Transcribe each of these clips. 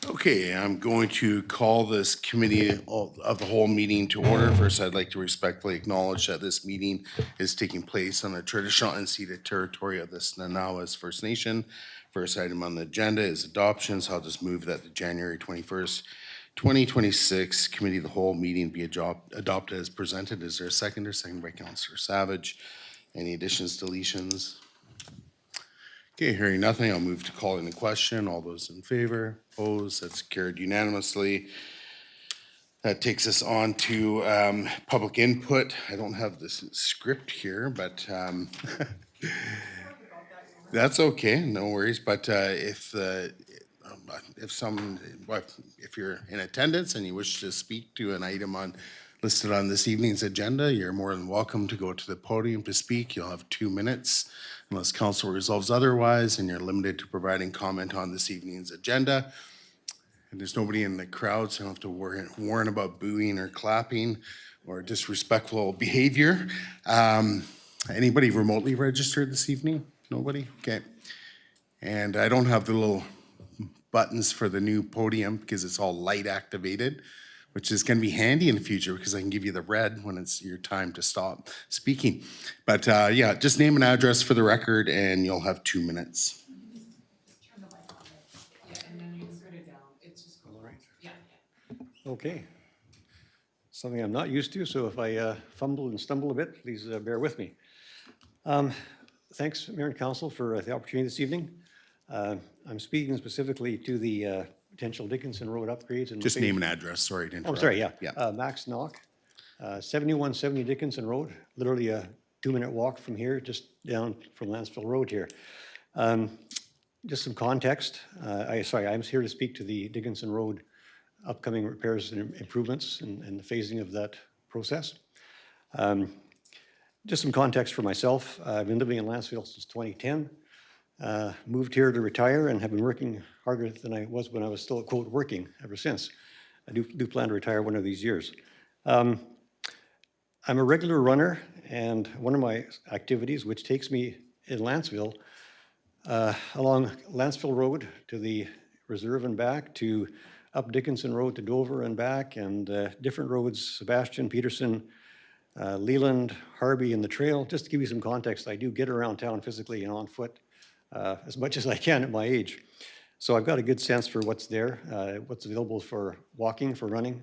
Okay, I'm going to call this committee of the whole meeting to order. First, I'd like to respectfully acknowledge that this meeting is taking place on the traditional unceded territory of the Snanawas First Nation. First item on the agenda is adoptions. I'll just move that the January 21st, 2026 committee of the whole meeting be adopted as presented. Is there a seconder? Second by Councillor Savage. Any additions, deletions? Okay, hearing nothing, I'll move to calling the question. All those in favor, opposed, that's carried unanimously. That takes us on to public input. I don't have this script here, but that's okay, no worries. But if you're in attendance and you wish to speak to an item listed on this evening's agenda, you're more than welcome to go to the podium to speak. You'll have 2 minutes unless council resolves otherwise, and you're limited to providing comment on this evening's agenda. And there's nobody in the crowd, so I don't have to warn about booing or clapping or disrespectful behavior. Anybody remotely registered this evening? Nobody? Okay. And I don't have the little buttons for the new podium because it's all light activated, which is going to be handy in the future because I can give you the red when it's your time to stop speaking. But yeah, just name and address for the record and you'll have 2 minutes. Turn the mic on it. Yeah, and then you just put it down. It's just cool. All right. Yeah. Okay. Something I'm not used to, so if I fumble and stumble a bit, please bear with me. Thanks, Mayor and Council, for the opportunity this evening. I'm speaking specifically to the potential Dickinson Road upgrades. And Just name and address, sorry to interrupt. Oh, sorry, yeah. Yeah. Max Knock, 7170 Dickinson Road, literally a 2-minute walk from here, just down from Lantzville Road here. Just some context. I'm here to speak to the Dickinson Road upcoming repairs and improvements and the phasing of that process. Just some context for myself. I've been living in Lantzville since 2010. Moved here to retire and have been working harder than I was when I was still, quote, working ever since. I do plan to retire one of these years. I'm a regular runner, and one of my activities, which takes me in Lantzville, along Lantzville Road to the reserve and back, to up Dickinson Road to Dover and back, and different roads, Sebastian, Peterson, Leland, Harvey, and the trail. Just to give you some context, I do get around town physically and on foot as much as I can at my age. So I've got a good sense for what's there, what's available for walking, for running.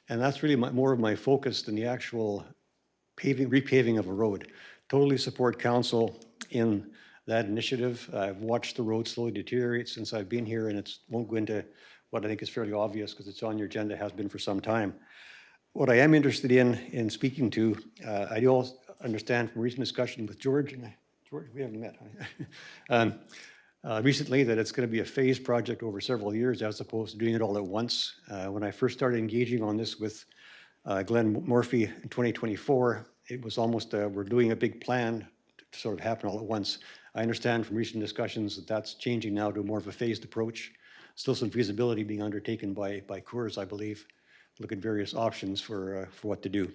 And that's really more of my focus than the actual repaving of a road. Totally support council in that initiative. I've watched the road slowly deteriorate since I've been here, and it won't go into what I think is fairly obvious because it's on your agenda, has been for some time. What I am interested in speaking to, I do also understand from recent discussion with George, and George, we haven't met, recently, that it's going to be a phased project over several years as opposed to doing it all at once. When I first started engaging on this with Glenn Murphy in 2024, it was almost we're doing a big plan to sort of happen all at once. I understand from recent discussions that that's changing now to more of a phased approach. Still some feasibility being undertaken by Coors, I believe, look at various options for what to do.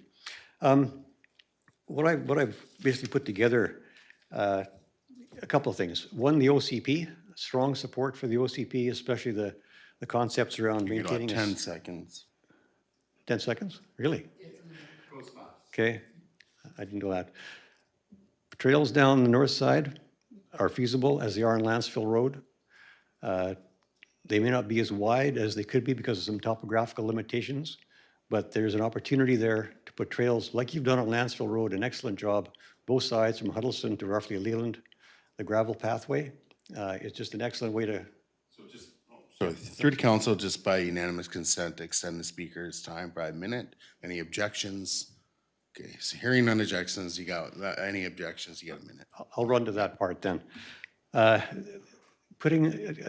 What I've basically put together, a couple of things. One, the OCP, strong support for the OCP, especially the concepts around You got maintaining. 10 seconds. 10 seconds? Really? Okay, I didn't know that. Trails down the north side are feasible as they are on Lantzville Road. They may not be as wide as they could be because of some topographical limitations, but there's an opportunity there to put trails like you've done on Lantzville Road, an excellent job, both sides from Huddleston to roughly Leland, the gravel pathway. It's just an excellent way to. So through the council, just by unanimous consent, extend the speaker's time by a minute. Any objections? Okay, so hearing none objections, you got, any objections, you got a minute. I'll run to that part then. I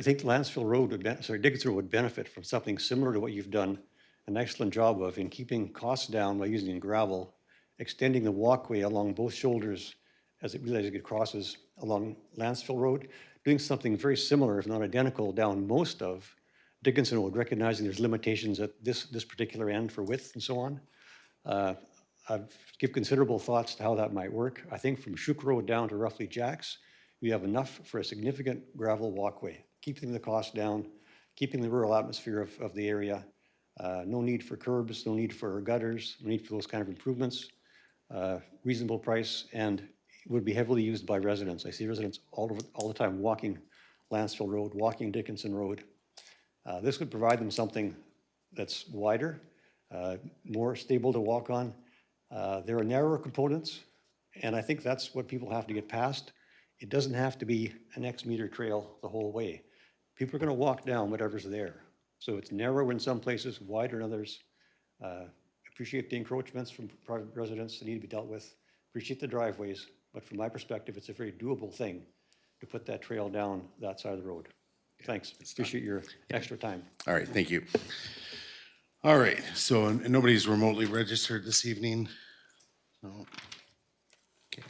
think Lantzville Road Dickinson Road would benefit from something similar to what you've done an excellent job of in keeping costs down by using gravel, extending the walkway along both shoulders as it crosses along Lantzville Road, doing something very similar, if not identical, down most of Dickinson Road, recognizing there's limitations at this particular end for width and so on. I've given considerable thoughts to how that might work. I think from Shook Road down to roughly Jack's, we have enough for a significant gravel walkway, keeping the cost down, keeping the rural atmosphere of the area. No need for curbs, no need for gutters, no need for those kind of improvements. Reasonable price, and would be heavily used by residents. I see residents all the time walking Lantzville Road, walking Dickinson Road. This would provide them something that's wider, more stable to walk on. There are narrower components, and I think that's what people have to get past. It doesn't have to be an X-meter trail the whole way. People are going to walk down whatever's there. So it's narrow in some places, wider in others. Appreciate the encroachments from private residents that need to be dealt with. Appreciate the driveways, but from my perspective, it's a very doable thing to put that trail down that side of the road. Thanks. Appreciate your extra time. All right, thank you. All right, so nobody's remotely registered this evening? No? Okay.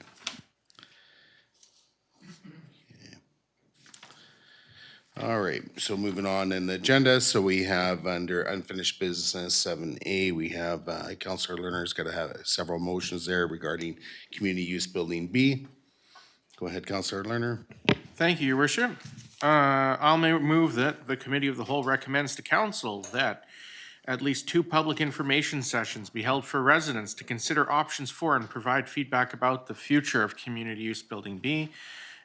All right, so moving on in the agenda, so we have under unfinished business 7A, we have Councillor Lerner's got to have several motions there regarding community use building B. Go ahead, Councillor Lerner. Thank you, Your Worship. I'll move that the Committee of the Whole recommends to Council that at least 2 public information sessions be held for residents to consider options for and provide feedback about the future of community use building B,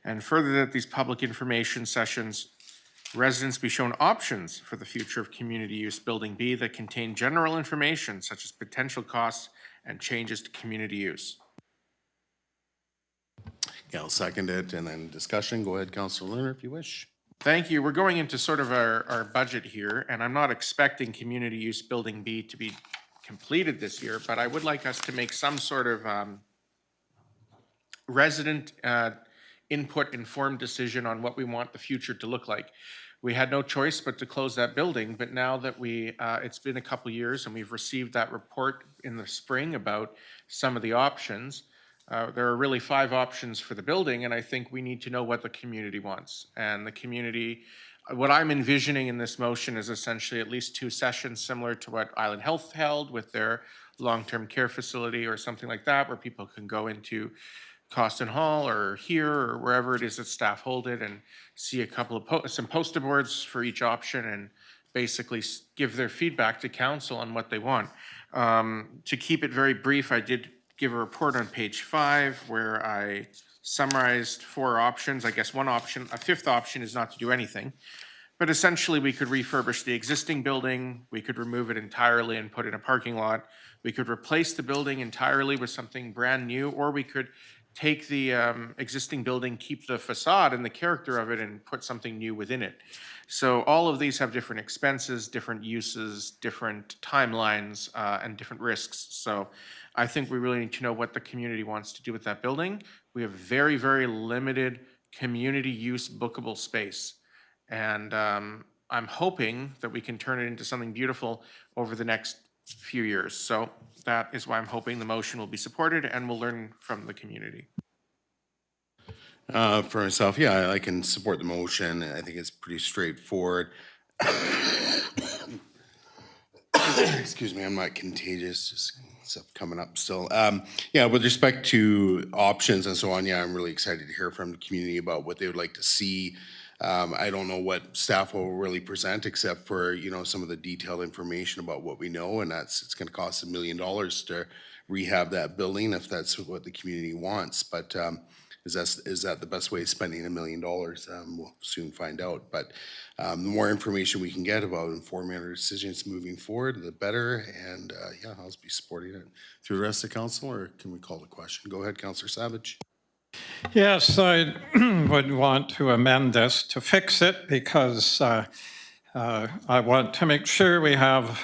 and further that these public information sessions residents be shown options for the future of community use building B that contain general information such as potential costs and changes to community use. Yeah, I'll second it, and then discussion. Go ahead, Councillor Lerner, if you wish. Thank you. We're going into sort of our budget here, and I'm not expecting community use building B to be completed this year, but I would like us to make some sort of resident input informed decision on what we want the future to look like. We had no choice but to close that building, but now that it's been a couple years and we've received that report in the spring about some of the options, there are really 5 options for the building, and I think we need to know what the community wants. And the community, what I'm envisioning in this motion is essentially at least 2 sessions similar to what Island Health held with their long-term care facility or something like that, where people can go into Costin Hall or here or wherever it is that staff hold it and see a couple of some poster boards for each option and basically give their feedback to council on what they want. To keep it very brief, I did give a report on page 5 where I summarized 4 options. I guess one option, a 5th option is not to do anything. But essentially, we could refurbish the existing building, we could remove it entirely and put in a parking lot, we could replace the building entirely with something brand new, or we could take the existing building, keep the facade and the character of it, and put something new within it. So all of these have different expenses, different uses, different timelines, and different risks. So I think we really need to know what the community wants to do with that building. We have very, very limited community use bookable space. And I'm hoping that we can turn it into something beautiful over the next few years. So that is why I'm hoping the motion will be supported and we'll learn from the community. For myself, yeah, I can support the motion. I think it's pretty straightforward. Excuse me, I'm not contagious, just stuff coming up still. Yeah, with respect to options and so on, yeah, I'm really excited to hear from the community about what they would like to see. I don't know what staff will really present except for, you know, some of the detailed information about what we know, and it's gonna cost $1 million to rehab that building if that's what the community wants. But is that the best way of spending $1 million? We'll soon find out. But the more information we can get about informing our decisions moving forward, the better. And yeah, I'll be supporting it. Through the rest of the council, or can we call the question? Go ahead, Councillor Savage. Yes, I would want to amend this to fix it because I want to make sure we have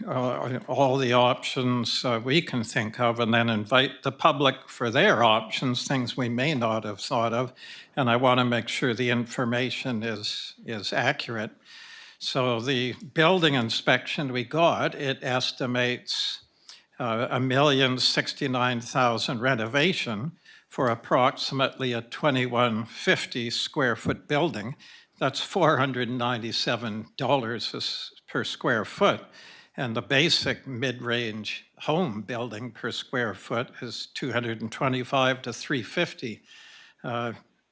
all the options we can think of, and then invite the public for their options, things we may not have thought of. And I want to make sure the information is accurate. So the building inspection we got, it estimates $1,069,000 renovation for approximately a 2,150 square foot building. That's $497 per square foot. And the basic mid-range home building per square foot is $225 to $350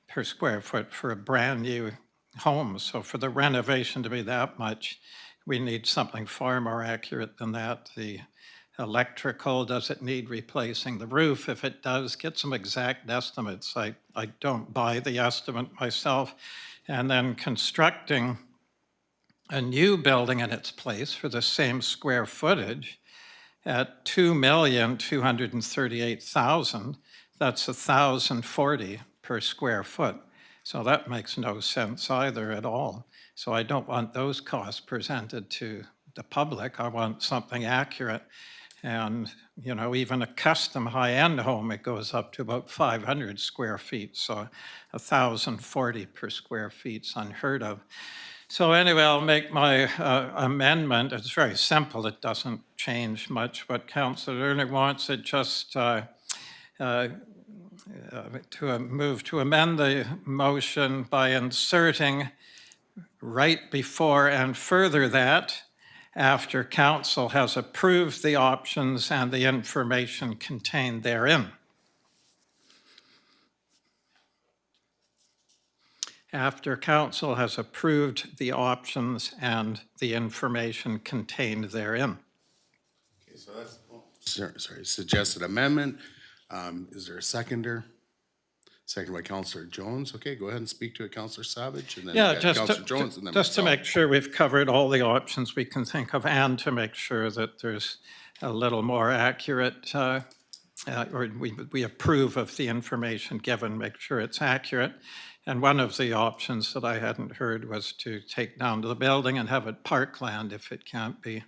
per square foot for a brand new homes. So for the renovation to be that much, we need something far more accurate than that. The electrical, does it need replacing? The roof, if it does, get some exact estimates. I don't buy the estimate myself. And then constructing a new building in its place for the same square footage at $2,238,000, that's $1,040 per square foot. So that makes no sense either at all. So I don't want those costs presented to the public. I want something accurate. And, you know, even a custom high-end home, it goes up to about 500 square feet. So 1,040 per square feet is unheard of. So anyway, I'll make my amendment. It's very simple. It doesn't change much what Councillor Lerner wants. It just to move to amend the motion by inserting right before and further that, after council has approved the options and the information contained therein. After council has approved the options and the information contained therein. Okay, so that's, sorry, suggested amendment. Is there a seconder? Second by Councillor Jones. Okay, go ahead and speak to it, Councillor Savage, and then Yeah, Councillor Jones, and then just to myself. make sure we've covered all the options we can think of, and to make sure that there's a little more accurate, or we approve of the information given, make sure it's accurate. And one of the options that I hadn't heard was to take down the building and have it parkland if it can't be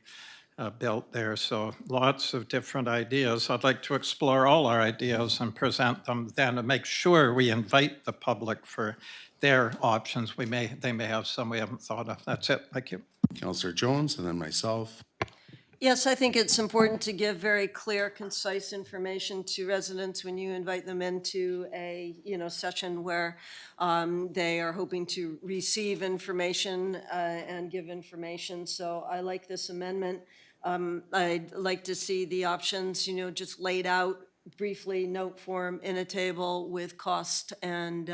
built there. So lots of different ideas. I'd like to explore all our ideas and present them then and make sure we invite the public for their options. They may have some we haven't thought of. That's it. Thank you. Councillor Jones, and then myself. Yes, I think it's important to give very clear, concise information to residents when you invite them into a, session where they are hoping to receive information and give information. So I like this amendment. I'd like to see the options, just laid out briefly, note form in a table with cost and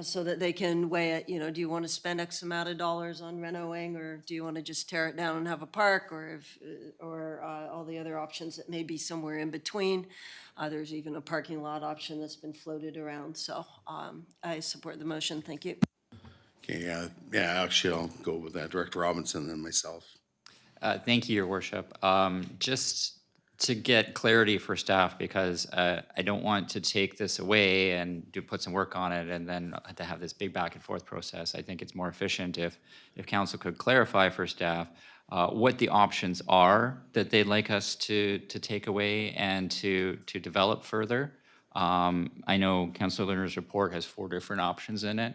so that they can weigh it, do you want to spend X amount of dollars on renoing, or do you want to just tear it down and have a park, or all the other options that may be somewhere in between. There's even a parking lot option that's been floated around. So I support the motion. Thank you. Okay, yeah, actually, I'll go with that. Director Robinson, and then myself. Thank you, Your Worship. Just to get clarity for staff, because I don't want to take this away and put some work on it and then to have this big back and forth process. I think it's more efficient if council could clarify for staff what the options are that they'd like us to take away and to develop further. I know Councillor Lerner's report has 4 different options in it.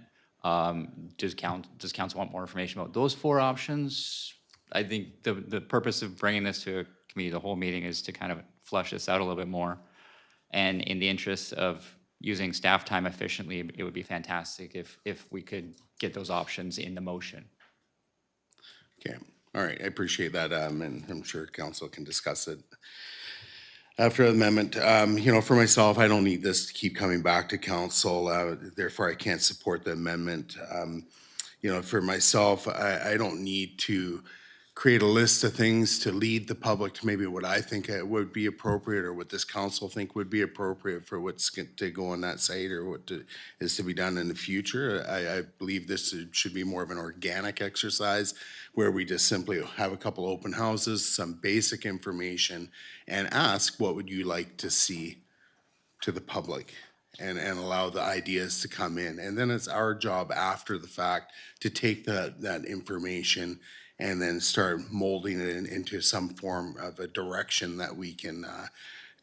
Does council want more information about those 4 options? I think the purpose of bringing this to a committee, the whole meeting, is to kind of flush this out a little bit more. And in the interest of using staff time efficiently, it would be fantastic if we could get those options in the motion. Okay, all right, I appreciate that, and I'm sure council can discuss it after the amendment. For myself, I don't need this to keep coming back to council, therefore I can't support the amendment. For myself, I don't need to create a list of things to lead the public to maybe what I think would be appropriate, or what this council think would be appropriate for what's to go on that site, or what is to be done in the future. I believe this should be more of an organic exercise where we just simply have a couple open houses, some basic information, and ask, what would you like to see to the public? And allow the ideas to come in. And then it's our job after the fact to take that information and then start molding it into some form of a direction that we can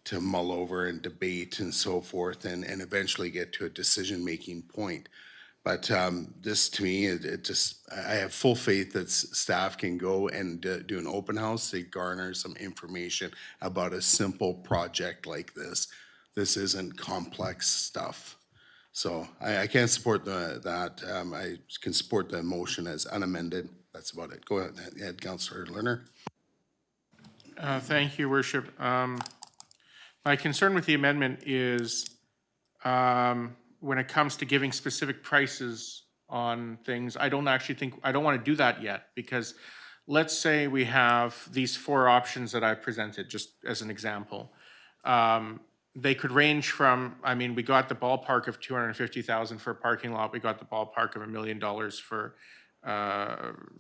to mull over and debate and so forth, and eventually get to a decision-making point. But this, to me, I have full faith that staff can go and do an open house to garner some information about a simple project like this. This isn't complex stuff. So I can't support that. I can support the motion as unamended. That's about it. Go ahead, Councillor Lerner. Thank you, Worship. My concern with the amendment is when it comes to giving specific prices on things. I don't want to do that yet, because let's say we have these 4 options that I presented, just as an example. They could range from, I mean, we got the ballpark of 250,000 for a parking lot. We got the ballpark of $1 million for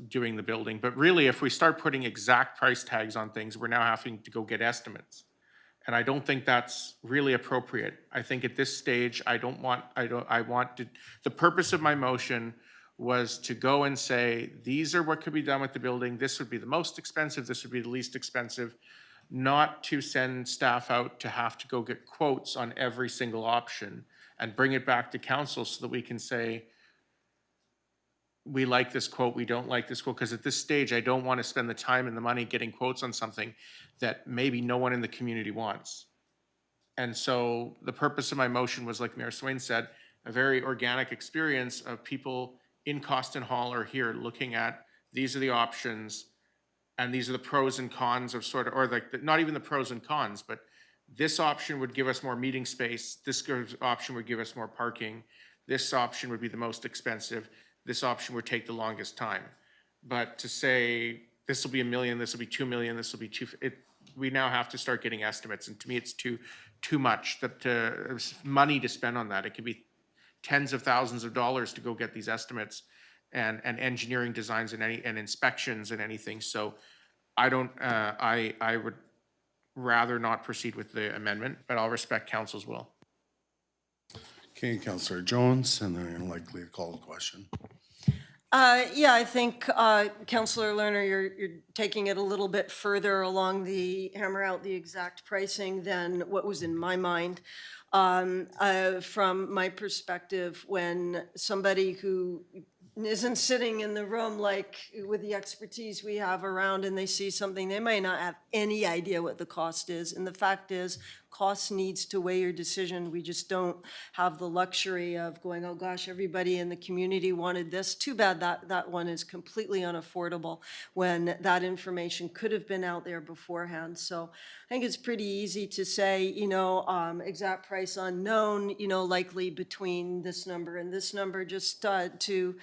doing the building. But really, if we start putting exact price tags on things, we're now having to go get estimates. And I don't think that's really appropriate. I think at this stage, I want to, the purpose of my motion was to go and say, these are what could be done with the building. This would be the most expensive. This would be the least expensive. Not to send staff out to have to go get quotes on every single option and bring it back to council so that we can say, we like this quote, we don't like this quote, because at this stage, I don't want to spend the time and the money getting quotes on something that maybe no one in the community wants. And so the purpose of my motion was, like Mayor Swain said, a very organic experience of people in Costin Hall are here looking at, these are the options, and these are the pros and cons of sort of, or like, not even the pros and cons, but this option would give us more meeting space, this option would give us more parking, this option would be the most expensive, this option would take the longest time. But to say, this will be $1 million, this will be $2 million, this will be we now have to start getting estimates, and to me, it's too much, money to spend on that. It could be tens of thousands of dollars to go get these estimates and engineering designs and inspections and anything. So I don't, I would rather not proceed with the amendment, but I'll respect council's will. Okay, Councillor Jones, and then you're likely to call the question. Yeah, I think, Councillor Lerner, you're taking it a little bit further along the hammer out the exact pricing than what was in my mind. From my perspective, when somebody who isn't sitting in the room like with the expertise we have around and they see something, they may not have any idea what the cost is. And the fact is, cost needs to weigh your decision. We just don't have the luxury of going, oh gosh, everybody in the community wanted this. Too bad that one is completely unaffordable when that information could have been out there beforehand. So I think it's pretty easy to say, exact price unknown, likely between this number and this number, just to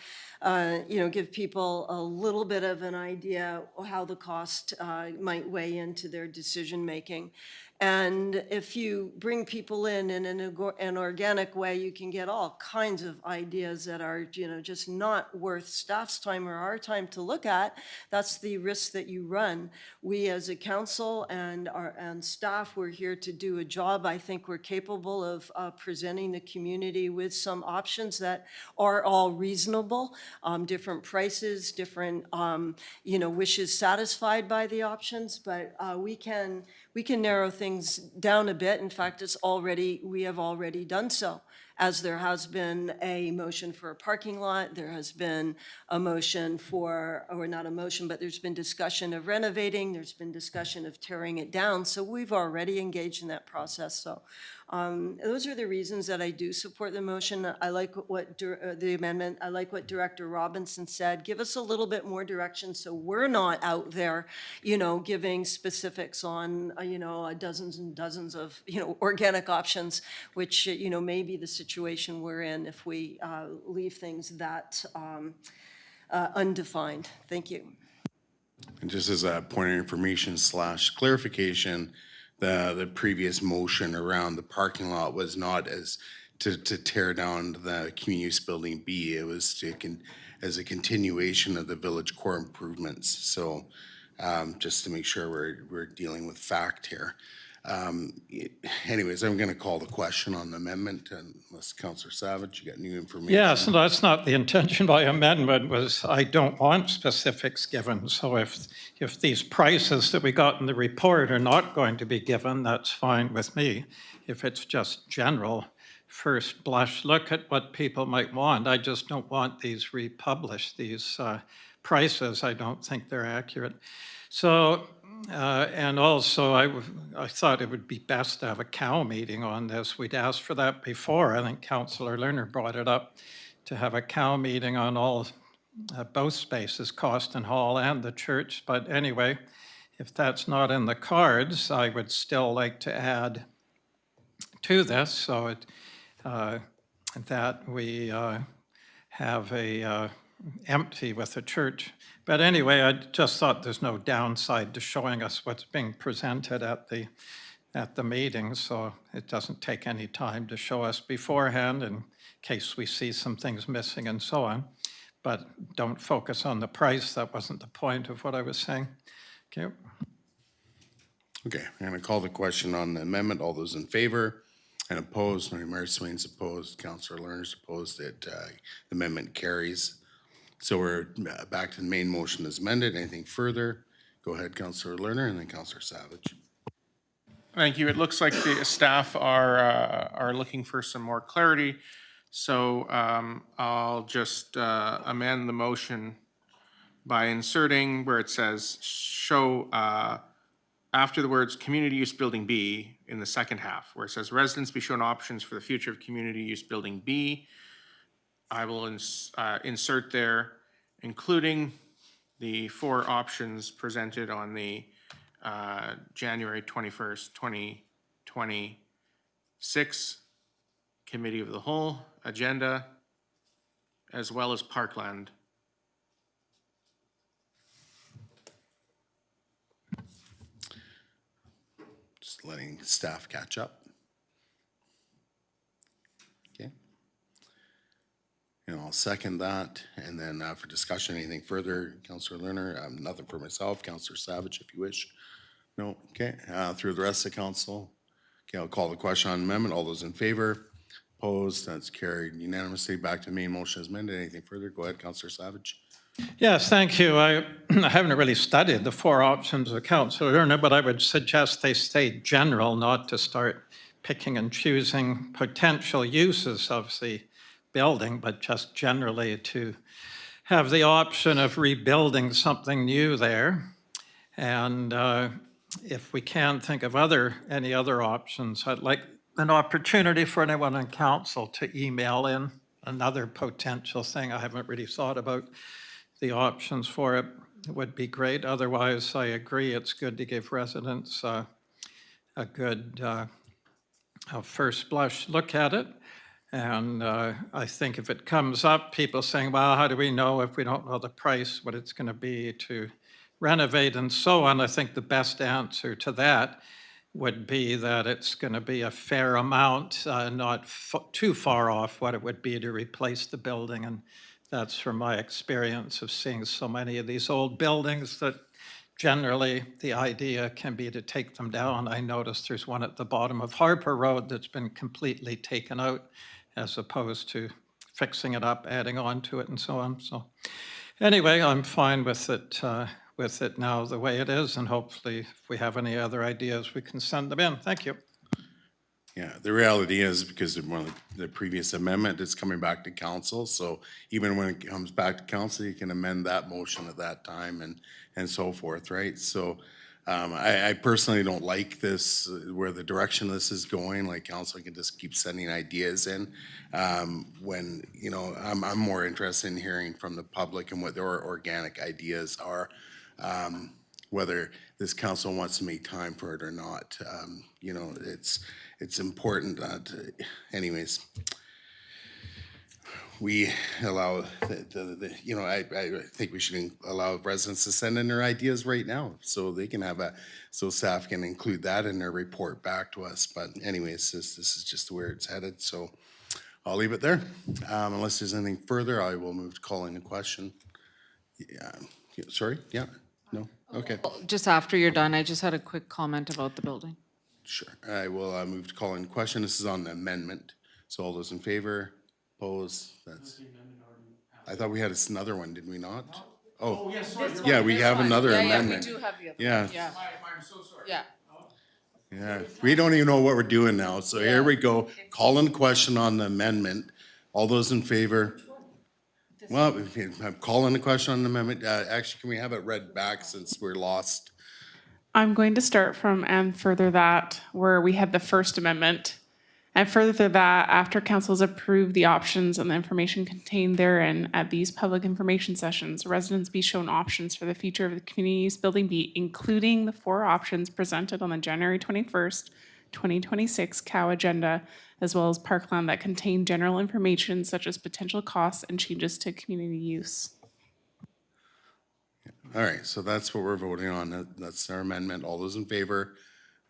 give people a little bit of an idea how the cost might weigh into their decision making. And if you bring people in an organic way, you can get all kinds of ideas that are, just not worth staff's time or our time to look at. That's the risk that you run. We as a council and staff, we're here to do a job. I think we're capable of presenting the community with some options that are all reasonable, different prices, different, wishes satisfied by the options, but we can narrow things down a bit. In fact, we have already done so, as there has been a motion for a parking lot, there has been a motion for, or not a motion, but there's been discussion of renovating, there's been discussion of tearing it down. So we've already engaged in that process. So those are the reasons that I do support the motion. I like the amendment. I like what Director Robinson said. Give us a little bit more direction so we're not out there, giving specifics on, dozens and dozens of, organic options, which, may be the situation we're in if we leave things that undefined. Thank you. And just as a point of information / clarification, the previous motion around the parking lot was not as to tear down the community use building B. It was as a continuation of the village core improvements. So just to make sure we're dealing with fact here. Anyways, I'm going to call the question on the amendment, unless Councillor Savage, you got new information? Yes, that's not the intention by amendment. Was I don't want specifics given. So if these prices that we got in the report are not going to be given, that's fine with me. If it's just general, first blush look at what people might want. I just don't want these republished, these prices. I don't think they're accurate. So, and also I thought it would be best to have a cow meeting on this. We'd asked for that before. I think Councillor Lerner brought it up, to have a cow meeting on all, both spaces, Costin Hall and the church. But anyway, if that's not in the cards, I would still like to add to this, so that we have a empty with a church. But anyway, I just thought there's no downside to showing us what's being presented at the meeting, so it doesn't take any time to show us beforehand in case we see some things missing and so on. But don't focus on the price. That wasn't the point of what I was saying. Okay. Okay, I'm gonna call the question on the amendment. All those in favor and opposed, Mayor Swain's opposed, Councillor Lerner's opposed, that the amendment carries. So we're back to the main motion as amended. Anything further? Go ahead, Councillor Lerner, and then Councillor Savage. Thank you. It looks like the staff are looking for some more clarity. So I'll just amend the motion by inserting where it says show after the words community use building B in the second half, where it says residents be shown options for the future of community use building B. I will insert there, including the 4 options presented on the January 21st, 2026 Committee of the Whole agenda, as well as Parkland. Just letting staff catch up. Okay. And I'll second that. And then for discussion, anything further, Councillor Lerner? Nothing for myself. Councillor Savage, if you wish. No? Okay. Through the rest of the council. Okay, I'll call the question on amendment. All those in favor? Opposed? That's carried unanimously. Back to the main motion as amended. Anything further? Go ahead, Councillor Savage. Yes, thank you. I haven't really studied the 4 options of Councillor Lerner, but I would suggest they stay general, not to start picking and choosing potential uses of the building, but just generally to have the option of rebuilding something new there. And if we can think of any other options, I'd like an opportunity for anyone on council to email in another potential thing. I haven't really thought about the options for it. It would be great. Otherwise, I agree, it's good to give residents a good a first blush look at it. And I think if it comes up, people saying, well, how do we know if we don't know the price, what it's going to be to renovate and so on? I think the best answer to that would be that it's going to be a fair amount, not too far off what it would be to replace the building. And that's from my experience of seeing so many of these old buildings that generally the idea can be to take them down. I noticed there's one at the bottom of Harper Road that's been completely taken out as opposed to fixing it up, adding on to it and so on. So anyway, I'm fine with it now the way it is, and hopefully if we have any other ideas, we can send them in. Thank you. Yeah, the reality is because of one of the previous amendment, it's coming back to council. So even when it comes back to council, you can amend that motion at that time and so forth, right? So I personally don't like this, where the direction this is going. Like council can just keep sending ideas in. When, you know, I'm more interested in hearing from the public and what their organic ideas are. Whether this council wants to make time for it or not. You know, it's important that, anyways, we allow you know, I think we should allow residents to send in their ideas right now, so they can have so staff can include that in their report back to us. But anyways, this is just where it's headed, so I'll leave it there. Unless there's anything further, I will move to calling the question. Yeah, sorry, yeah, no, okay. Just after you're done, I just had a quick comment about the building. Sure, I will move to call in question. This is on the amendment. So all those in favor, opposed, that's. I thought we had another one, did we not? Oh, yes, sorry. yeah, we have another amendment. Yeah, we do have the other. Yeah. Yeah, I'm so sorry. yeah. Yeah, we don't even know what we're doing now, so here we go. Call in question on the amendment. All those in favor? Well, I'm calling the question on the amendment. Actually, can we have it read back since we're lost? I'm going to start from and further that where we had the First Amendment. And further that, after council's approved the options and the information contained therein at these public information sessions, residents be shown options for the future of the community use building B, including the 4 options presented on the January 21st, 2026 COW agenda, as well as parkland that contain general information such as potential costs and changes to community use. All right, so that's what we're voting on. That's our amendment. All those in favor?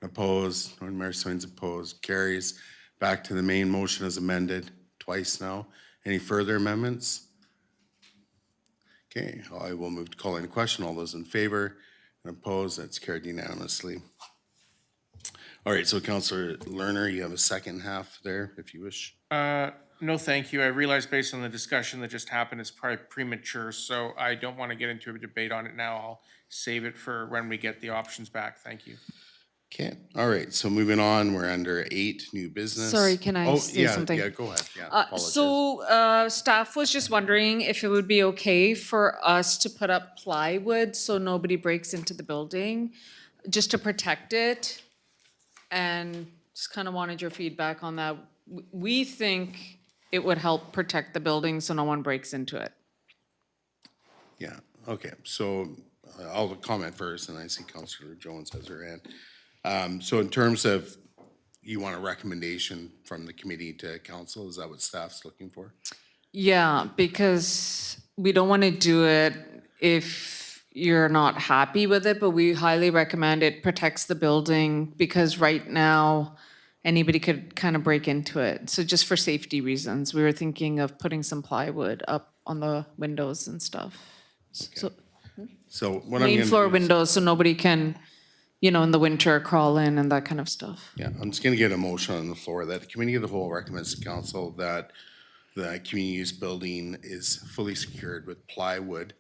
Opposed? Norton Mayor Swain's opposed. Carries. Back to the main motion as amended twice now. Any further amendments? Okay, I will move to call in question. All those in favor and opposed? That's carried unanimously. All right, so Councillor Lerner, you have a second half there, if you wish. No, thank you. I realize based on the discussion that just happened, it's probably premature, so I don't want to get into a debate on it now. I'll save it for when we get the options back. Thank you. Okay, all right, so moving on, we're under 8, new business. Sorry, can I Oh, say yeah, something? Yeah, go ahead, yeah. apologize. So staff was just wondering if it would be okay for us to put up plywood so nobody breaks into the building, just to protect it. And just kind of wanted your feedback on that. We think it would help protect the building so no one breaks into it. Yeah, okay, so I'll comment first, and I see Councillor Jones has her hand. So in terms of, you want a recommendation from the committee to council, is that what staff's looking for? Yeah, because we don't want to do it if you're not happy with it, but we highly recommend it protects the building because right now anybody could kind of break into it. So just for safety reasons, we were thinking of putting some plywood up on the windows and stuff. So So what I'm main gonna floor do is- windows so nobody can, you know, in the winter crawl in and that kind of stuff. Yeah, I'm just gonna get a motion on the floor that the committee of the whole recommends to council that the community use building is fully secured with plywood.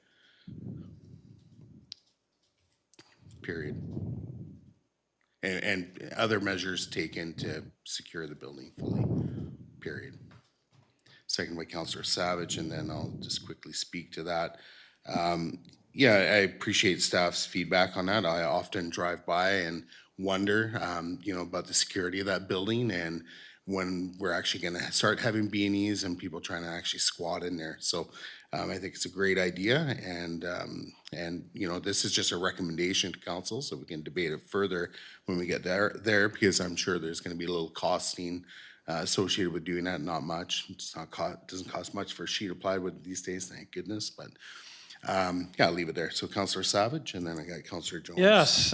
Period. And other measures taken to secure the building fully, period. Second by Councillor Savage, and then I'll just quickly speak to that. Yeah, I appreciate staff's feedback on that. I often drive by and wonder, about the security of that building and when we're actually gonna start having B&Es and people trying to actually squat in there. So I think it's a great idea, and this is just a recommendation to council, so we can debate it further when we get there, because I'm sure there's gonna be a little costing associated with doing that, not much. Doesn't cost much for a sheet of plywood these days, thank goodness, but I'll leave it there. So Councillor Savage, and then I got Councillor Jones. Yes,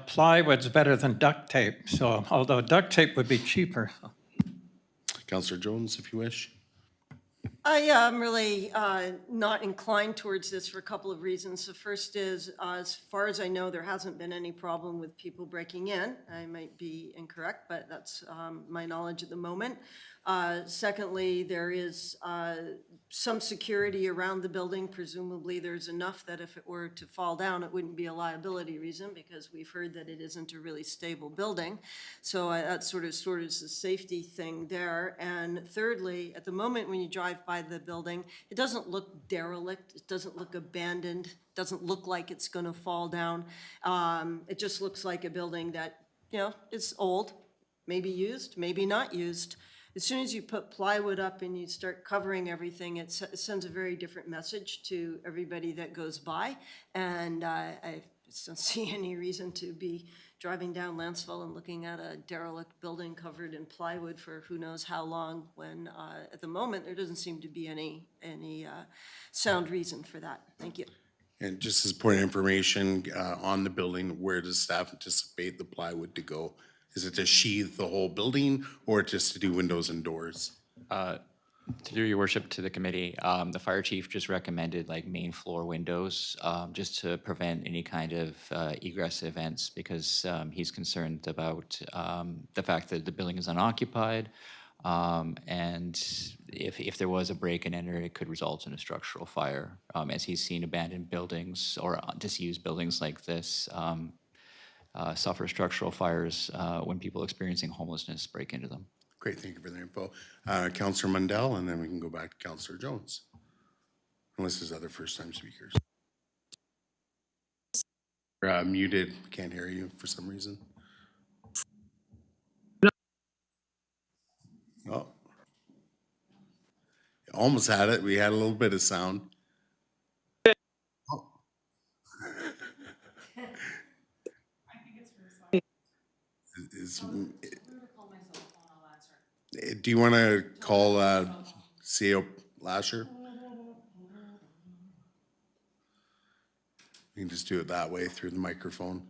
plywood's better than duct tape, so although duct tape would be cheaper. Councillor Jones, if you wish. Yeah, I'm really not inclined towards this for a couple of reasons. The first is, as far as I know, there hasn't been any problem with people breaking in. I might be incorrect, but that's my knowledge at the moment. Secondly, there is some security around the building. Presumably, there's enough that if it were to fall down, it wouldn't be a liability reason, because we've heard that it isn't a really stable building. So that's sort of the safety thing there. And thirdly, at the moment when you drive by the building, it doesn't look derelict, it doesn't look abandoned, it doesn't look like it's gonna fall down. It just looks like a building that, is old, maybe used, maybe not used. As soon as you put plywood up and you start covering everything, it sends a very different message to everybody that goes by. And I just don't see any reason to be driving down Lantzville and looking at a derelict building covered in plywood for who knows how long, when at the moment there doesn't seem to be any sound reason for that. Thank you. And just as point of information, on the building, where does staff anticipate the plywood to go? Is it to sheathe the whole building, or just to do windows and doors? Through your worship to the committee, the fire chief just recommended like main floor windows, just to prevent any kind of egress events, because he's concerned about the fact that the building is unoccupied. And if there was a break and enter, it could result in a structural fire, as he's seen abandoned buildings or disused buildings like this suffer structural fires when people experiencing homelessness break into them. Great, thank you for the info. Councillor Mundell, and then we can go back to Councillor Jones. Unless there's other first-time speakers. Muted, can't hear you for some reason. Oh. Almost had it, we had a little bit of sound. Oh. is. Do you want to call CEO Lasher? You can just do it that way through the microphone.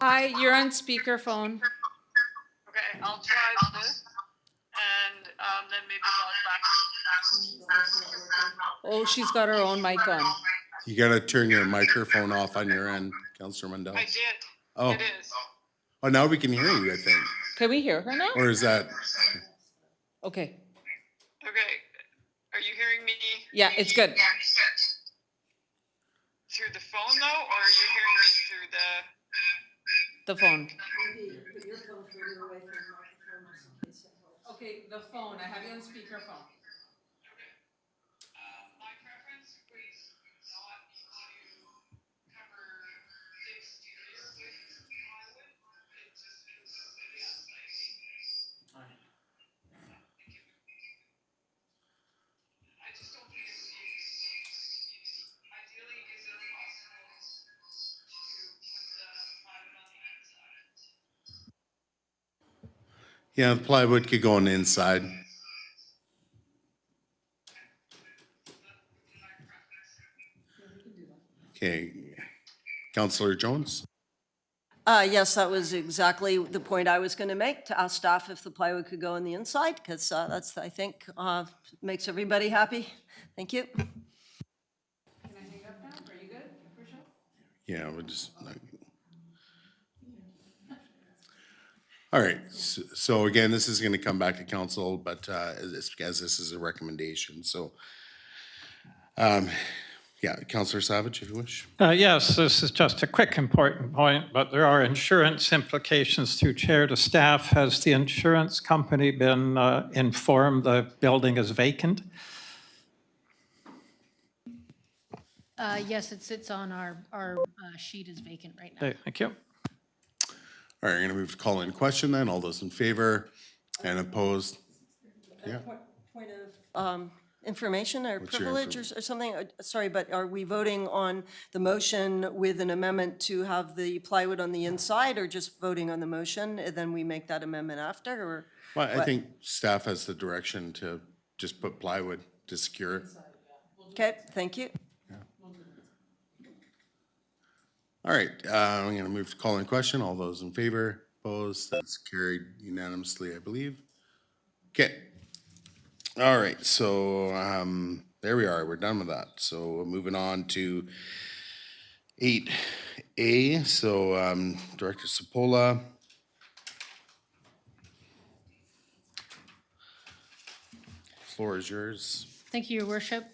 Hi, you're on speakerphone. Okay, I'll try this and then maybe log back. Oh, she's got her own mic on. You gotta turn your microphone off on your end, Councillor Mundell. I did. Oh. It is. Oh, now we can hear you, I think. Can we hear her now? Or is that, Okay. Okay. Are you hearing me? Yeah, it's good. Through the phone though, or are you hearing me through The phone. Put your phone further away from the microphone just in case that helps. Okay, the phone. I have you on speakerphone. my preference would not be to cover the exterior with plywood. It just feels so good outside. I just don't think it would be a good community. Ideally, is it possible to put the plywood on the inside? yeah, the plywood could go on the inside. Okay, Councillor Jones? Yes, that was exactly the point I was going to make, to ask staff if the plywood could go on the inside, because that's, I think, makes everybody happy. Thank you. Can I hang up now? Are you good, Rochelle? Yeah, we'll just. All right, so again, this is gonna come back to council, but as this is a recommendation, so. Yeah, Councillor Savage, if you wish. Yes, this is just a quick important point, but there are insurance implications through chair to staff. Has the insurance company been informed the building is vacant? Yes, it sits on our sheet is vacant right now. Okay, thank you. All right, I'm gonna move to call in question then. All those in favor and opposed? Yeah, Point of information or What's your privilege or something? Sorry, but are we voting on the motion with an amendment to have the plywood on the inside, or just voting on the motion and then we make that amendment after, or? well, I what? think staff has the direction to just put plywood to secure it. Okay, thank you. All right, I'm gonna move to call in question. All those in favor, opposed, that's carried unanimously, I believe. Okay. All right, so, there we are, we're done with that. So moving on to 8A, so, Director Sepola. Floor is yours. Thank you, Your Worship.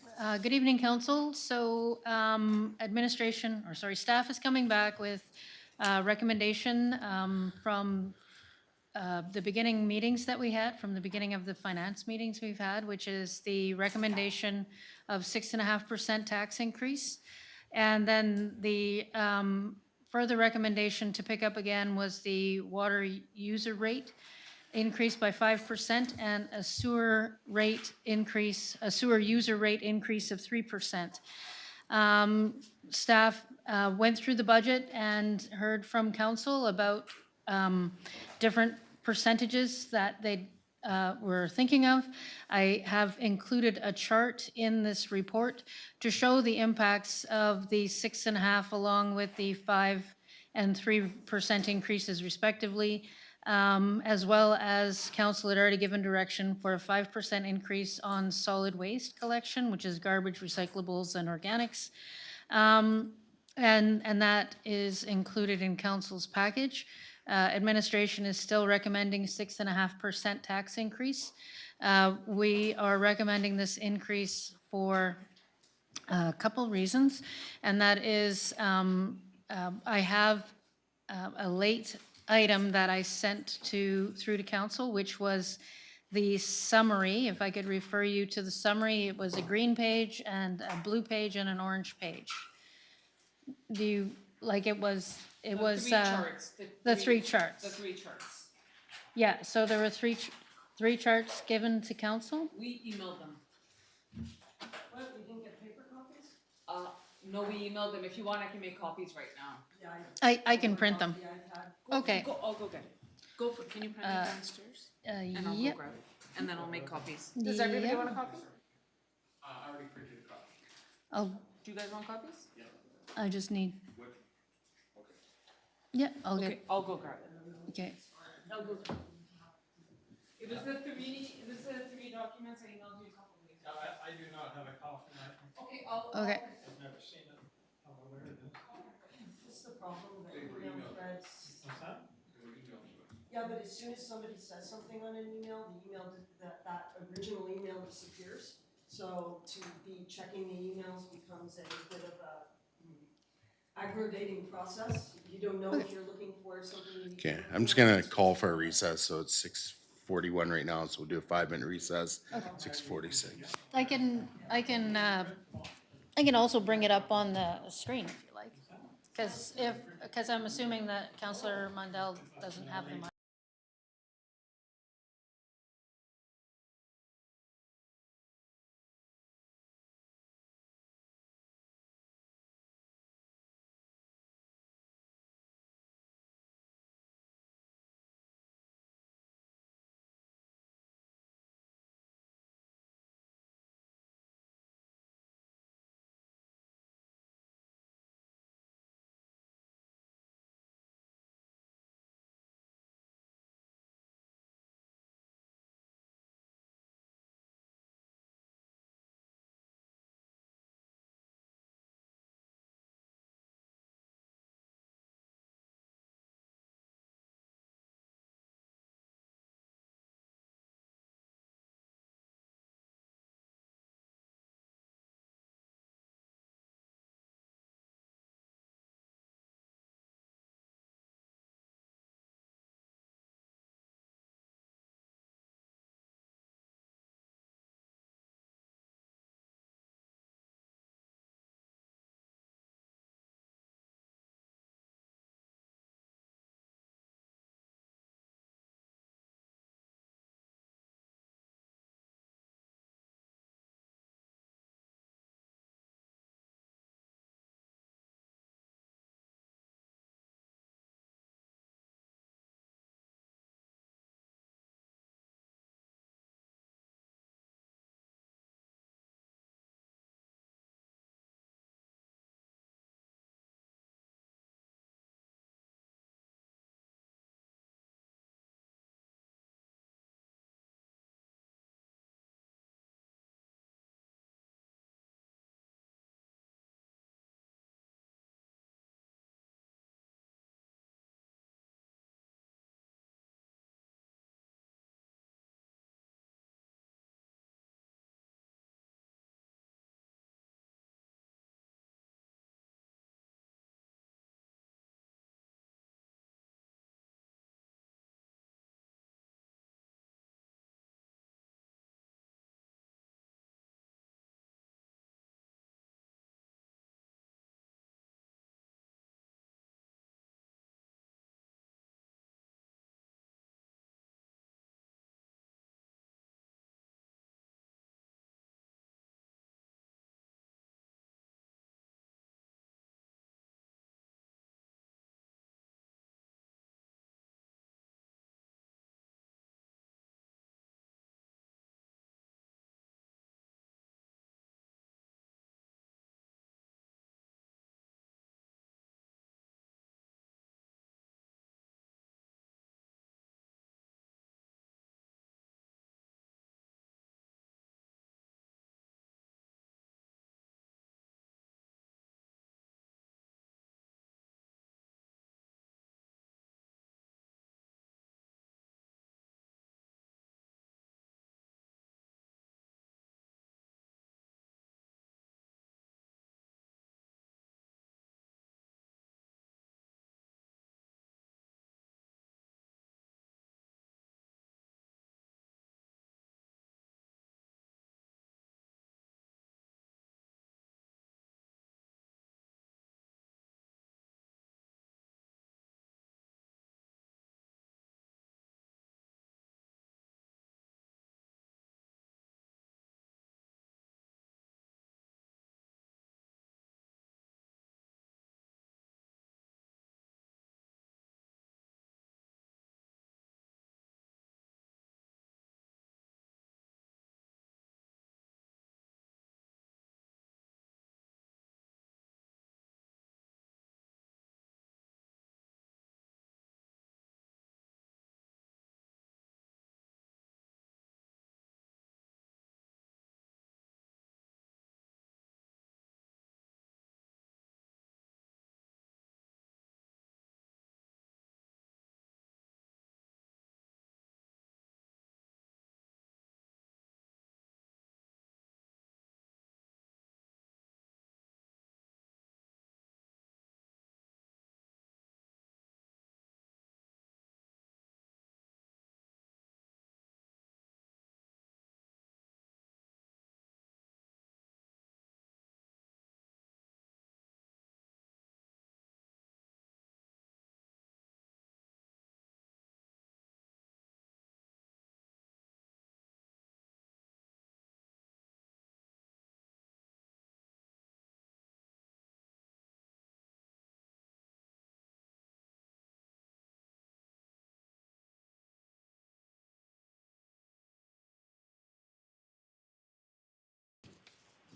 Good evening, Council. So staff is coming back with a recommendation from the beginning meetings that we had, from the beginning of the finance meetings we've had, which is the recommendation of 6.5% tax increase. And then the further recommendation to pick up again was the water user rate increase by 5% and a sewer user rate increase of 3%. Staff went through the budget and heard from council about different percentages that they were thinking of. I have included a chart in this report to show the impacts of the 6.5 along with the 5 and 3% increases respectively, as well as council had already given direction for a 5% increase on solid waste collection, which is garbage, recyclables, and organics. And that is included in council's package. Administration is still recommending 6.5% tax increase. We are recommending this increase for a couple reasons, and that is I have a late item that I sent through to council, which was the summary. If I could refer you to the summary, it was a green page and a blue page and an orange page. Do you, like it was The three charts. the three charts. The three charts. Yeah, so there were three 3 charts given to council? We emailed them. What, we didn't get paper copies? No, we emailed them. If you want, I can make copies right now. Yeah, I can print them. the iPad. Okay. I'll go get it. Go for, can you print it downstairs? And I'll go Yep. grab it. And then I'll make copies. Does everybody Yep. want a copy? I already printed a copy. I'll, Do you guys want copies? I just need. Yeah, I'll Okay, get, I'll go grab it. okay. I'll go grab it. It was the three documents I emailed you a couple weeks ago. I do not have a copy. Okay, I'll. Okay. I've never seen it. I'm aware of this. This is the problem that email threads. What's that? Yeah, but as soon as somebody says something on an email, the email, that original email disappears. So to be checking the emails becomes a bit of a aggravating process. You don't know if you're looking for something. Okay, I'm just gonna call for a recess, so it's 6:41 right now, so we'll do a 5-minute recess, 6:46. I can also bring it up on the screen if you like. Because I'm assuming that Councillor Mundell doesn't have them.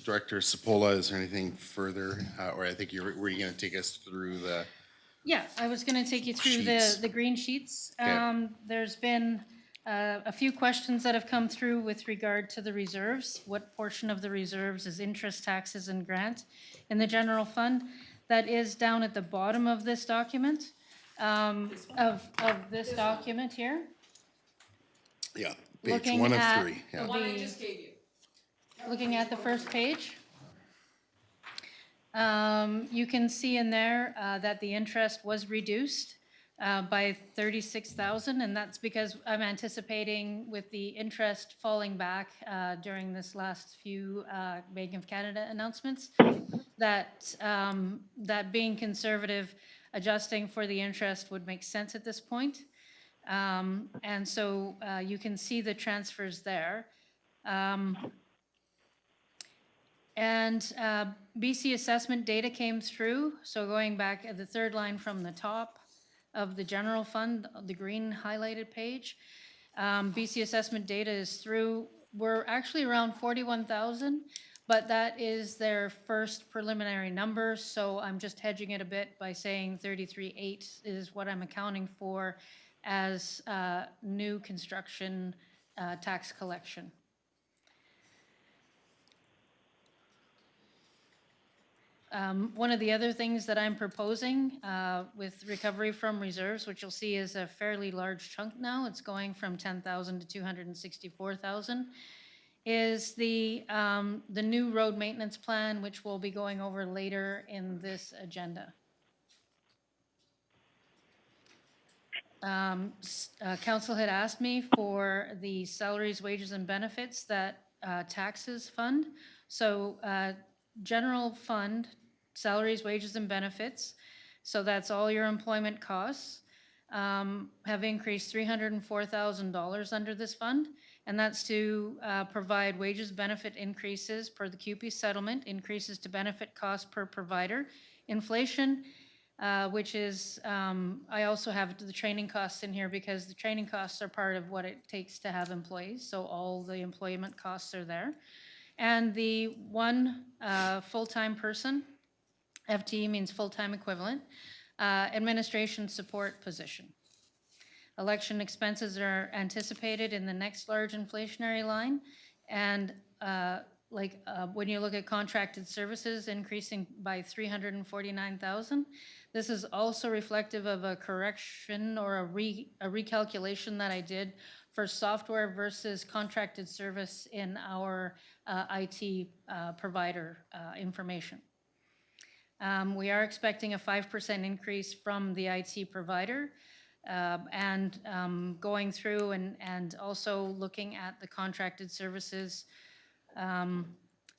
Director Sepola, is there anything further? Or I think were you gonna take us through the, Yeah, I was gonna take you through Sheets. the green sheets. Okay. There's been a few questions that have come through with regard to the reserves. What portion of the reserves is interest, taxes, and grant in the general fund? That is down at the bottom of this document, of this document here. yeah, page Looking 1 of at 3, yeah. One I just gave you. Looking at the first page, you can see in there that the interest was reduced by 36,000, and that's because I'm anticipating with the interest falling back during this last few Bank of Canada announcements, that that being conservative, adjusting for the interest would make sense at this point. And so you can see the transfers there. And BC assessment data came through, so going back at the third line from the top of the general fund, the green highlighted page, BC assessment data is through. We're actually around 41,000, but that is their first preliminary number, so I'm just hedging it a bit by saying 33.8 is what I'm accounting for as new construction tax collection. One of the other things that I'm proposing with recovery from reserves, which you'll see is a fairly large chunk now, it's going from 10,000 to 264,000, is the new road maintenance plan, which we'll be going over later in this agenda. Council had asked me for the salaries, wages, and benefits that taxes fund. So general fund, salaries, wages, and benefits, so that's all your employment costs, have increased $304,000 under this fund, and that's to provide wages, benefit increases per the CUPE settlement, increases to benefit costs per provider, inflation, which is, I also have the training costs in here because the training costs are part of what it takes to have employees, so all the employment costs are there. And the one full-time person, FTE means full-time equivalent, administration support position. Election expenses are anticipated in the next large inflationary line, and when you look at contracted services increasing by 349,000, this is also reflective of a correction or a recalculation that I did for software versus contracted service in our IT provider information. We are expecting a 5% increase from the IT provider, and going through and also looking at the contracted services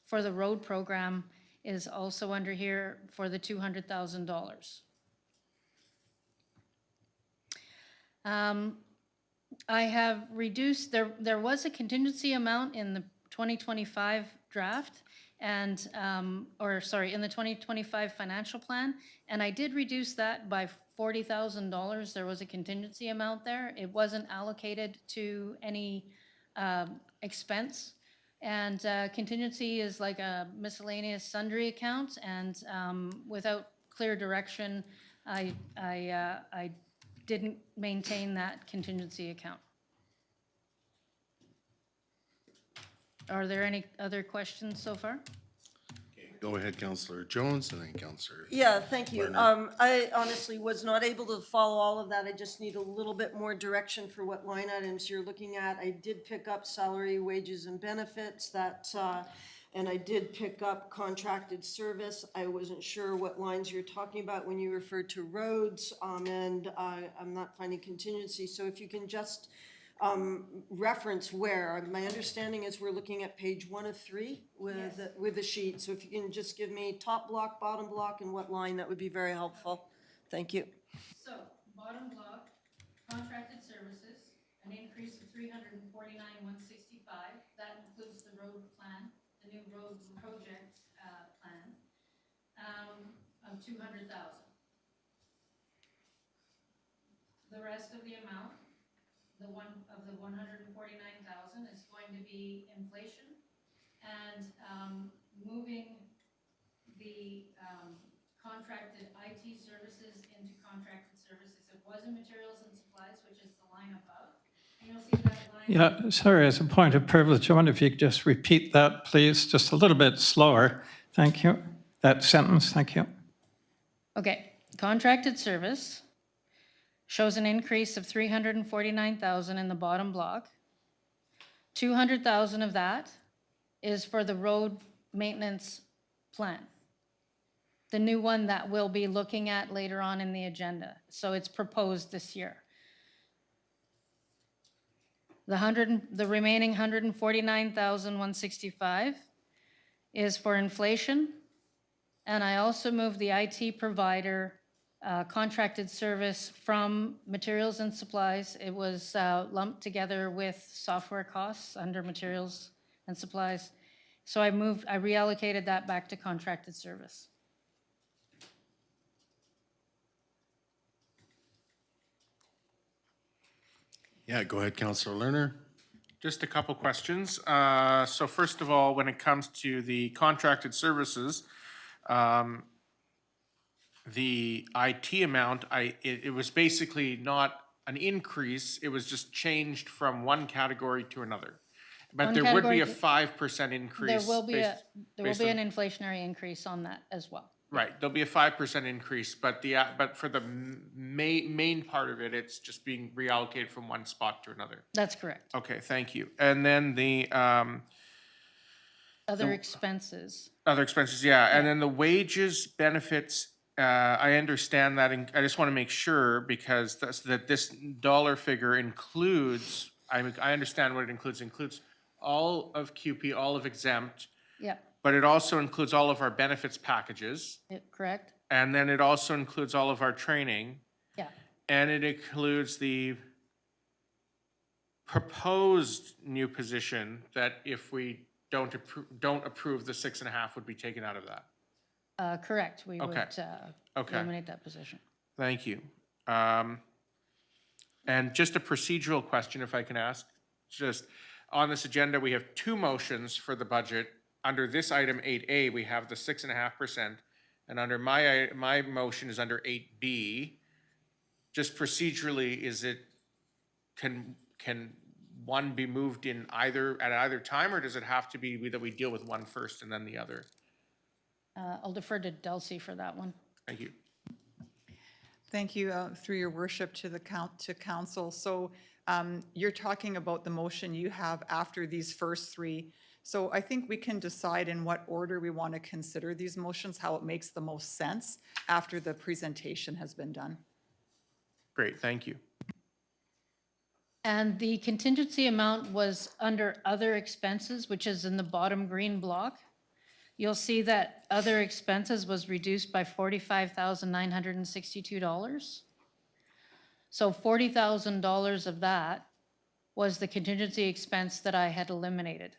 for the road program is also under here for the $200,000. I have reduced, there was a contingency amount in the 2025 draft and, in the 2025 financial plan, and I did reduce that by $40,000. There was a contingency amount there. It wasn't allocated to any expense. And contingency is like a miscellaneous sundry account, and without clear direction, I didn't maintain that contingency account. Are there any other questions so far? Go ahead, Councillor Jones, and then Councillor. Yeah, thank you. Lerner. I honestly was not able to follow all of that. I just need a little bit more direction for what line items you're looking at. I did pick up salary, wages, and benefits, and I did pick up contracted service. I wasn't sure what lines you're talking about when you referred to roads, and I'm not finding contingency. So if you can just reference where. My understanding is we're looking at page 1 of 3 with the sheet. So if you can just give me top block, bottom block, and what line, that would be very helpful. Thank you. So, bottom block, contracted services, an increase of $349,165. That includes the road plan, the new road project plan, of $200,000. The rest of the amount, the 149,000 is going to be inflation, and moving the contracted IT services into contracted services. It was in materials and supplies, which is the line above. And you'll see that line. Yeah, sorry, as a point of privilege, I wonder if you could just repeat that, please, just a little bit slower. Thank you. That sentence, thank you. Okay, contracted service shows an increase of 349,000 in the bottom block. 200,000 of that is for the road maintenance plan, the new one that we'll be looking at later on in the agenda. So it's proposed this year. The remaining 149,165 is for inflation. And I also moved the IT provider contracted service from materials and supplies. It was lumped together with software costs under materials and supplies. So I reallocated that back to contracted service. Yeah, go ahead, Councillor Lerner. Just a couple questions. So first of all, when it comes to the contracted services, the IT amount, it was basically not an increase, it was just changed from one category to another. But One there would be a category- 5% increase. There will be based an on- inflationary increase on that as well. Right, there'll be a 5% increase, but but for the main part of it, it's just being reallocated from one spot to another. That's correct. Okay, thank you. And then the Other expenses. other expenses, yeah, and then the wages, benefits, I understand that, and I just want to make sure, because that this dollar figure includes, I understand what it includes all of QP, all of exempt, Yeah, but it also includes all of our benefits packages, correct? and then it also includes all of our training, Yeah. and it includes the proposed new position that if we don't approve, the 6.5 would be taken out of that. Correct. We would Okay. Okay. eliminate that position. Thank you. And just a procedural question, if I can ask. Just on this agenda, we have two motions for the budget. Under this item 8A, we have the 6.5%, and under my motion is under 8B. Just procedurally, can one be moved in at either time, or does it have to be that we deal with one first and then the other? I'll defer to Delsey for that one. Thank you. Thank you, through your worship to council. So you're talking about the motion you have after these first three. So I think we can decide in what order we want to consider these motions, how it makes the most sense after the presentation has been done. Great, thank you. And the contingency amount was under other expenses, which is in the bottom green block. You'll see that other expenses was reduced by $45,962. So $40,000 of that was the contingency expense that I had eliminated.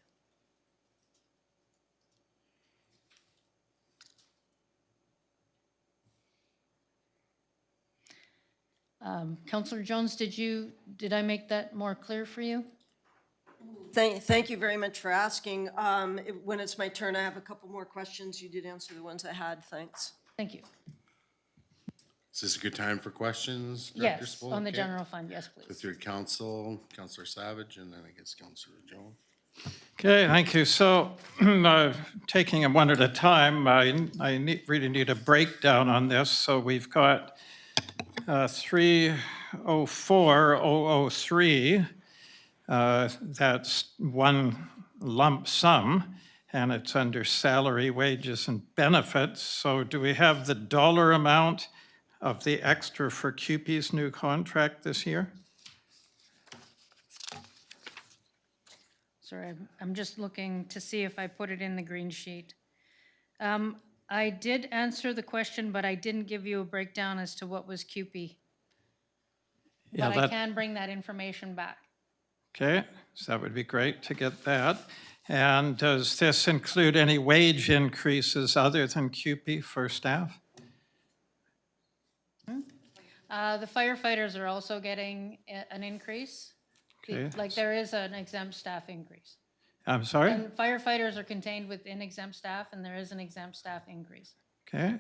Councillor Jones, did I make that more clear for you? Thank you very much for asking. When it's my turn, I have a couple more questions. You did answer the ones I had. Thanks. Thank you. Is this a good time for questions, Director Yes, Spoll? on the Okay. general fund, yes, Go please. through council, Councillor Savage, and then I guess Councillor Jones. Okay, thank you. So taking them one at a time, really need a breakdown on this. So we've got 304,003. That's one lump sum, and it's under salary, wages, and benefits. So do we have the dollar amount of the extra for CUPE's new contract this year? Sorry, I'm just looking to see if I put it in the green sheet. I did answer the question, but I didn't give you a breakdown as to what was CUPE. Yeah, But I can bring that information back. Okay, so that would be great to get that. And does this include any wage increases other than CUPE for staff? The firefighters are also getting an increase. Okay. Like there is an exempt staff increase. I'm sorry? And firefighters are contained within exempt staff, and there is an exempt staff increase. Okay.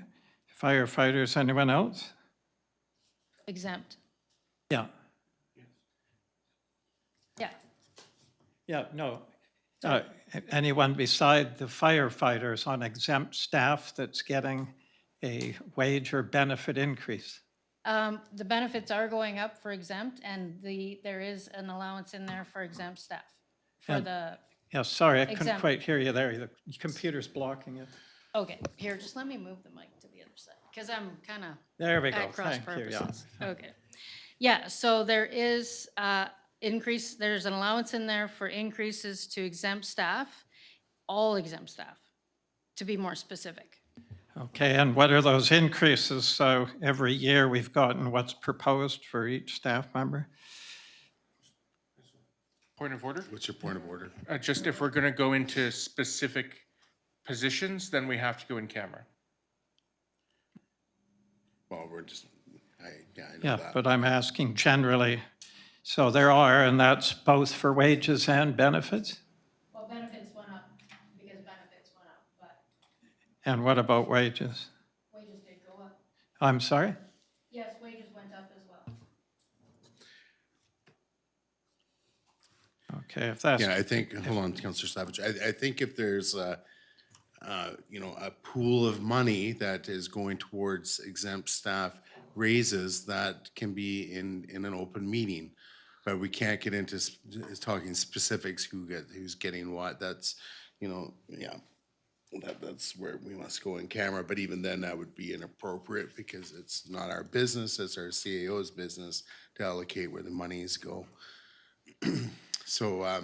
Firefighters, anyone else? Exempt, Yeah. yeah. Yeah, no. Anyone beside the firefighters on exempt staff that's getting a wage or benefit increase? The benefits are going up for exempt, and there is an allowance in there for exempt staff. For And- the, Yeah, sorry, I couldn't Exempt. quite hear you there. The computer's blocking it. okay, here, just let me move the mic to the other side, because I'm kind of There we go. at cross Thank you, yeah. purposes. Okay. Yeah, so there is increase, there's an allowance in there for increases to exempt staff, all exempt staff, to be more specific. Okay, and what are those increases? So every year we've gotten what's proposed for each staff member? Point of order? What's your point of order? Just if we're going to go into specific positions, then we have to go in camera. Well, we're just, I know Yeah, that. but I'm asking generally. So there are, and that's both for wages and benefits? Well, benefits went up because benefits went up, but And what about wages? wages did go up. I'm sorry? Yes, wages went up as well. Okay, if that's, Yeah, I think, hold on, Councillor Savage. I think if there's a pool of money that is going towards exempt staff raises, that can be in an open meeting. But we can't get into talking specifics, who's getting what. That's, yeah, that's where we must go in camera. But even then, that would be inappropriate because it's not our business, it's our CAO's business to allocate where the monies go. So,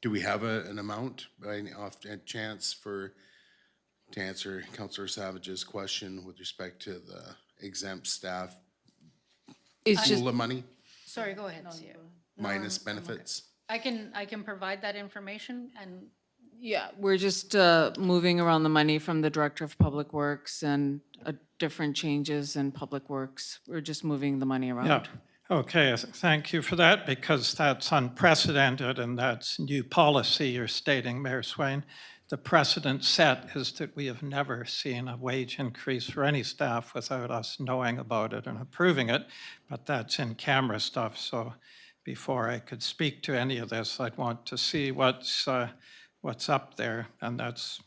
do we have an amount by any off chance to answer Councillor Savage's question with respect to the exempt staff It's just, pool of money Sorry, go ahead, Sia. minus benefits? I can provide that information, and yeah, we're just moving around the money from the Director of Public Works and different changes in Public Works. We're just moving the money around. yeah. Okay, thank you for that, because that's unprecedented and that's new policy you're stating, Mayor Swain. The precedent set is that we have never seen a wage increase for any staff without us knowing about it and approving it, but that's in camera stuff. So before I could speak to any of this, I'd want to see what's up there, and that's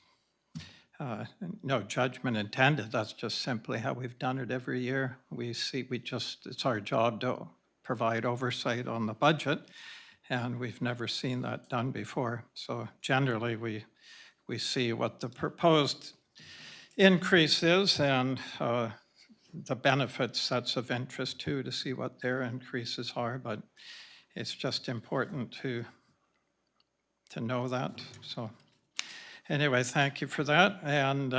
no judgment intended. That's just simply how we've done it every year. It's our job to provide oversight on the budget, and we've never seen that done before. So generally, we see what the proposed increase is, and the benefits that's of interest too, to see what their increases are, but it's just important to know that. So anyway, thank you for that. And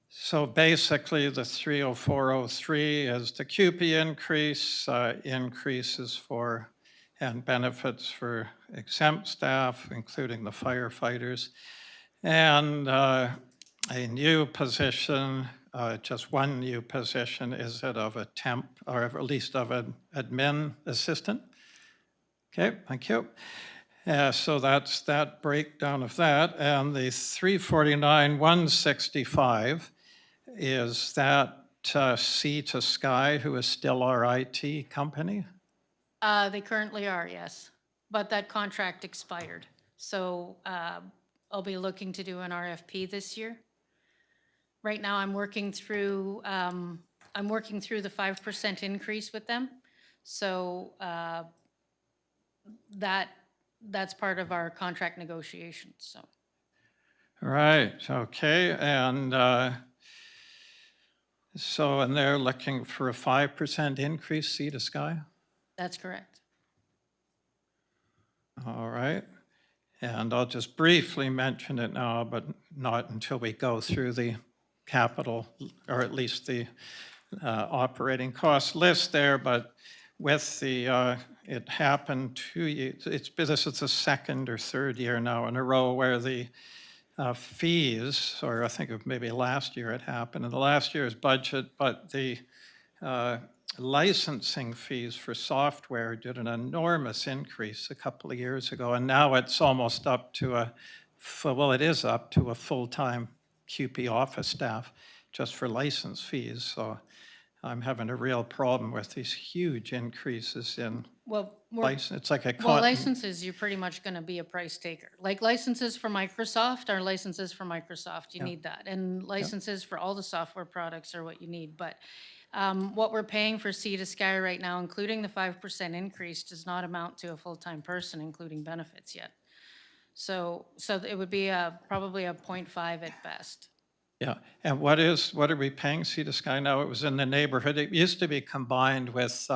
so basically the 30403 is the CUPE increase, increases for and benefits for exempt staff, including the firefighters, and a new position, just one new position. Is it of a temp, or at least of an admin assistant? Okay, thank you. So that's that breakdown of that. And the 349,165, is that Sea to Sky, who is still our IT company? they currently are, yes. But that contract expired. So I'll be looking to do an RFP this year. Right now, I'm working through the 5% increase with them. So that's part of our contract negotiations, so. Right, okay, and and they're looking for a 5% increase, Sea to Sky? That's correct. All right, and I'll just briefly mention it now, but not until we go through the capital, or at least the operating cost list there, but with the, it happened 2 years, this is the second or third year now in a row where the fees, or I think of maybe last year it happened in the last year's budget, but the licensing fees for software did an enormous increase a couple of years ago, and now it's almost up to it is up to a full-time QP office staff just for license fees. So I'm having a real problem with these huge increases in Well, license. It's like a well, licenses, you're pretty much going to be a price taker. Like licenses for Microsoft are licenses for Microsoft. You need that. And licenses for all the software products are what you need. But what we're paying for Sea to Sky right now, including the 5% increase, does not amount to a full-time person, including benefits yet. So it would be probably a 0.5 at best. Yeah, and what are we paying Sea to Sky now? It was in the neighborhood. It used to be combined with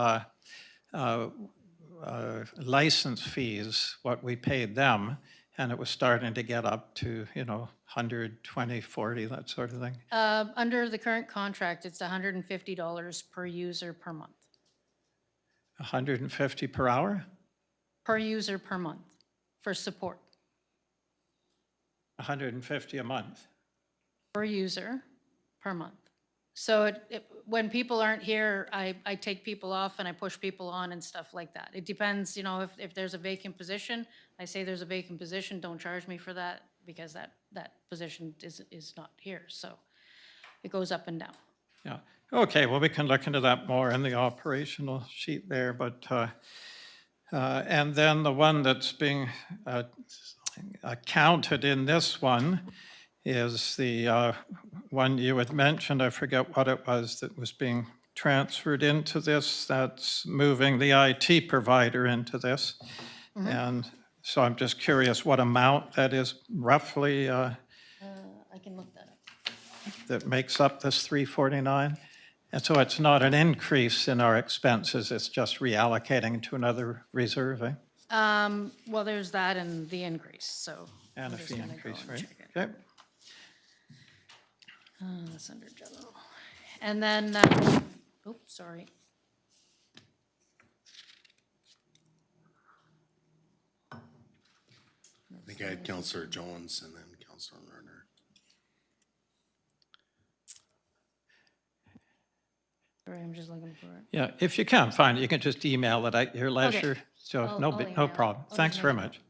license fees, what we paid them, and it was starting to get up to, 120, 40, that sort of thing. Under the current contract, it's $150 per user per month. 150 per hour? Per user per month for support. 150 a month. Per user per month. So when people aren't here, I take people off and I push people on and stuff like that. It depends, if there's a vacant position, I say there's a vacant position, don't charge me for that because that position is not here. So it goes up and down. Yeah, okay, well, we can look into that more in the operational sheet there, but, and then the one that's being counted in this one is the one you had mentioned, I forget what it was, that was being transferred into this, that's moving the IT provider into this. And so I'm just curious what amount that is roughly I can look that up. that makes up this 349? And so it's not an increase in our expenses, it's just reallocating to another reserve, eh? Well, there's that and the increase, so. And a I'm just fee gonna go increase, and right? check it. Okay. That's under general. And then, oops, sorry. I think I had Counselor Jones and then Counselor Lerner. Sorry, I'm just looking for it. Yeah, if you can't find it, you can just email it at your leisure. So I'll no email it. problem. I'll Thanks just very make a much.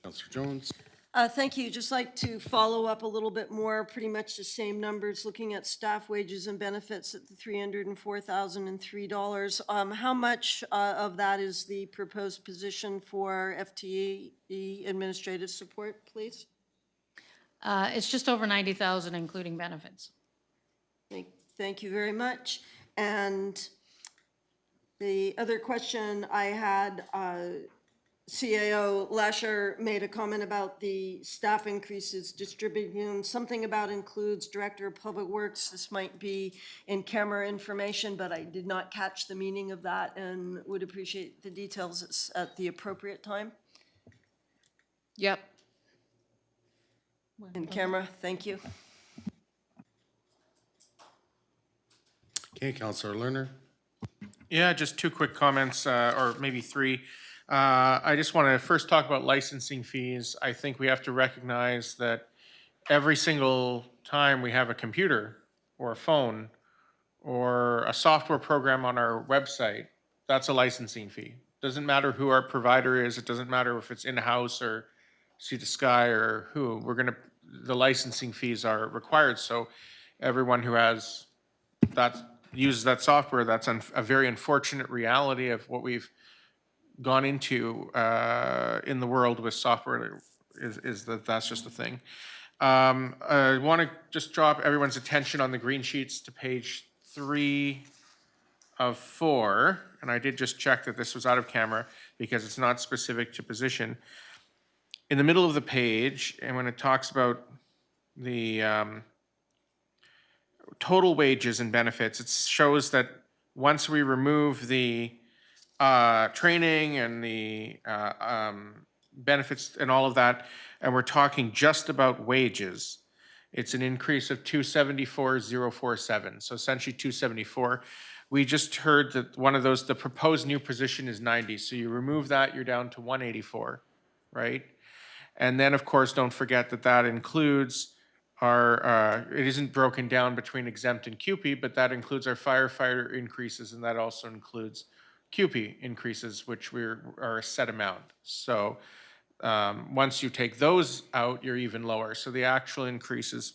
Counselor Jones? Thank you. Just like to follow up a little bit more, pretty much the same numbers, looking at staff wages and benefits at the $304,003. How much of that is the proposed position for FTE administrative support, please? It's just over 90,000, including benefits. Thank you very much. And the other question I had, CAO Lasher made a comment about the staff increases, distributing something about includes Director of Public Works. This might be in-camera information, but I did not catch the meaning of that and would appreciate the details at the appropriate time. Yep. In camera, thank you. Okay, Counselor Lerner? Yeah, just two quick comments, or maybe three. I just want to first talk about licensing fees. I think we have to recognize that every single time we have a computer or a phone or a software program on our website, that's a licensing fee. Doesn't matter who our provider is. It doesn't matter if it's in-house or Sea to Sky or who. The licensing fees are required. So everyone who uses that software, that's a very unfortunate reality of what we've gone into in the world with software is that that's just a thing. I want to just draw everyone's attention on the green sheets to page 3 of 4, and I did just check that this was out of camera because it's not specific to position. In the middle of the page, and when it talks about the total wages and benefits, it shows that once we remove the training and the benefits and all of that, and we're talking just about wages, it's an increase of 274,047. So essentially 274. We just heard that one of those, the proposed new position is 90. So you remove that, you're down to 184, right? And then, of course, don't forget that that includes it isn't broken down between exempt and CUPE, but that includes our firefighter increases, and that also includes CUPE increases, which are a set amount. So once you take those out, you're even lower. So the actual increase is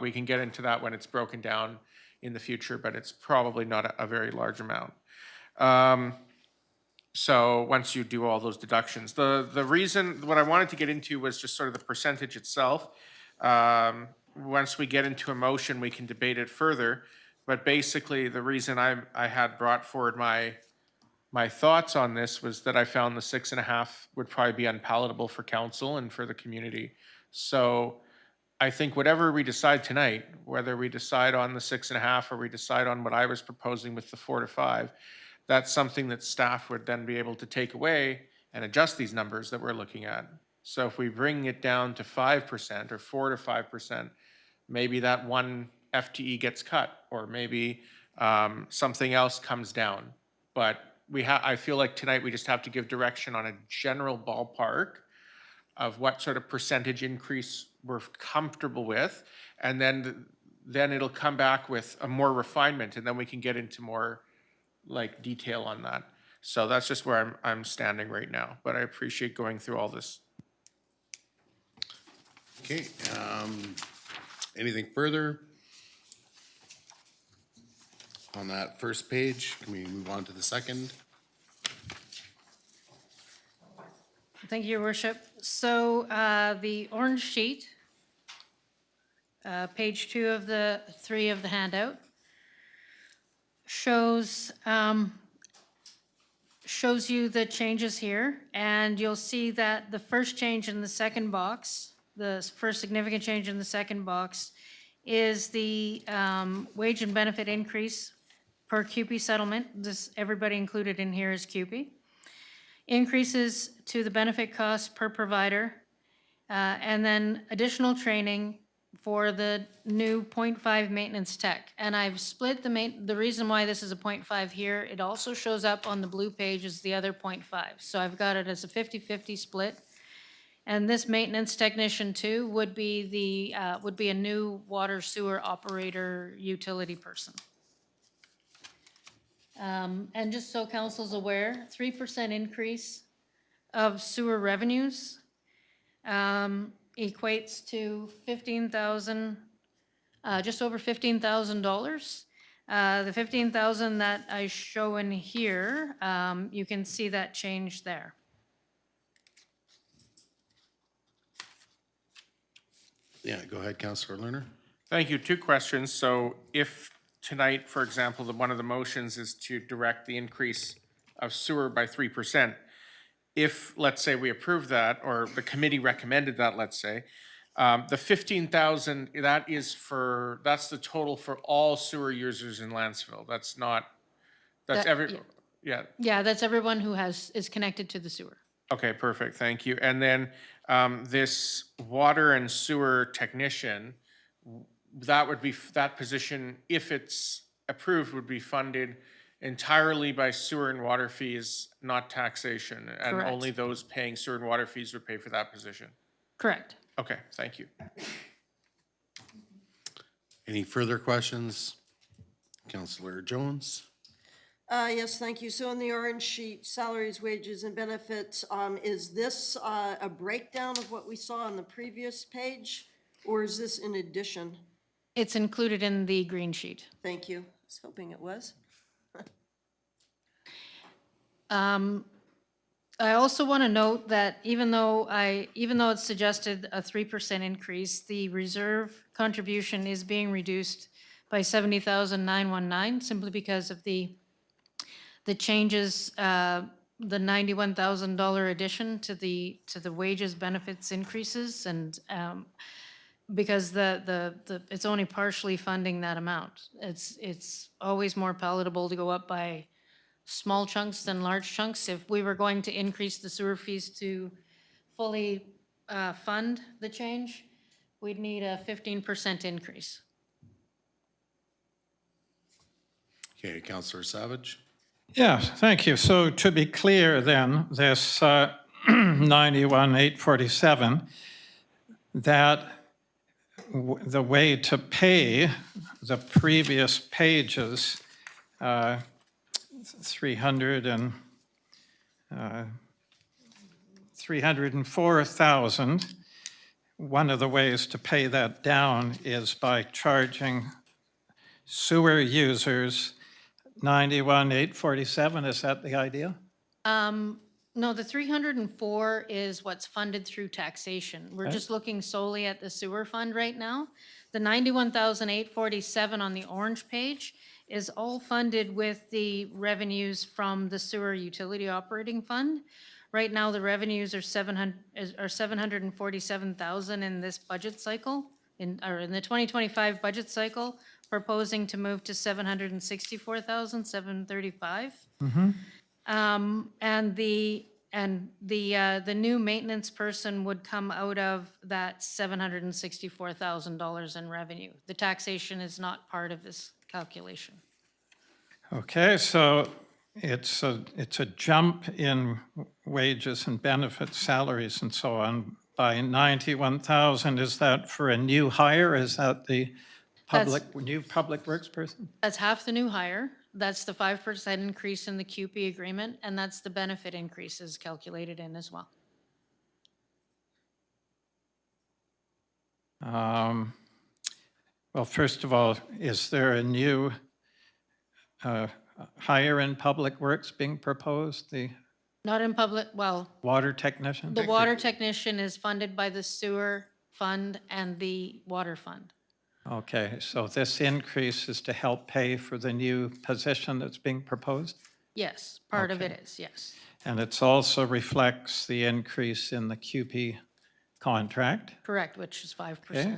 we can get into that when it's broken down in the future, but it's probably not a very large amount. So once you do all those deductions, the reason, what I wanted to get into was just sort of the percentage itself. Once we get into a motion, we can debate it further. But basically, the reason I had brought forward my thoughts on this was that I found the 6.5 would probably be unpalatable for council and for the community. So I think whatever we decide tonight, whether we decide on the 6.5 or we decide on what I was proposing with the 4 to 5, that's something that staff would then be able to take away and adjust these numbers that we're looking at. So if we bring it down to 5% or 4 to 5%, maybe that one FTE gets cut, or maybe something else comes down. But I feel like tonight we just have to give direction on a general ballpark of what sort of percentage increase we're comfortable with, and then it'll come back with a more refinement, and then we can get into more like detail on that. So that's just where I'm standing right now, but I appreciate going through all this. Okay, anything further on that first page? Can we move on to the second? Thank you, Your Worship. So the orange sheet, page 2 of the 3 of the handout, shows you the changes here, and you'll see that the first change in the second box, the first significant change in the second box, is the wage and benefit increase per CUPE settlement. Everybody included in here is CUPE. Increases to the benefit costs per provider, and then additional training for the new 0.5 maintenance tech. And I've split the reason why this is a 0.5 here, it also shows up on the blue page as the other 0.5. So I've got it as a 50-50 split. And this maintenance technician too would be a new water sewer operator utility person. And just so council's aware, 3% increase of sewer revenues equates to just over $15,000. The $15,000 that I show in here, you can see that change there. Yeah, go ahead, Councillor Lerner. Thank you. 2 questions. So if tonight, for example, one of the motions is to direct the increase of sewer by 3%, if, let's say, we approve that, or the committee recommended that, let's say, the 15,000, that's the total for all sewer users in Lantzville. That's yeah. Yeah, that's everyone who is connected to the sewer. Okay, perfect, thank you. And then this water and sewer technician, that position, if it's approved, would be funded entirely by sewer and water fees, not taxation. And Correct. only those paying sewer and water fees would pay for that position. Correct. Okay, thank you. Any further questions? Councillor Jones? Yes, thank you. So on the orange sheet, salaries, wages, and benefits, is this a breakdown of what we saw on the previous page? Or is this in addition? It's included in the green sheet. Thank you. I was hoping it was. I also want to note that even though it's suggested a 3% increase, the reserve contribution is being reduced by $70,919 simply because of the changes, the $91,000 addition to the wages, benefits increases, and because it's only partially funding that amount. It's always more palatable to go up by small chunks than large chunks. If we were going to increase the sewer fees to fully fund the change, we'd need a 15% increase. Okay, Councillor Savage? Yes, thank you. So to be clear then, this 91,847, that the way to pay the previous pages, 304,000. One of the ways to pay that down is by charging sewer users 91,847. Is that the idea? No, the 304 is what's funded through taxation. We're just looking solely at the sewer fund right now. The 91,847 on the orange page is all funded with the revenues from the sewer utility operating fund. Right now, the revenues are 747,000 in this budget cycle, in the 2025 budget cycle, proposing to move to 764,735. And the new maintenance person would come out of that $764,000 in revenue. The taxation is not part of this calculation. Okay, so it's a jump in wages and benefits, salaries and so on by 91,000. Is that for a new hire? Is that the new public works person? That's half the new hire. That's the 5% increase in the QP agreement, and that's the benefit increases calculated in as well. Well, first of all, is there a new hire in public works being proposed, the Not in public, well, water technician? the water technician is funded by the sewer fund and the water fund. Okay, so this increase is to help pay for the new position that's being proposed? Yes, part of it is, yes. And it also reflects the increase in the QP contract? Correct, which is 5%. Okay.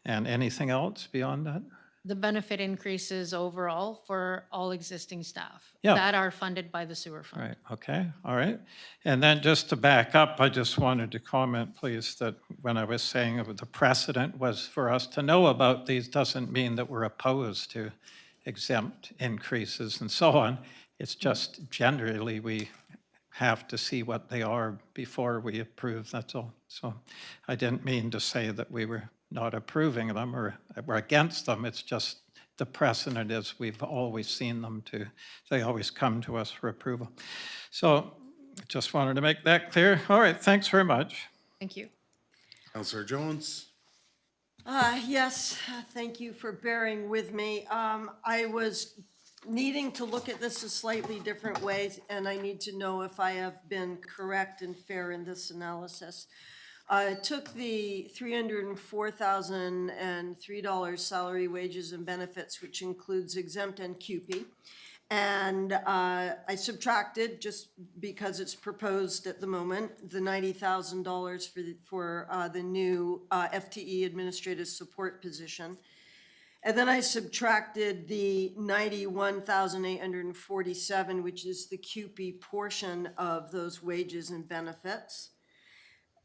And anything else beyond that? The benefit increases overall for all existing staff. Yeah. That are funded by the sewer fund. Right, okay, all right. And then just to back up, I just wanted to comment, please, that when I was saying the precedent was for us to know about these doesn't mean that we're opposed to exempt increases and so on. It's just generally we have to see what they are before we approve, that's all. So I didn't mean to say that we were not approving them or we're against them. It's just the precedent is we've always seen them they always come to us for approval. So just wanted to make that clear. All right, thanks very much. Thank you. Councillor Jones? Yes, thank you for bearing with me. I was needing to look at this a slightly different way, and I need to know if I have been correct and fair in this analysis. I took the $304,003 salary, wages, and benefits, which includes exempt and QP, and I subtracted, just because it's proposed at the moment, the $90,000 for the new FTE administrative support position. And then I subtracted the 91,847, which is the QP portion of those wages and benefits.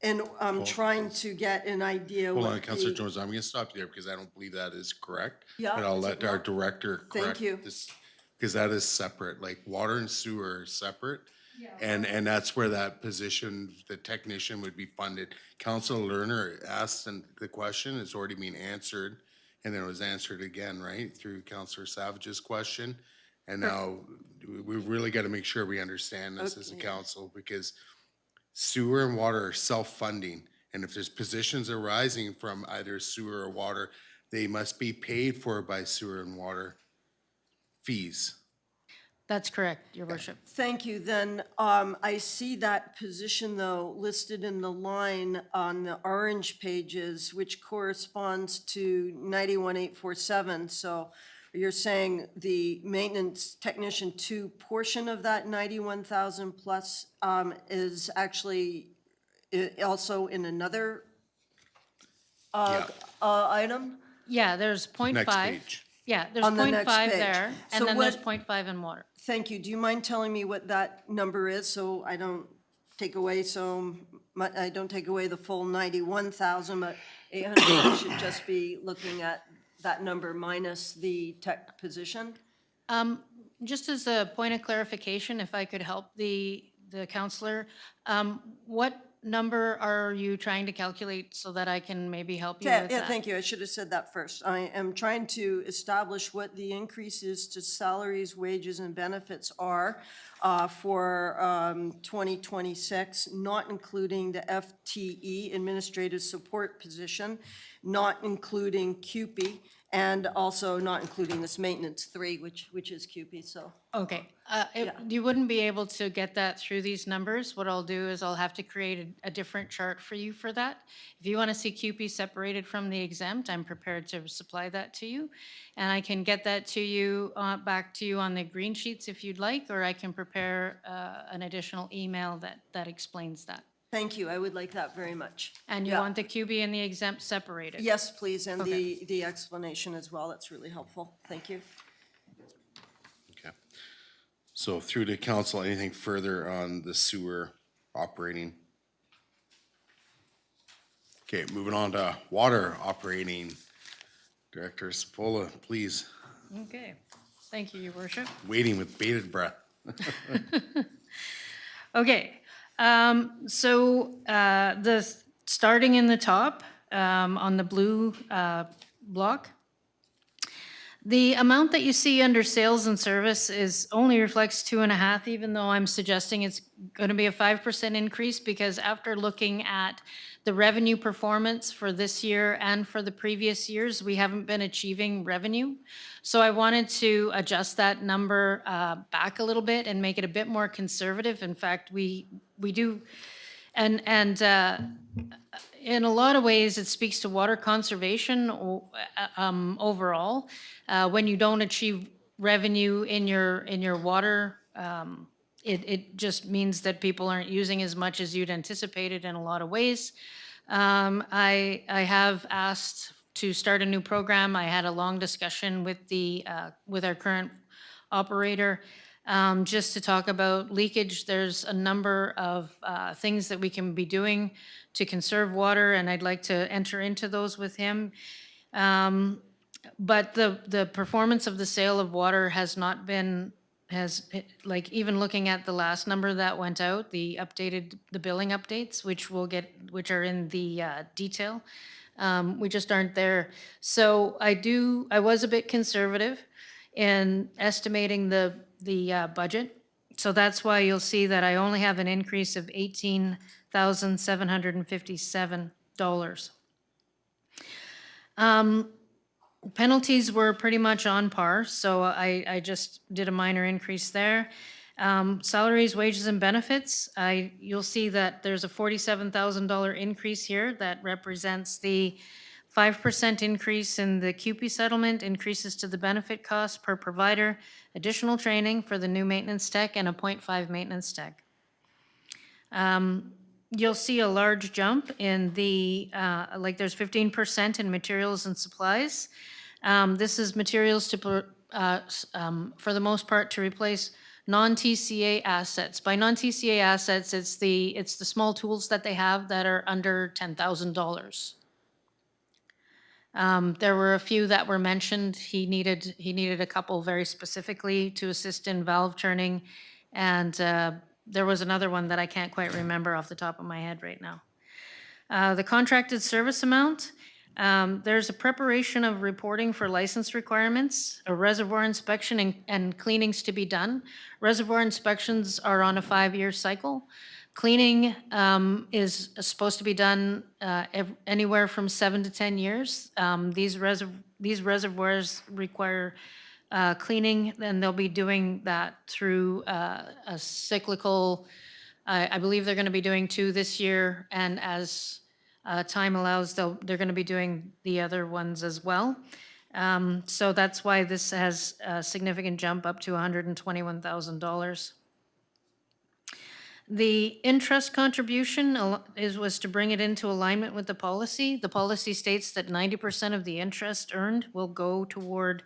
And I'm trying to get an idea Hold what on, Councillor the, Jones, I'm gonna stop you there because I don't believe that is correct. Yeah, But I'll is it let our not? director Thank correct you. this, because that is separate, like water and sewer are separate. And that's where that position, the technician would be funded. Councilor Lerner asked and the question, it's already been answered. And then it was answered again, right, through Councillor Savage's question. And now we've really got to make sure we understand this as a council because sewer and water are self-funding. And if there's positions arising from either sewer or water, they must be paid for by sewer and water fees. That's correct, Your Worship. thank you, then, I see that position, though, listed in the line on the orange pages, which corresponds to 91,847, so you're saying the maintenance technician 2 portion of that 91,000 plus is actually also in another item? Yeah, there's 0.5. Next page. Yeah, there's On the 0.5 next page. there, So and then there's what- 0.5 in water. Thank you. Do you mind telling me what that number is, so I don't take away I don't take away the full 91,000, but 800, I should just be looking at that number minus the tech position? Just as a point of clarification, if I could help the counselor, what number are you trying to calculate so that I can maybe help you Yeah, with yeah, that? thank you. I should have said that first. I am trying to establish what the increases to salaries, wages, and benefits are for 2026, not including the FTE, administrative support position, not including CUPE, and also not including this maintenance 3, which is CUPE, so. Okay, Yeah. you wouldn't be able to get that through these numbers. What I'll do is I'll have to create a different chart for you for that. If you want to see CUPE separated from the exempt, I'm prepared to supply that to you. And I can get that to you, back to you on the green sheets if you'd like, or I can prepare an additional email that explains that. Thank you. I would like that very much. And you Yeah. want the CUPE and the exempt separated? Yes, please, and Okay. the explanation as well. That's really helpful. Thank you. Okay. So through to council, anything further on the sewer operating? Okay, moving on to water operating. Director Sapola, please, Okay, thank you, your worship. waiting with bated breath. Okay, starting in the top, on the blue block, the amount that you see under sales and service is only reflects 2.5, even though I'm suggesting it's going to be a 5% increase, because after looking at the revenue performance for this year and for the previous years, we haven't been achieving revenue. So I wanted to adjust that number back a little bit and make it a bit more conservative. In fact, we do, and in a lot of ways, it speaks to water conservation overall. When you don't achieve revenue in your water, it just means that people aren't using as much as you'd anticipated in a lot of ways. I have asked to start a new program. I had a long discussion with with our current operator, just to talk about leakage. There's a number of things that we can be doing to conserve water, and I'd like to enter into those with him. But the performance of the sale of water has not been, like, even looking at the last number that went out, the billing updates, which are in the detail, we just aren't there. So I was a bit conservative in estimating the budget. So that's why you'll see that I only have an increase of $18,757. Penalties were pretty much on par, so I just did a minor increase there. Salaries, wages, and benefits, you'll see that there's a $47,000 increase here that represents the 5% increase in the CUPE settlement, increases to the benefit cost per provider, additional training for the new maintenance tech, and a 0.5 maintenance tech. You'll see a large jump in there's 15% in materials and supplies. This is materials for the most part, to replace non-TCA assets. By non-TCA assets, it's the small tools that they have that are under $10,000. There were a few that were mentioned. He needed a couple very specifically to assist in valve turning, and there was another one that I can't quite remember off the top of my head right now. The contracted service amount, there's a preparation of reporting for license requirements, a reservoir inspection and cleanings to be done. Reservoir inspections are on a 5-year cycle. Cleaning is supposed to be done anywhere from 7 to 10 years. These reservoirs require cleaning, and they'll be doing that through a cyclical, I believe they're going to be doing 2 this year, and as time allows, they're going to be doing the other ones as well. So that's why this has a significant jump up to $121,000. The interest contribution was to bring it into alignment with the policy. The policy states that 90% of the interest earned will go toward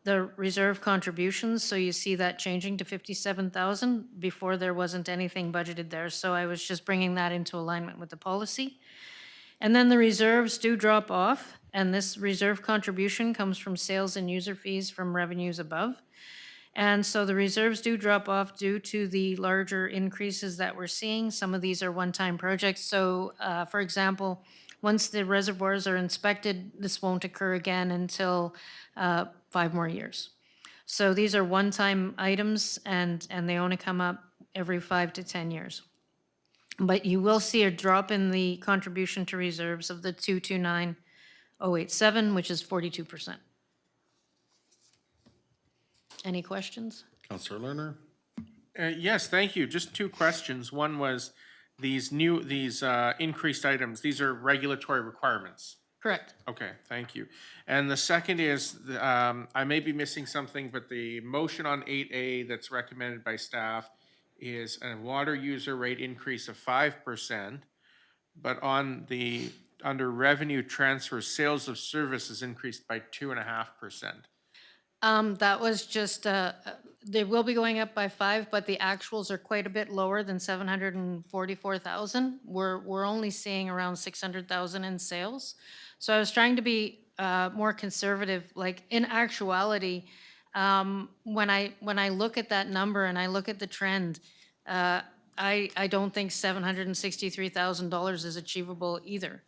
the reserve contributions, so you see that changing to $57,000. Before, there wasn't anything budgeted there, so I was just bringing that into alignment with the policy. And then the reserves do drop off, and this reserve contribution comes from sales and user fees from revenues above. And so the reserves do drop off due to the larger increases that we're seeing. Some of these are one-time projects. So, for example, once the reservoirs are inspected, this won't occur again until 5 more years. So these are one-time items, and they only come up every 5 to 10 years. But you will see a drop in the contribution to reserves of the 229,087, which is 42%. Any questions? Counselor Lerner? Yes, thank you. Just two questions. One was these increased items, these are regulatory requirements. Correct. Okay, thank you. And the second is, I may be missing something, but the motion on 8A that's recommended by staff is a water user rate increase of 5%, but under revenue transfer, sales of services increased by 2.5%. That was just, they will be going up by 5, but the actuals are quite a bit lower than 744,000. We're only seeing around 600,000 in sales. So I was trying to be more conservative. Like, in actuality, when I look at that number and I look at the trend, I don't think $763,000 is achievable either.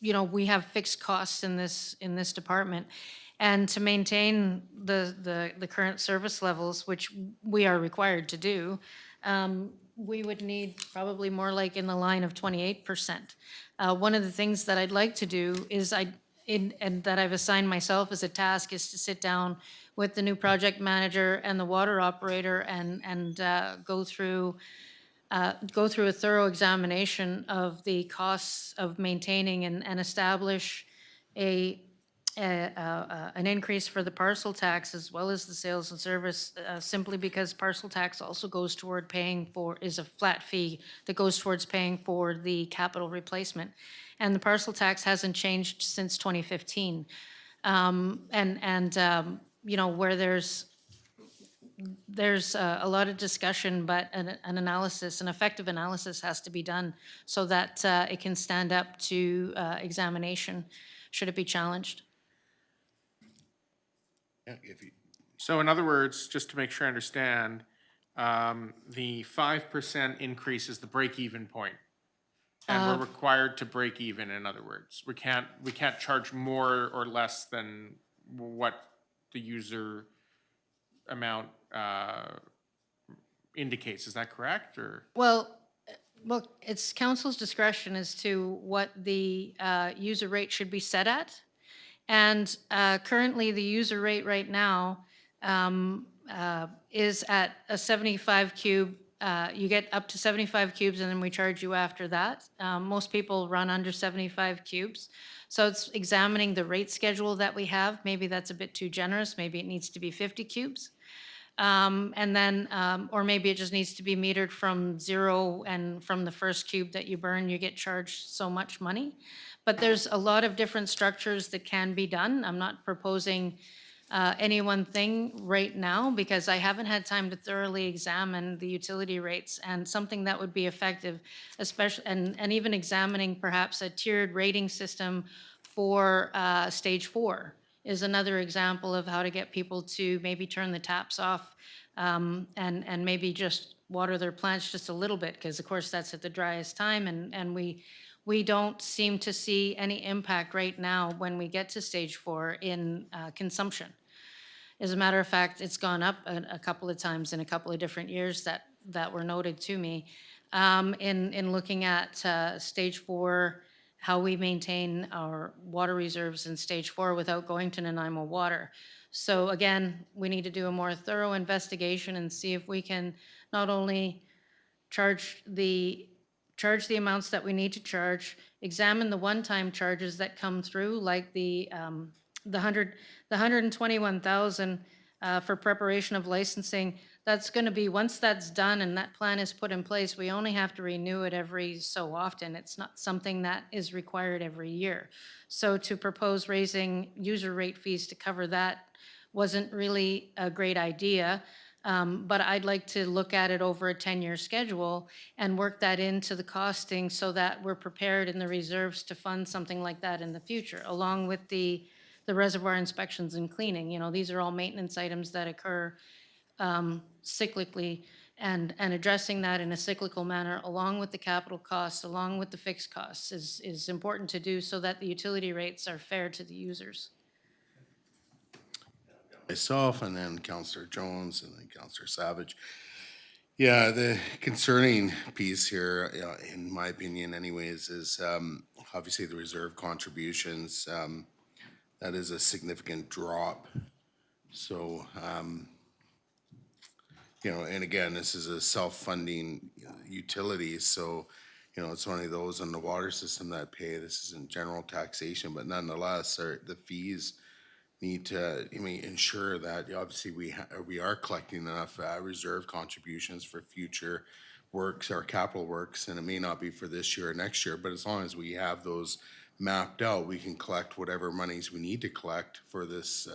You know, we have fixed costs in this department. And to maintain the current service levels, which we are required to do, we would need probably more like in the line of 28%. One of the things that I'd like to do is and that I've assigned myself as a task is to sit down with the new project manager and the water operator and go through a thorough examination of the costs of maintaining and establish an increase for the parcel tax as well as the sales and service, simply because parcel tax also goes toward is a flat fee that goes towards paying for the capital replacement. And the parcel tax hasn't changed since 2015. You know, where there's a lot of discussion, but an effective analysis has to be done so that it can stand up to examination should it be challenged. Yeah, So in other words, just to make sure I understand, the 5% increase is the break-even point. And we're required to break even, in other words. We can't charge more or less than what the user amount indicates. Is that correct, or? Well, it's council's discretion as to what the user rate should be set at. And currently, the user rate right now is at a 75 cube. You get up to 75 cubes, and then we charge you after that. Most people run under 75 cubes. So it's examining the rate schedule that we have. Maybe that's a bit too generous. Maybe it needs to be 50 cubes. And then, or maybe it just needs to be metered from zero, and from the first cube that you burn, you get charged so much money. But there's a lot of different structures that can be done. I'm not proposing any one thing right now because I haven't had time to thoroughly examine the utility rates, and something that would be effective, especially, and even examining perhaps a tiered rating system for stage 4 is another example of how to get people to maybe turn the taps off and maybe just water their plants just a little bit, because of course that's at the driest time, and we don't seem to see any impact right now when we get to stage 4 in consumption. As a matter of fact, it's gone up a couple of times in a couple of different years that were noted to me. In looking at stage 4, how we maintain our water reserves in stage 4 without going to Nanaimo water. So again, we need to do a more thorough investigation and see if we can not only charge the amounts that we need to charge, examine the one-time charges that come through, like the 121,000 for preparation of licensing. That's going to be, once that's done and that plan is put in place, we only have to renew it every so often. It's not something that is required every year. So to propose raising user rate fees to cover that wasn't really a great idea. But I'd like to look at it over a 10-year schedule and work that into the costing so that we're prepared in the reserves to fund something like that in the future, along with the the reservoir inspections and cleaning. You know, these are all maintenance items that occur cyclically, and addressing that in a cyclical manner, along with the capital costs, along with the fixed costs, is important to do so that the utility rates are fair to the users. Myself, and then Counselor Jones, and then Counselor Savage. Yeah, the concerning piece here, in my opinion anyways, is obviously the reserve contributions. That is a significant drop. So, and again, this is a self-funding utility, so, it's one of those on the water system that pay. This isn't general taxation, but nonetheless, the fees need to, ensure that obviously we are collecting enough reserve contributions for future works, our capital works, and it may not be for this year or next year, but as long as we have those mapped out, we can collect whatever monies we need to collect for this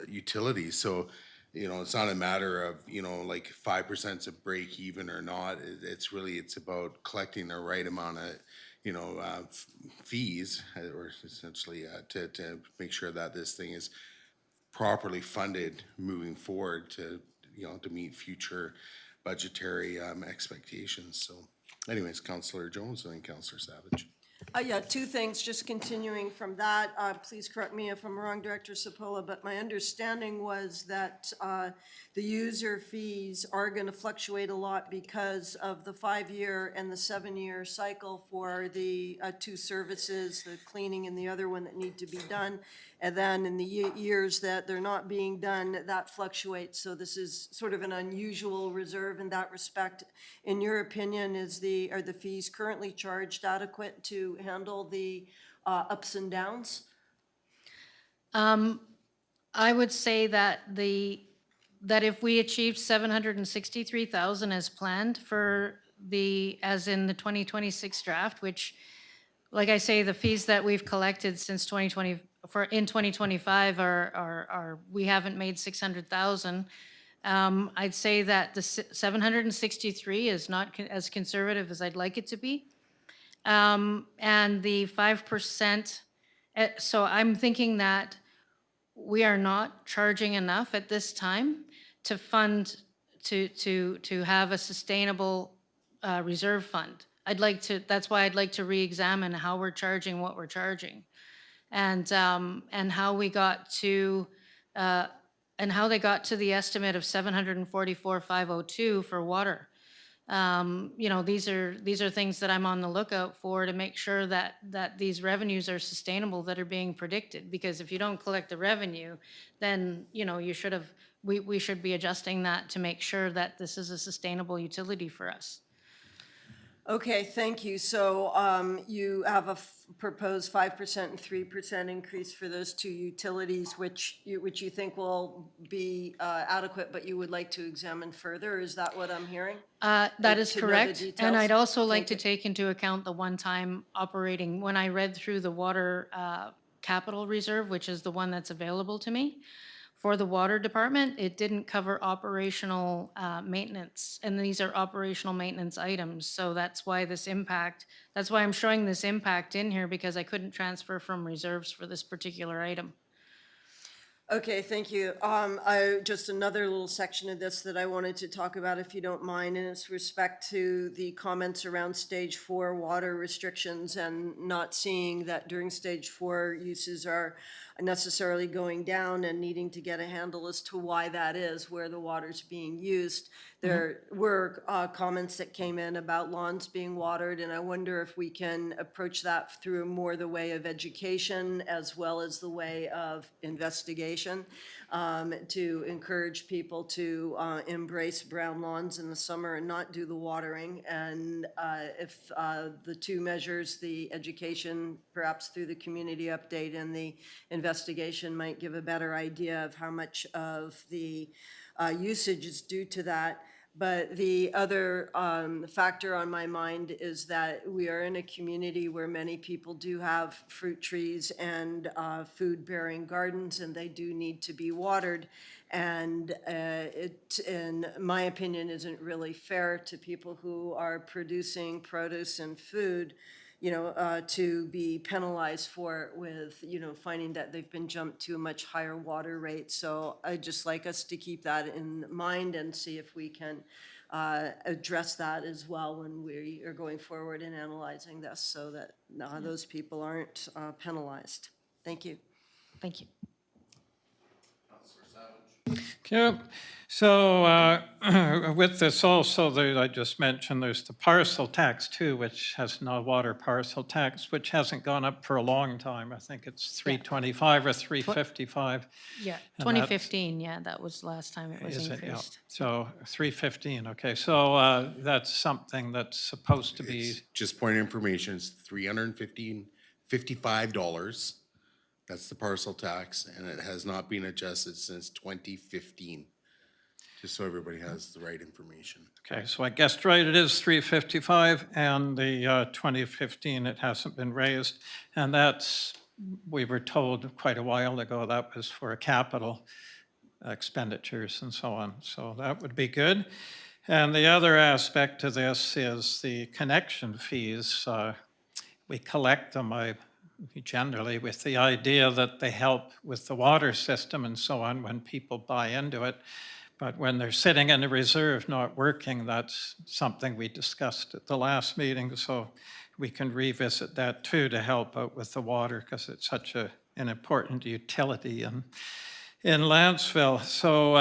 utility. So, it's not a matter of, like 5%'s a break even or not. It's about collecting the right amount of, fees, or essentially to make sure that this thing is properly funded moving forward to meet future budgetary expectations. So anyways, Councillor Jones and then Councillor Savage. Yeah, two things, just continuing from that. Please correct me if I'm wrong, Director Sapola, but my understanding was that the user fees are going to fluctuate a lot because of the 5-year and the 7-year cycle for the two services, the cleaning and the other one that need to be done. And then in the years that they're not being done, that fluctuates. So this is sort of an unusual reserve in that respect. In your opinion, are the fees currently charged adequate to handle the ups and downs? I would say that if we achieved 763,000 as planned as in the 2026 draft, which, like I say, the fees that we've collected since 2025 are we haven't made 600,000. I'd say that the 763 is not as conservative as I'd like it to be. And the 5%, so I'm thinking that we are not charging enough at this time to fund, to have a sustainable reserve fund. That's why I'd like to re-examine how we're charging what we're charging. And how we got to, and how they got to the estimate of 744,502 for water. These are things that I'm on the lookout for to make sure that these revenues are sustainable that are being predicted. Because if you don't collect the revenue, then, we should be adjusting that to make sure that this is a sustainable utility for us. Okay, thank you. So you have a proposed 5% and 3% increase for those two utilities, which you think will be adequate, but you would like to examine further. Is that what I'm hearing? That is To know the correct. And details? I'd also like Thank to you. take into account the one-time operating, when I read through the water capital reserve, which is the one that's available to me, for the water department, it didn't cover operational maintenance, and these are operational maintenance items. So that's why I'm showing this impact in here, because I couldn't transfer from reserves for this particular item. Okay, thank you. Just another little section of this that I wanted to talk about, if you don't mind, and it's respect to the comments around stage 4 water restrictions and not seeing that during stage 4 uses are necessarily going down and needing to get a handle as to why that is, where the water's being used. There were comments that came in about lawns being watered, and I wonder if we can approach that through more the way of education as well as the way of investigation, to encourage people to embrace brown lawns in the summer and not do the watering. And if the two measures, the education perhaps through the community update and the investigation, might give a better idea of how much of the usage is due to that. But the other factor on my mind is that we are in a community where many people do have fruit trees and food-bearing gardens, and they do need to be watered. And it, in my opinion, isn't really fair to people who are producing produce and food to be penalized for it with, finding that they've been jumped to a much higher water rate. So I'd just like us to keep that in mind and see if we can address that as well when we are going forward and analyzing this, so that those people aren't penalized. Thank you. Thank you. Okay, so with this also, I just mentioned there's the parcel tax too, which has no water parcel tax, which hasn't gone up for a long time. I think it's 325 or 355. Yeah, And 2015, yeah, that was the last time it was Is it? Yeah. increased. So 315, okay. So that's something that's supposed to be, Just point of information, it's $355. That's the parcel tax, and it has not been adjusted since 2015. Just so everybody has the right information. okay, so I guessed right, it is 355, and the 2015, it hasn't been raised. And that's, we were told quite a while ago, that was for capital expenditures and so on. So that would be good. And the other aspect to this is the connection fees. We collect them generally with the idea that they help with the water system and so on when people buy into it. But when they're sitting in a reserve not working, that's something we discussed at the last meeting. So we can revisit that too to help out with the water, because it's such an important utility in Lantzville. So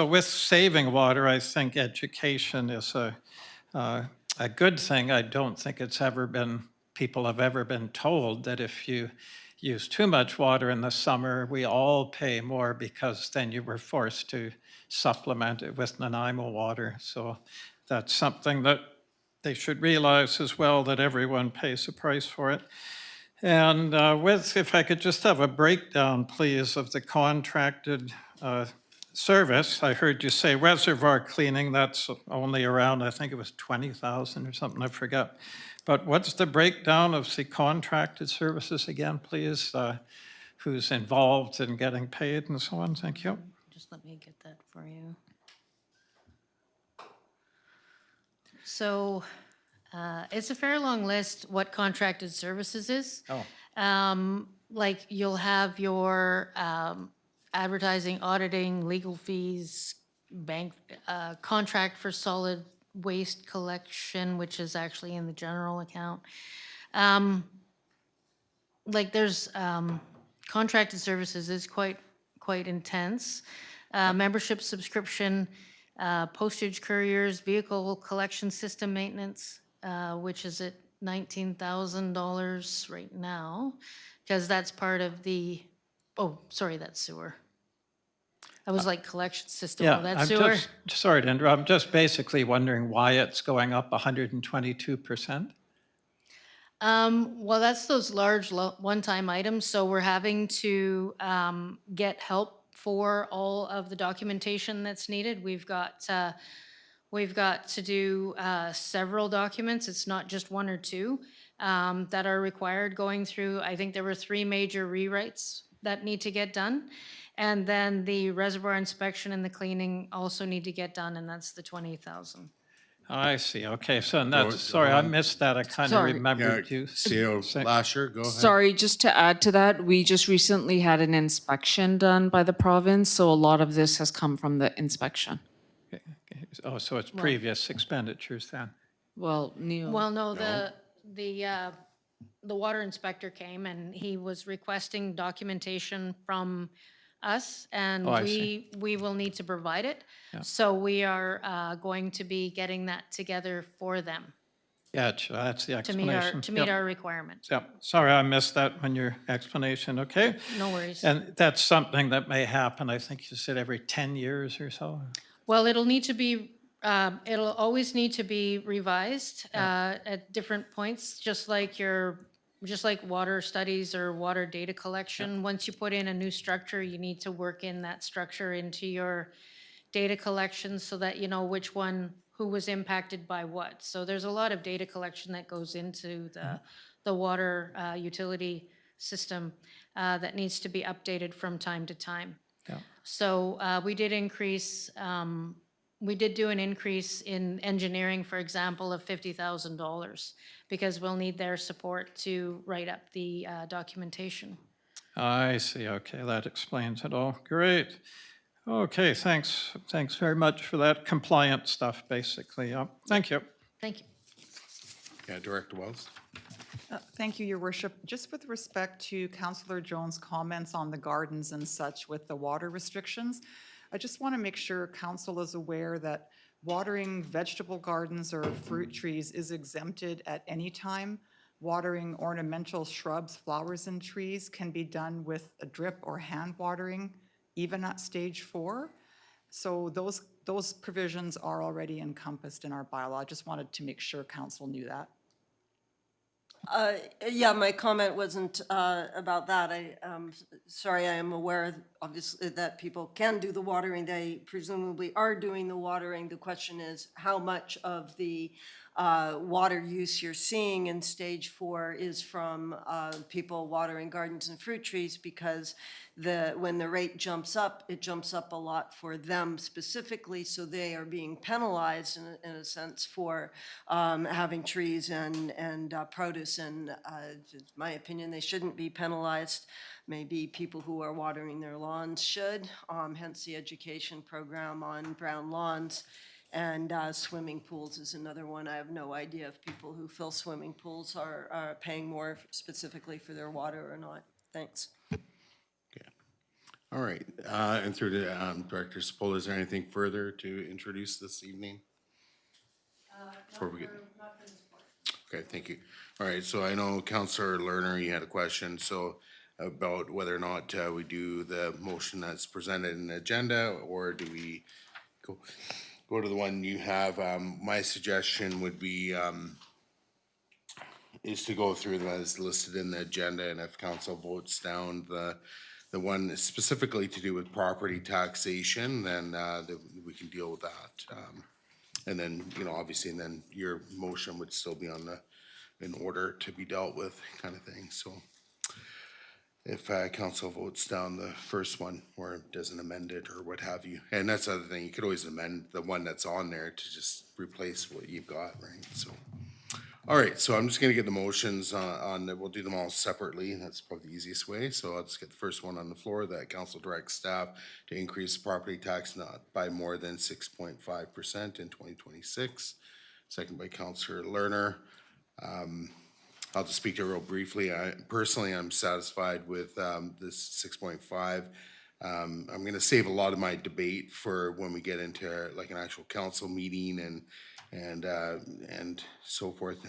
with saving water, I think education is a good thing. I don't think people have ever been told that if you use too much water in the summer, we all pay more, because then you were forced to supplement it with Nanaimo water. So that's something that they should realize as well, that everyone pays a price for it. And if I could just have a breakdown, please, of the contracted service. I heard you say reservoir cleaning, that's only around, I think it was 20,000 or something, I forgot. But what's the breakdown of the contracted services again, please? Who's involved in getting paid and so on? Thank you. Just let me get that for you. So it's a fairly long list, what contracted services is. Oh. Like you'll have your advertising, auditing, legal fees, bank, contract for solid waste collection, which is actually in the general account. Like there's contracted services is quite intense. Membership subscription, postage couriers, vehicle collection system maintenance, which is at $19,000 right now, because that's part of the, oh, sorry, that's sewer. I was like collection system, Yeah, oh, that's I'm sewer. just, sorry to interrupt, I'm just basically wondering why it's going up 122%? Well, that's those large one-time items, so we're having to get help for all of the documentation that's needed. We've got to do several documents, it's not just one or two, that are required going through. I think there were 3 major rewrites that need to get done. And then the reservoir inspection and the cleaning also need to get done, and that's the 20,000. I see, okay, so and that's, sorry, I missed that, I kind of Sorry. remembered you. CEO Lasher, go ahead. Sorry, just to add to that, we just recently had an inspection done by the province, so a lot of this has come from the inspection. Oh, so it's previous expenditures then? Well, new. Well, no, the water inspector came and he was requesting documentation from us, and Oh, I see. we will need to provide it. So we are going to be getting that together for them Gotcha, that's the to explanation. meet Yep. our requirements. Yep, sorry, I missed that when your explanation, okay? No worries. And that's something that may happen, I think you said every 10 years or so? Well, it'll need to be, it'll always need to be revised at different points, just like water studies or water data collection. Once you put in a new structure, you need to work in that structure into your data collection so that you know which one, who was impacted by what. So there's a lot of data collection that goes into the water utility system that needs to be updated from time to time. Yeah. So we did increase We did do an increase in engineering, for example, of $50,000 because we'll need their support to write up the documentation. I see, okay, that explains it all. Great. Okay, thanks very much for that compliance stuff, basically. Thank you. Thank you. Yeah, Director Wells? Thank you, Your Worship. Just with respect to Councillor Jones' comments on the gardens and such with the water restrictions, I just want to make sure council is aware that watering vegetable gardens or fruit trees is exempted at any time. Watering ornamental shrubs, flowers, and trees can be done with a drip or hand watering, even at stage 4. So those provisions are already encompassed in our bylaw. I just wanted to make sure council knew that. Yeah, my comment wasn't about that. Sorry, I am aware, obviously, that people can do the watering. They presumably are doing the watering. The question is how much of the water use you're seeing in stage 4 is from people watering gardens and fruit trees, because when the rate jumps up, it jumps up a lot for them specifically, so they are being penalized in a sense for having trees and produce, and in my opinion, they shouldn't be penalized. Maybe people who are watering their lawns should, hence the education program on brown lawns. And swimming pools is another one. I have no idea if people who fill swimming pools are paying more specifically for their water or not. Thanks. All right, and through to Director Sepulveda, is there anything further to introduce this evening? Before we get. Okay, thank you. All right, so I know Councillor Lerner, you had a question, so about whether or not we do the motion that's presented in the agenda, or do we go to the one you have. My suggestion would be is to go through them as listed in the agenda, and if council votes down the one specifically to do with property taxation, then we can deal with that. And then, obviously, and then your motion would still be on in order to be dealt with, kind of thing, so. If council votes down the first one or doesn't amend it or what have you. And that's the other thing, you could always amend the one that's on there to just replace what you've got, right? So, all right, so I'm just gonna get the motions we'll do them all separately. That's probably the easiest way. So I'll just get the first one on the floor, that council directs staff to increase the property tax not by more than 6.5% in 2026. Second by Councillor Lerner. I'll just speak to it real briefly. I'm satisfied with this 6.5. I'm gonna save a lot of my debate for when we get into like an actual council meeting and so forth.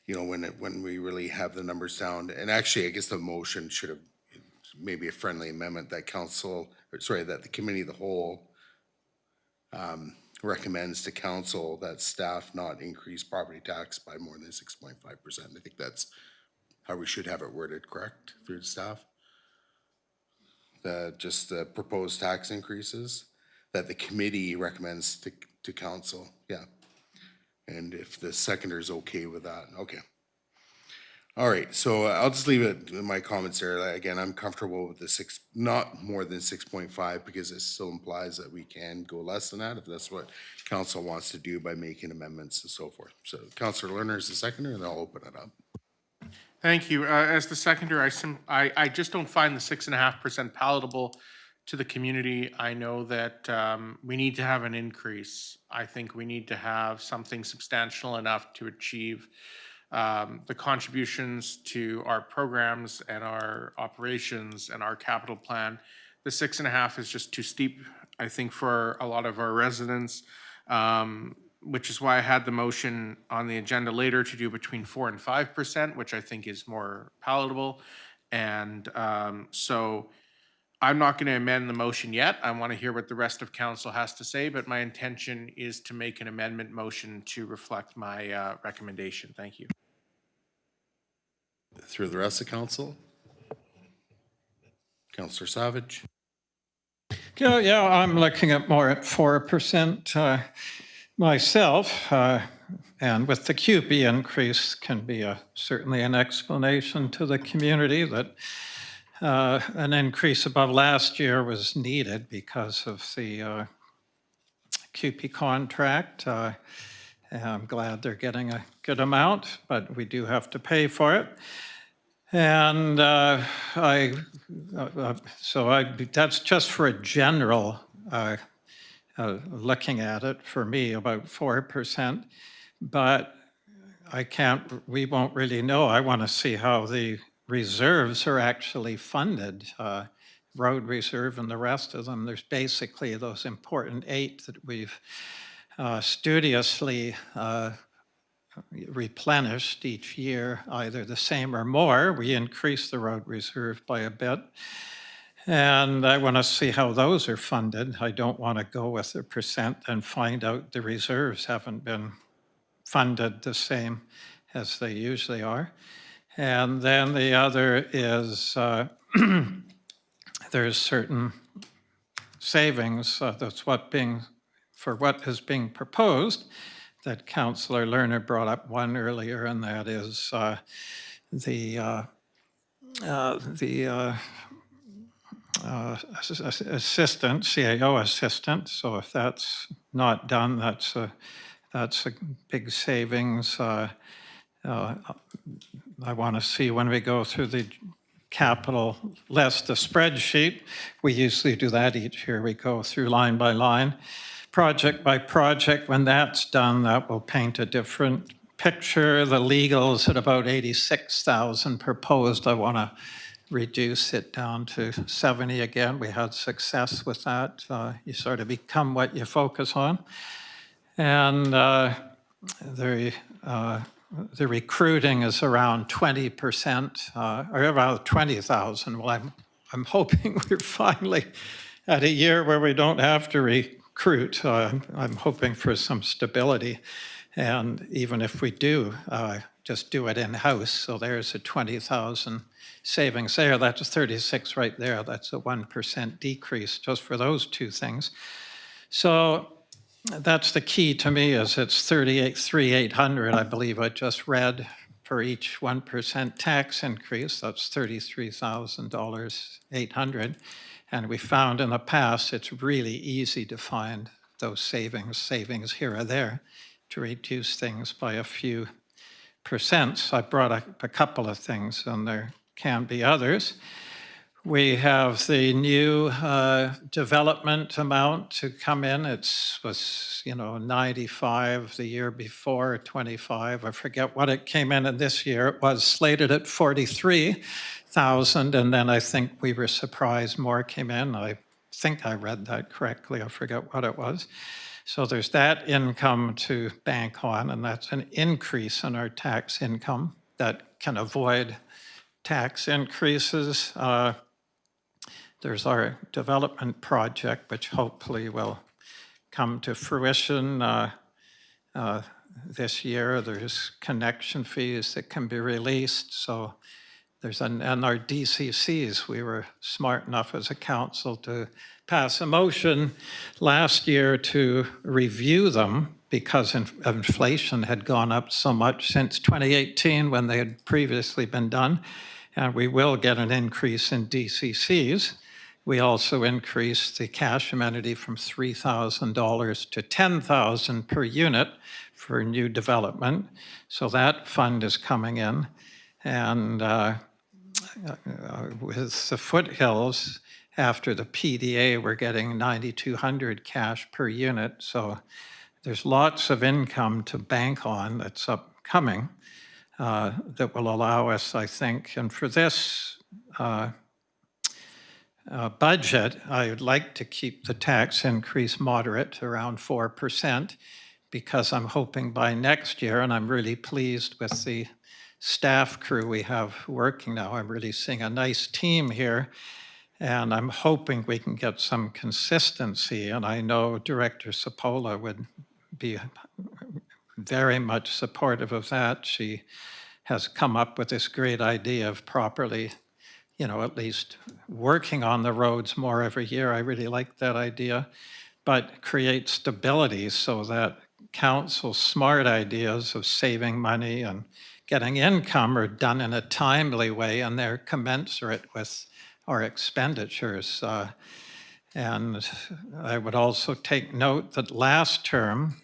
When we really have the numbers down. And actually, I guess the motion should have maybe a friendly amendment that that the committee of the whole recommends to council that staff not increase property tax by more than 6.5%. I think that's how we should have it worded, correct, through the staff? Just the proposed tax increases that the committee recommends to council, yeah. And if the seconder is okay with that, okay. All right, so I'll just leave it in my comments there. Again, I'm comfortable with the not more than 6.5, because it still implies that we can go less than that if that's what council wants to do by making amendments and so forth. So Councillor Lerner is the seconder, and then I'll open it up. Thank you. As the seconder, I just don't find the 6.5% palatable to the community. I know that we need to have an increase. I think we need to have something substantial enough to achieve the contributions to our programs and our operations and our capital plan. The 6.5 is just too steep, I think, for a lot of our residents, which is why I had the motion on the agenda later to do between 4% and 5%, which I think is more palatable. And so I'm not going to amend the motion yet. I want to hear what the rest of council has to say, but my intention is to make an amendment motion to reflect my recommendation. Thank you. Through the rest of council. Councillor Savage. Yeah, I'm looking at more at 4% myself, and with the QB increase can be certainly an explanation to the community that an increase above last year was needed because of the CUPE contract. I'm glad they're getting a good amount, but we do have to pay for it. And that's just for a general looking at it for me, about 4%. But we won't really know. I want to see how the reserves are actually funded, road reserve and the rest of them. There's basically those important 8 that we've studiously replenished each year, either the same or more. We increased the road reserve by a bit. And I want to see how those are funded. I don't want to go with the percent and find out the reserves haven't been funded the same as they usually are. And then the other is there's certain savings for what is being proposed that Councillor Lerner brought up one earlier, and that is the assistant, CAO assistant. So if that's not done, that's a big savings. I want to see when we go through the capital list, the spreadsheet. We usually do that each year. We go through line by line, project by project. When that's done, that will paint a different picture. The legal's at about 86,000 proposed. I want to reduce it down to 70 again. We had success with that. You sort of become what you focus on. And the recruiting is around 20%, or around 20,000. Well, I'm hoping we're finally at a year where we don't have to recruit. I'm hoping for some stability. And even if we do, just do it in-house. So there's a 20,000 savings there. That's 36 right there. That's a 1% decrease just for those 2 things. So that's the key to me, is it's 38,800, I believe I just read, for each 1% tax increase. That's $33,800. And we found in the past it's really easy to find those savings here or there to reduce things by a few percents. I brought up a couple of things, and there can be others. We have the new development amount to come in. It was 95 the year before, 25. I forget what it came in this year. It was slated at 43,000, and then I think we were surprised more came in. I think I read that correctly. I forget what it was. So there's that income to bank on, and that's an increase in our tax income that can avoid tax increases. There's our development project, which hopefully will come to fruition this year. There's connection fees that can be released. So and our DCCs, we were smart enough as a council to pass a motion last year to review them because inflation had gone up so much since 2018 when they had previously been done. And we will get an increase in DCCs. We also increased the cash amenity from $3,000 to $10,000 per unit for new development. So that fund is coming in. And with the foothills, after the PDA, we're getting $9,200 cash per unit. So there's lots of income to bank on that's upcoming that will allow us, I think, and for this budget, I would like to keep the tax increase moderate, around 4%, because I'm hoping by next year, and I'm really pleased with the staff crew we have working now. I'm really seeing a nice team here, and I'm hoping we can get some consistency. And I know Director Sapola would be very much supportive of that. She has come up with this great idea of properly, at least working on the roads more every year. I really like that idea, but create stability so that council's smart ideas of saving money and getting income are done in a timely way and they're commensurate with our expenditures. And I would also take note that last term,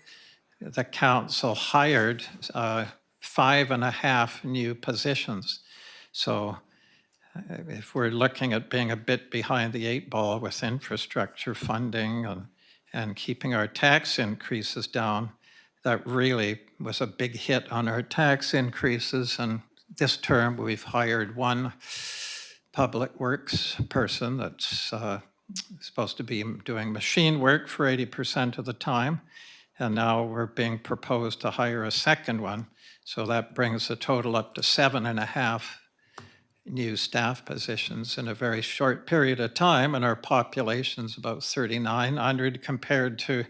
the council hired 5.5 new positions. So if we're looking at being a bit behind the 8 ball with infrastructure funding and keeping our tax increases down, that really was a big hit on our tax increases. And this term, we've hired one public works person that's supposed to be doing machine work for 80% of the time. And now we're being proposed to hire a second one. So that brings the total up to 7.5 new staff positions in a very short period of time. And our population's about 3,900 compared to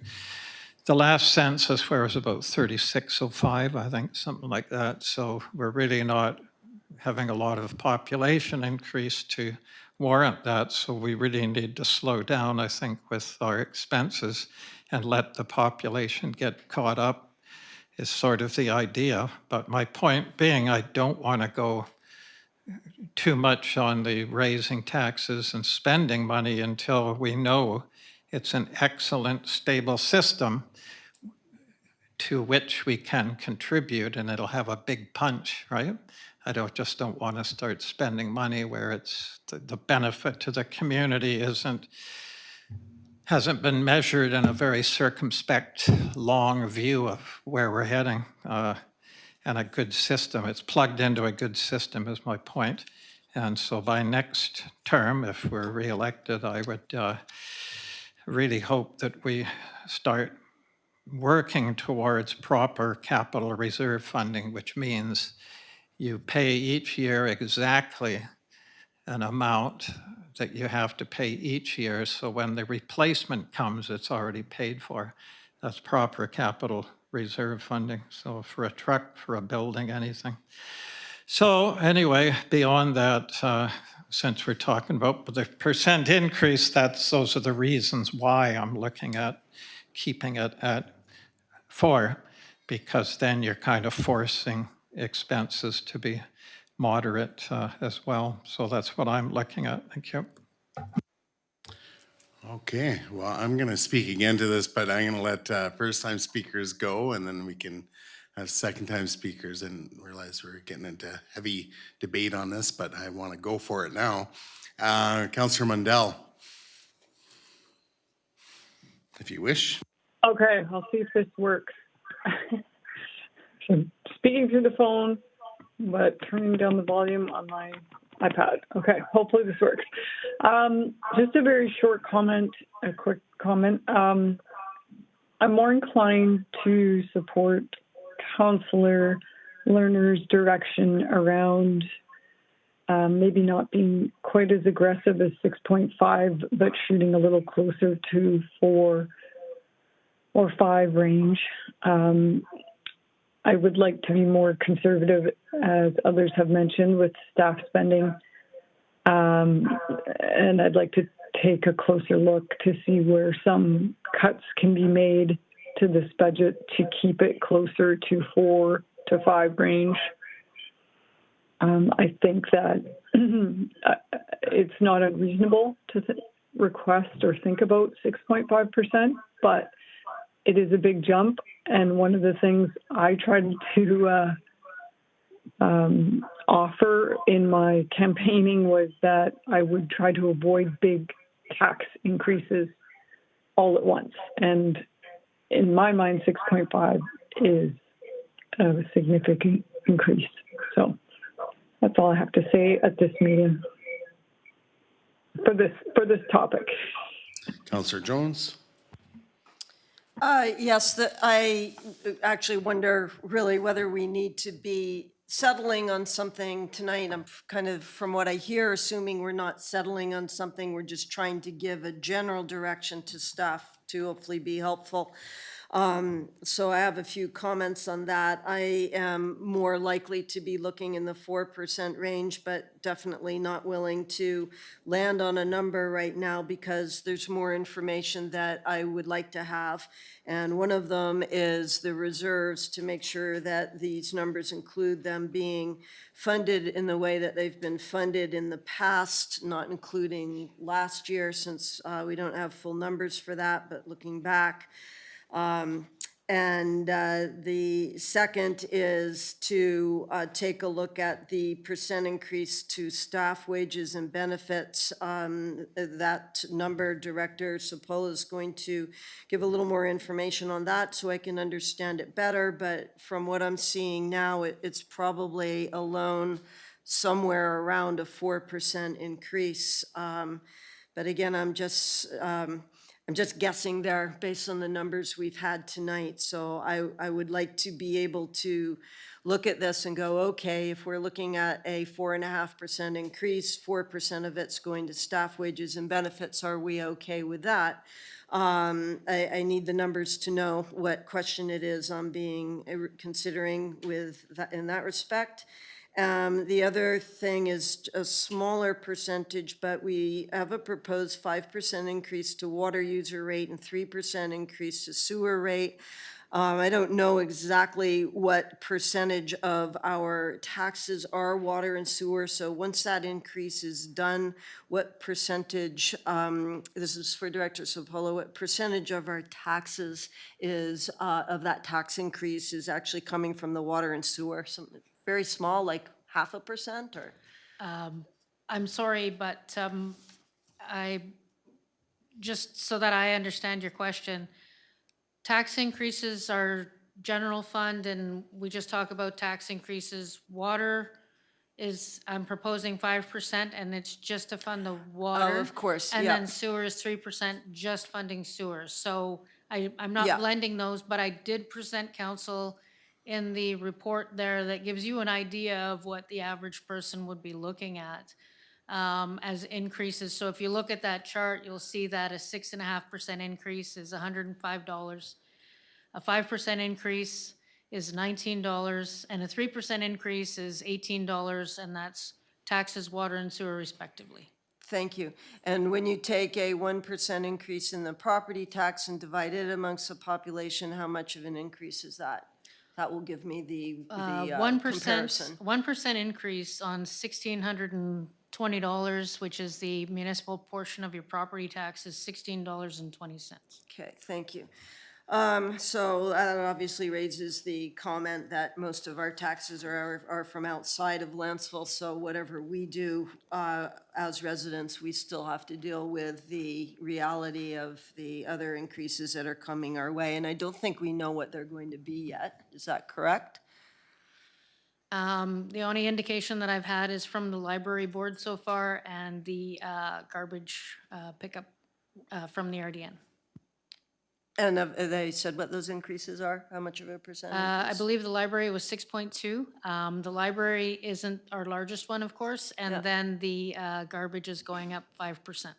the last census where it was about 3,605, I think, something like that. So we're really not having a lot of population increase to warrant that. So we really need to slow down, I think, with our expenses and let the population get caught up is sort of the idea. But my point being, I don't want to go too much on the raising taxes and spending money until we know it's an excellent, stable system to which we can contribute, and it'll have a big punch, right? I just don't want to start spending money where it's the benefit to the community hasn't been measured in a very circumspect, long view of where we're heading. And a good system, it's plugged into a good system is my point. And so by next term, if we're reelected, I would really hope that we start working towards proper capital reserve funding, which means you pay each year exactly an amount that you have to pay each year. So when the replacement comes, it's already paid for. That's proper capital reserve funding. So for a truck, for a building, anything. So anyway, beyond that, since we're talking about the percent increase, those are the reasons why I'm looking at keeping it at 4, because then you're kind of forcing expenses to be moderate as well. So that's what I'm looking at. Thank you. Okay, well, I'm going to speak again to this, but I'm going to let first-time speakers go, and then we can have second-time speakers, and realize we're getting into heavy debate on this, but I want to go for it now. Councillor Mundell, if you wish. Okay, I'll see if this works. So speaking through the phone, but turning down the volume on my iPad. Okay, hopefully this works. Just a very short comment, a quick comment. I'm more inclined to support Councillor Lerner's direction around maybe not being quite as aggressive as 6.5, but shooting a little closer to 4 or 5 range. I would like to be more conservative, as others have mentioned, with staff spending. And I'd like to take a closer look to see where some cuts can be made to this budget to keep it closer to 4 to 5 range. I think that it's not unreasonable to request or think about 6.5%, but it is a big jump. And one of the things I tried to offer in my campaigning was that I would try to avoid big tax increases all at once. And in my mind, 6.5 is a significant increase. So that's all I have to say at this meeting for this topic. Councillor Jones. Yes, I actually wonder really whether we need to be settling on something tonight. I'm kind of, from what I hear, assuming we're not settling on something, we're just trying to give a general direction to staff to hopefully be helpful. So I have a few comments on that. I am more likely to be looking in the 4% range, but definitely not willing to land on a number right now because there's more information that I would like to have. And one of them is the reserves, to make sure that these numbers include them being funded in the way that they've been funded in the past, not including last year since we don't have full numbers for that, but looking back. The second is to take a look at the percent increase to staff wages and benefits. That number, Director Sopola is going to give a little more information on that so I can understand it better. But from what I'm seeing now, it's probably alone somewhere around a 4% increase. But again, I'm just guessing there based on the numbers we've had tonight. So I would like to be able to look at this and go, okay, if we're looking at a 4.5% increase, 4% of it's going to staff wages and benefits, are we okay with that? I need the numbers to know what question it is I'm being considering with that, in that respect. The other thing is a smaller percentage, but we have a proposed 5% increase to water user rate and 3% increase to sewer rate. I don't know exactly what percentage of our taxes are water and sewer, so once that increase is done, what percentage, this is for Director Sopola, what percentage of our taxes is, of that tax increase is actually coming from the water and sewer? Something very small, like 0.5% or? I'm sorry, but just so that I understand your question, tax increases are general fund, and we just talk about tax increases. Water is, I'm proposing 5%, and it's just to fund the water. of course, And yeah. then sewer is 3%, just funding sewers. So I'm not Yeah. blending those, but I did present council in the report there that gives you an idea of what the average person would be looking at as increases. So if you look at that chart, you'll see that a 6.5% increase is $105. A 5% increase is $19, and a 3% increase is $18, and that's taxes, water, and sewer respectively. Thank you. And when you take a 1% increase in the property tax and divide it amongst the population, how much of an increase is that? That will give me the 1%, comparison. 1% increase on $1,620, which is the municipal portion of your property tax, is $16.20. Okay, thank you. So that obviously raises the comment that most of our taxes are from outside of Lantzville, so whatever we do as residents, we still have to deal with the reality of the other increases that are coming our way, and I don't think we know what they're going to be yet. Is that correct? The only indication that I've had is from the library board so far and the garbage pickup from the RDN. And they said what those increases are? How much of a percentage? I believe the library was 6.2. The library isn't our largest one, of course, Yeah. and then the garbage is going up 5%.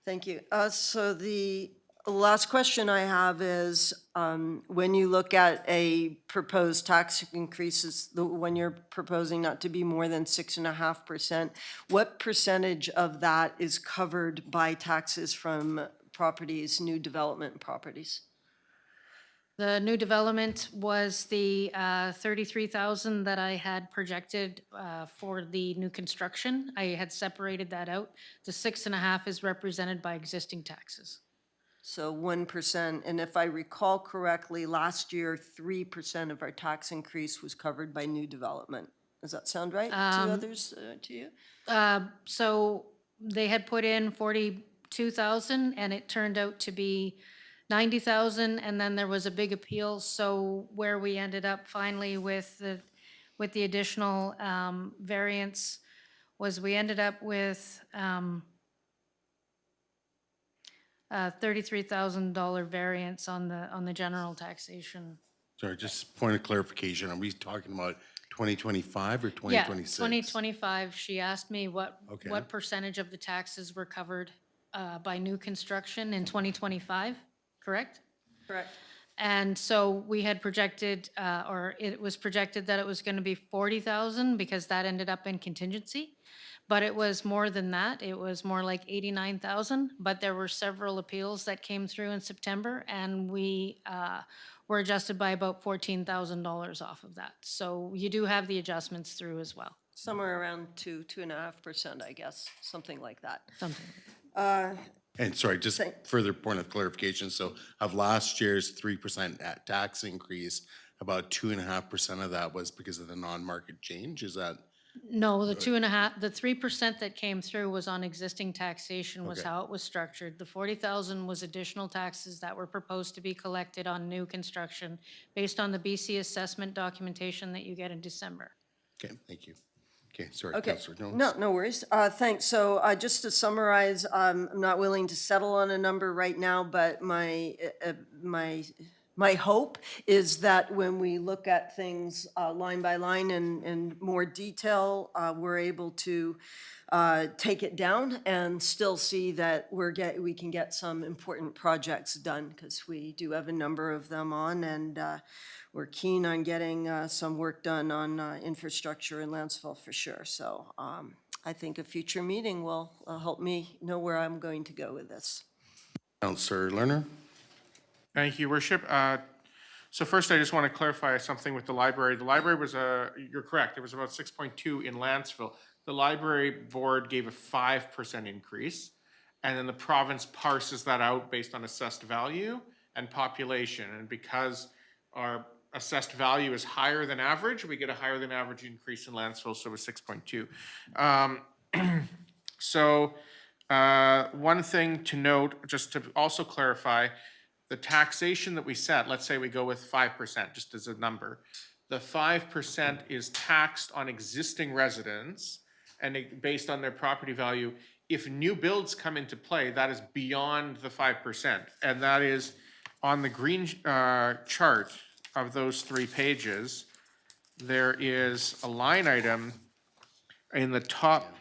Thank you. So the last question I have is, when you look at a proposed tax increases, when you're proposing not to be more than 6.5%, what percentage of that is covered by taxes from properties, new development properties? The new development was the 33,000 that I had projected for the new construction. I had separated that out. The 6.5 is represented by existing taxes. So 1%, and if I recall correctly, last year, 3% of our tax increase was covered by new development. Does that sound right to others, to you? So they had put in 42,000 and it turned out to be 90,000, and then there was a big appeal. So where we ended up finally with the additional variance was we ended up with $33,000 variance on the general taxation. Sorry, just point of clarification. Are we talking about 2025 or 2026? Yeah, 2025. She asked me what Okay. what percentage of the taxes were covered by new construction in 2025. correct? Correct. And so we had projected, or it was projected that it was going to be 40,000 because that ended up in contingency. But it was more than that. It was more like 89,000. But there were several appeals that came through in September, and we were adjusted by about $14,000 off of that. So you do have the adjustments through as well. Somewhere around 2.5%, I guess, something like that. Something. And sorry, just further point of clarification, so of last year's 3% tax increase, about 2.5% of that was because of the non-market change, is that? No, the 2.5, the 3% that came through was on existing taxation was Okay. how it was structured. The 40,000 was additional taxes that were proposed to be collected on new construction based on the BC assessment documentation that you get in December. Okay, thank you. Okay, sorry, Okay, Councillor Jones. no worries. Thanks. So just to summarize, I'm not willing to settle on a number right now, but my hope is that when we look at things line by line and in more detail, we're able to take it down and still see that we can get some important projects done, because we do have a number of them on, and we're keen on getting some work done on infrastructure in Lantzville for sure. So I think a future meeting will help me know where I'm going to go with this. Councillor Lerner? Thank you, Worship. So first, I just want to clarify something with the library. The library was you're correct, it was about 6.2 in Lantzville. The library board gave a 5% increase, and then the province parses that out based on assessed value and population. And because our assessed value is higher than average, we get a higher than average increase in Lantzville, so it was 6.2. So one thing to note, just to also clarify, the taxation that we set, let's say we go with 5%, just as a number. The 5% is taxed on existing residents and based on their property value. If new builds come into play, that is beyond the 5%. And that is on the green chart of those 3 pages, there is a line item in the top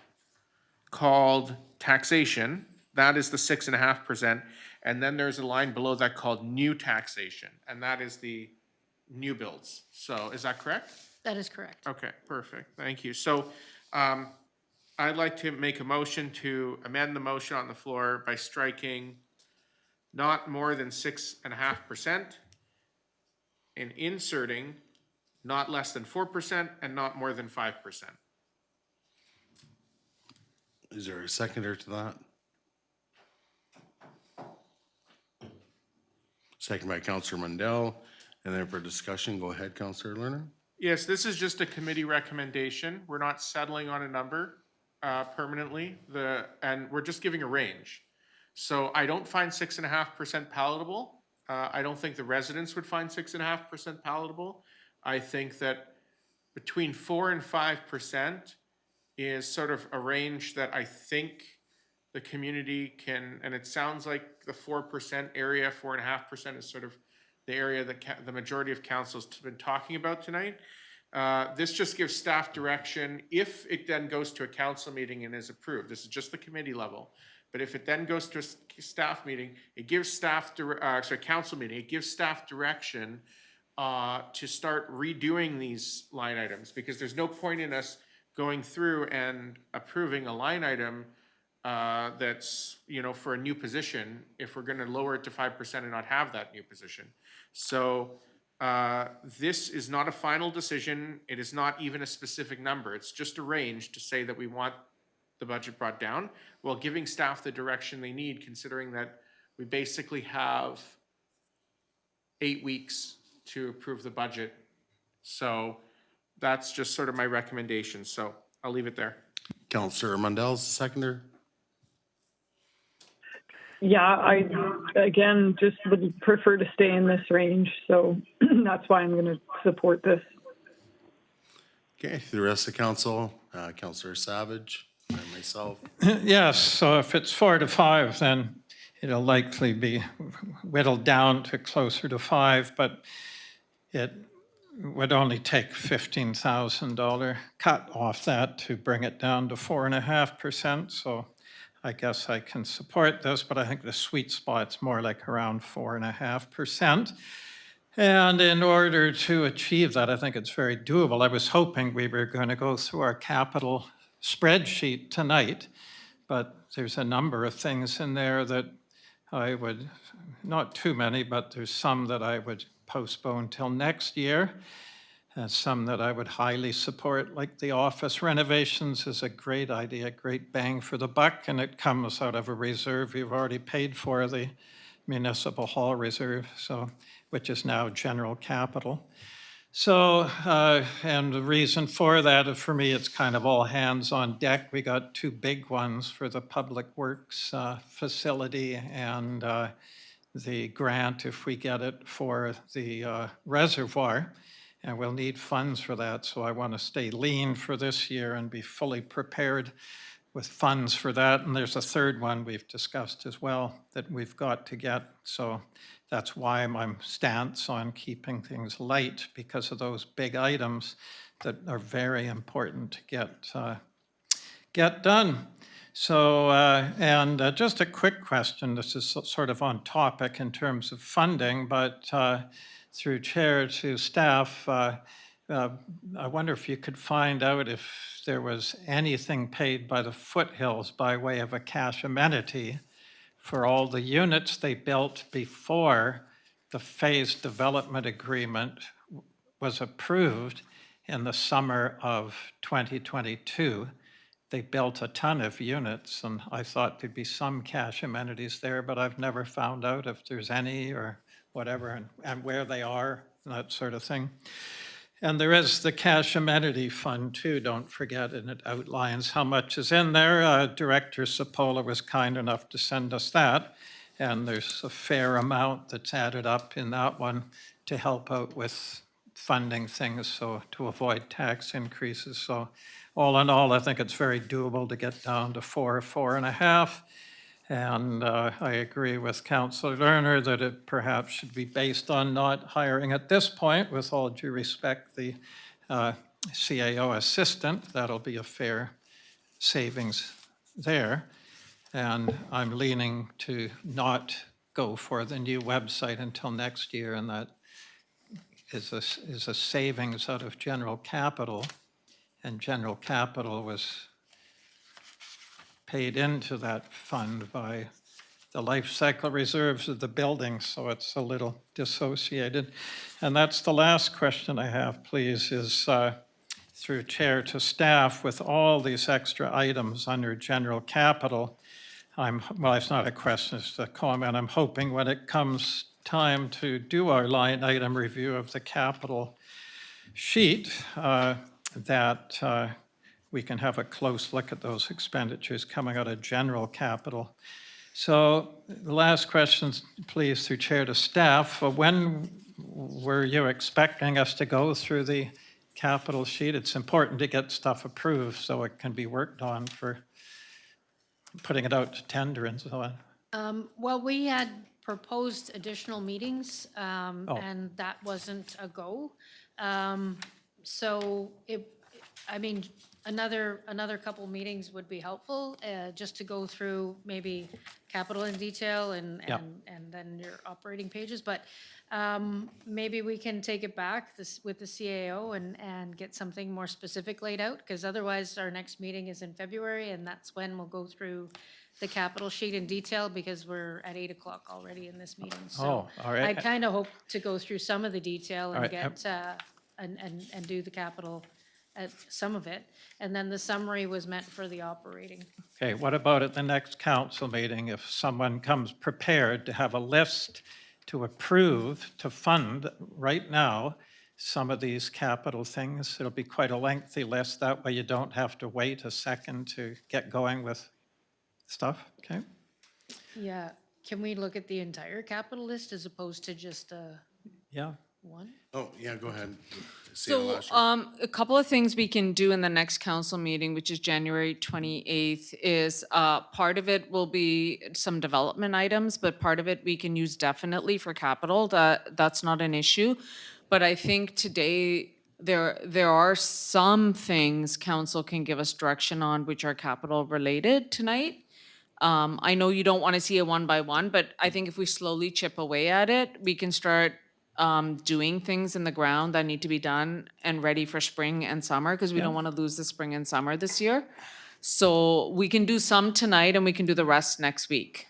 called taxation. That is the 6.5%. And then there's a line below that called new taxation, and that is the new builds. So is that correct? That is correct. Okay, perfect. Thank you. So I'd like to make a motion to amend the motion on the floor by striking not more than 6.5% and inserting not less than 4% and not more than 5%. Is there a seconder to that? Second by Councillor Mundell, and then for discussion, go ahead, Councillor Lerner. Yes, this is just a committee recommendation. We're not settling on a number permanently, and we're just giving a range. So I don't find 6.5% palatable. I don't think the residents would find 6.5% palatable. I think that between 4 and 5% is sort of a range that I think the community can, and it sounds like the 4% area, 4.5% is sort of the area that the majority of councils have been talking about tonight. This just gives staff direction. If it then goes to a council meeting and is approved, this is just the committee level, but if it then goes to a staff meeting, it gives staff, council meeting, it gives staff direction to start redoing these line items, because there's no point in us going through and approving a line item that's, for a new position, if we're gonna lower it to 5% and not have that new position. So this is not a final decision. It is not even a specific number. It's just a range to say that we want the budget brought down while giving staff the direction they need, considering that we basically have 8 weeks to approve the budget. So that's just sort of my recommendation. So I'll leave it there. Councillor Mundell is the seconder. Yeah, I, again, just would prefer to stay in this range, so that's why I'm going to support this. Okay, the rest of the council, Councillor Savage and myself. Yes, so if it's 4 to 5, then it'll likely be whittled down to closer to 5, but it would only take $15,000 cut off that to bring it down to 4.5%. So I guess I can support this, but I think the sweet spot's more like around 4.5%. And in order to achieve that, I think it's very doable. I was hoping we were going to go through our capital spreadsheet tonight, but there's a number of things in there that I would, not too many, but there's some that I would postpone till next year. Some that I would highly support, like the office renovations is a great idea, great bang for the buck, and it comes out of a reserve we've already paid for, the municipal hall reserve, so, which is now general capital. So, and the reason for that, for me, it's kind of all hands on deck. We got two big ones for the Public Works facility and the grant, if we get it, for the reservoir. And we'll need funds for that, so I want to stay lean for this year and be fully prepared with funds for that. And there's a third one we've discussed as well that we've got to get. So that's why my stance on keeping things light, because of those big items that are very important to get done. So, and just a quick question, this is sort of on topic in terms of funding, but through chair to staff, I wonder if you could find out if there was anything paid by the Foothills by way of a cash amenity for all the units they built before the phased development agreement was approved in the summer of 2022. They built a ton of units, and I thought there'd be some cash amenities there, but I've never found out if there's any or whatever, and where they are, and that sort of thing. And there is the cash amenity fund too, don't forget, and it outlines how much is in there. Director Sapola was kind enough to send us that, and there's a fair amount that's added up in that one to help out with funding things, so to avoid tax increases. So all in all, I think it's very doable to get down to 4.5. And I agree with Councillor Lerner that it perhaps should be based on not hiring at this point, with all due respect, the CAO assistant. That'll be a fair savings there. And I'm leaning to not go for the new website until next year, and that is a savings out of general capital. And general capital was paid into that fund by the life cycle reserves of the building, so it's a little dissociated. And that's the last question I have, please, is through chair to staff, with all these extra items under general capital, well, it's not a question, it's a comment. I'm hoping when it comes time to do our line item review of the capital sheet, that we can have a close look at those expenditures coming out of general capital. So the last questions, please, through chair to staff. When were you expecting us to go through the capital sheet? It's important to get stuff approved so it can be worked on for putting it out to tender and so on. Well, we had proposed additional meetings, and that wasn't a go. So another couple meetings would be helpful, just to go through maybe capital in detail and then your operating pages. But maybe we can take it back with the CAO and get something more specific laid out, because otherwise our next meeting is in February, and that's when we'll go through the capital sheet in detail, because we're at 8 o'clock already in this meeting. So all right. I kind of hope to go through some of the detail and right. get and do the capital, some of it. And then the summary was meant for the operating. Okay, what about at the next council meeting, if someone comes prepared to have a list to approve, to fund right now, some of these capital things? It'll be quite a lengthy list. That way you don't have to wait a second to get going with stuff, okay? Yeah, can we look at the entire capital list as opposed to just Yeah. one? Oh, yeah, go ahead. So, a couple of things we can do in the next council meeting, which is January 28th, is part of it will be some development items, but part of it we can use definitely for capital. That's not an issue. But I think today there are some things council can give us direction on which are capital related tonight. I know you don't want to see a one by one, but I think if we slowly chip away at it, we can start doing things in the ground that need to be done and ready for spring and summer, because we don't want to lose the spring and summer this year. So we can do some tonight and we can do the rest next week.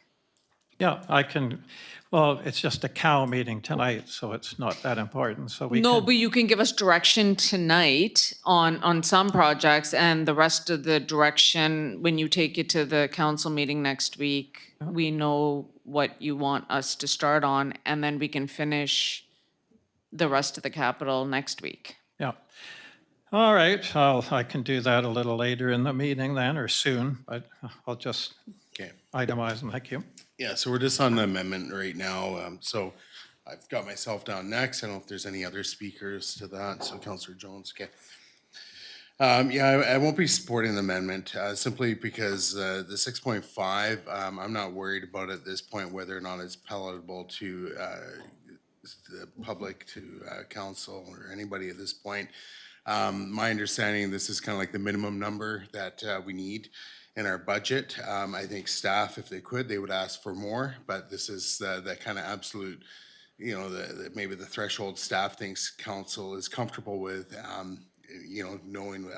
Yeah, I can, well, it's just a cow meeting tonight, so it's not that important, so we can. No, but you can give us direction tonight on some projects, and the rest of the direction, when you take it to the council meeting next week, we know what you want us to start on, and then we can finish the rest of the capital next week. Yeah. All right, I can do that a little later in the meeting then, or soon, but I'll just Okay. itemize them. Thank you. Yeah, so we're just on the amendment right now. So I've got myself down next. I don't know if there's any other speakers to that. So Councillor Jones, okay. Yeah, I won't be supporting the amendment simply because the 6.5, I'm not worried about at this point whether or not it's palatable to the public, to council, or anybody at this point. My understanding, this is kind of like the minimum number that we need in our budget. I think staff, if they could, they would ask for more, but this is the kind of absolute, you know, maybe the threshold staff thinks council is comfortable with, you know, knowing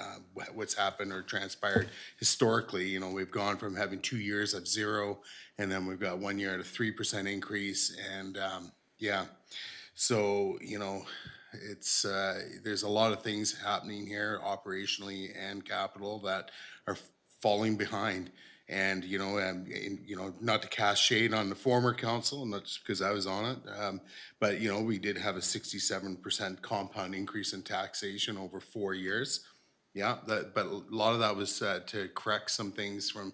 what's happened or transpired historically. You know, we've gone from having 2 years of 0, and then we've got 1 year at a 3% increase, and yeah. So, you know, it's, there's a lot of things happening here operationally and capital that are falling behind. And, you know, not to cast shade on the former council, not just because I was on it, but, you know, we did have a 67% compound increase in taxation over 4 years. Yeah, but a lot of that was to correct some things from,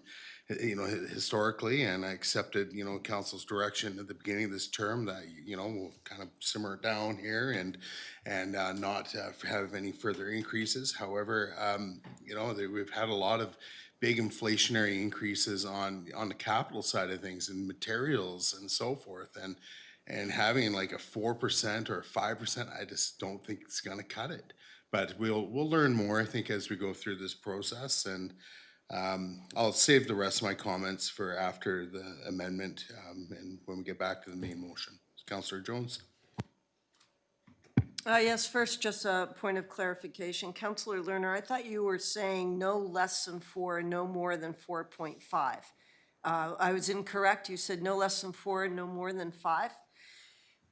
you know, historically, and I accepted, you know, council's direction at the beginning of this term that, you know, we'll kind of simmer it down here and not have any further increases. However, you know, we've had a lot of big inflationary increases on the capital side of things and materials and so forth, and having like a 4% or a 5%, I just don't think it's going to cut it. But we'll learn more, I think, as we go through this process, and I'll save the rest of my comments for after the amendment and when we get back to the main motion. Councillor Jones. Yes, first, just a point of clarification. Councillor Lerner, I thought you were saying no less than 4, no more than 4.5. I was incorrect. You said no less than 4 and no more than 5?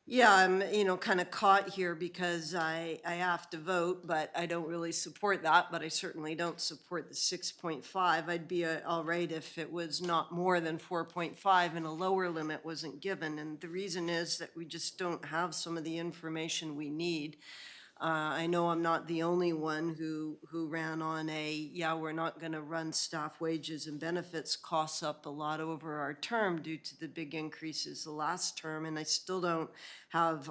Yeah, I'm, you know, kind of caught here because I have to vote, but I don't really support that, but I certainly don't support the 6.5. I'd be all right if it was not more than 4.5 and a lower limit wasn't given. And the reason is that we just don't have some of the information we need. I know I'm not the only one who ran on yeah, we're not going to run staff wages and benefits costs up a lot over our term due to the big increases the last term, and I still don't have,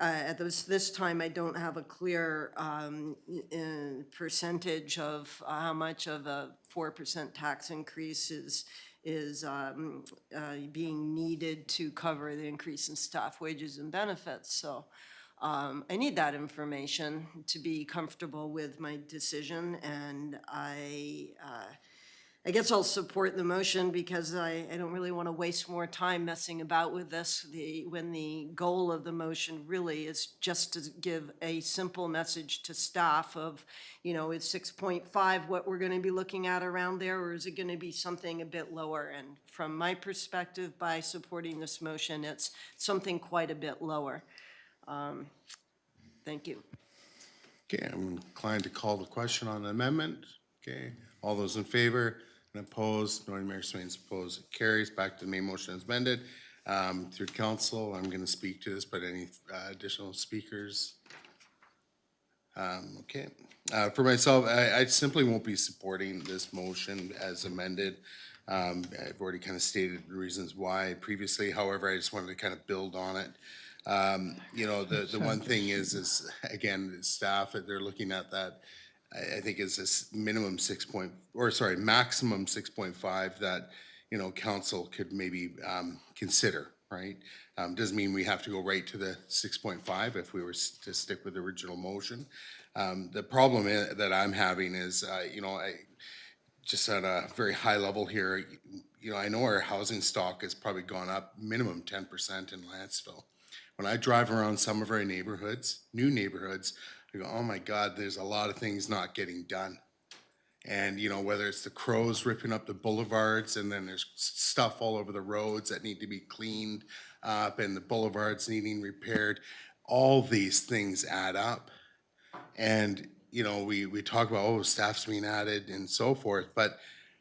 at this time, I don't have a clear percentage of how much of a 4% tax increase is being needed to cover the increase in staff wages and benefits. So I need that information to be comfortable with my decision, and I guess I'll support the motion because I don't really want to waste more time messing about with this when the goal of the motion really is just to give a simple message to staff of, you know, is 6.5 what we're going to be looking at around there, or is it going to be something a bit lower? And from my perspective, by supporting this motion, it's something quite a bit lower. Thank you. Okay, I'm inclined to call the question on the amendment. Okay, all those in favor and opposed, knowing Mayor Swain's opposed, it carries. Back to the main motion as amended. Through council, I'm going to speak to this, but any additional speakers? Okay, for myself, I simply won't be supporting this motion as amended. I've already kind of stated the reasons why previously. However, I just wanted to kind of build on it. You know, the one thing is again, the staff, they're looking at that, I think is this minimum maximum 6.5 that, you know, council could maybe consider, right? Doesn't mean we have to go right to the 6.5 if we were to stick with the original motion. The problem that I'm having is, you know, I just at a very high level here, I know our housing stock has probably gone up minimum 10% in Lantzville. When I drive around some of our neighborhoods, new neighborhoods, I go, oh my God, there's a lot of things not getting done. And, whether it's the crows ripping up the boulevards and then there's stuff all over the roads that need to be cleaned up and the boulevards needing repaired, all these things add up. And, we talk about, oh, staff's being added and so forth, but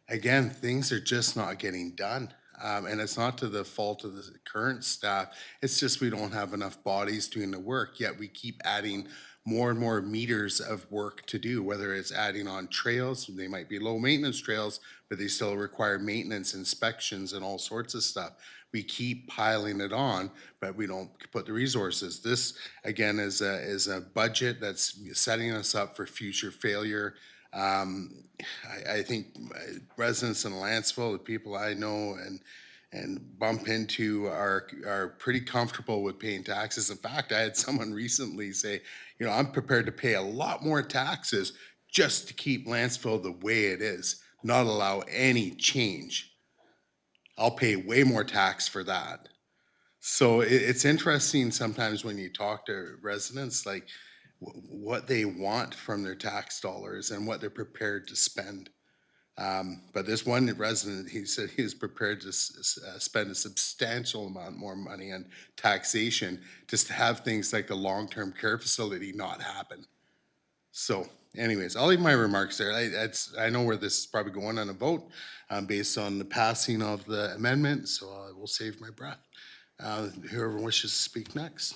again, things are just not getting done. And it's not to the fault of the current staff, it's just we don't have enough bodies doing the work, yet we keep adding more and more meters of work to do, whether it's adding on trails, they might be low maintenance trails, but they still require maintenance, inspections, and all sorts of stuff. We keep piling it on, but we don't put the resources. This, again, is a budget that's setting us up for future failure. I think residents in Lantzville, the people I know and bump into are pretty comfortable with paying taxes. In fact, I had someone recently say, I'm prepared to pay a lot more taxes just to keep Lantzville the way it is, not allow any change. I'll pay way more tax for that. So it's interesting sometimes when you talk to residents, like what they want from their tax dollars and what they're prepared to spend. But this one resident, he said he was prepared to spend a substantial amount more money on taxation just to have things like the long-term care facility not happen. So anyways, I'll leave my remarks there. I know where this is probably going on a vote based on the passing of the amendment, so I will save my breath. Whoever wishes to speak next.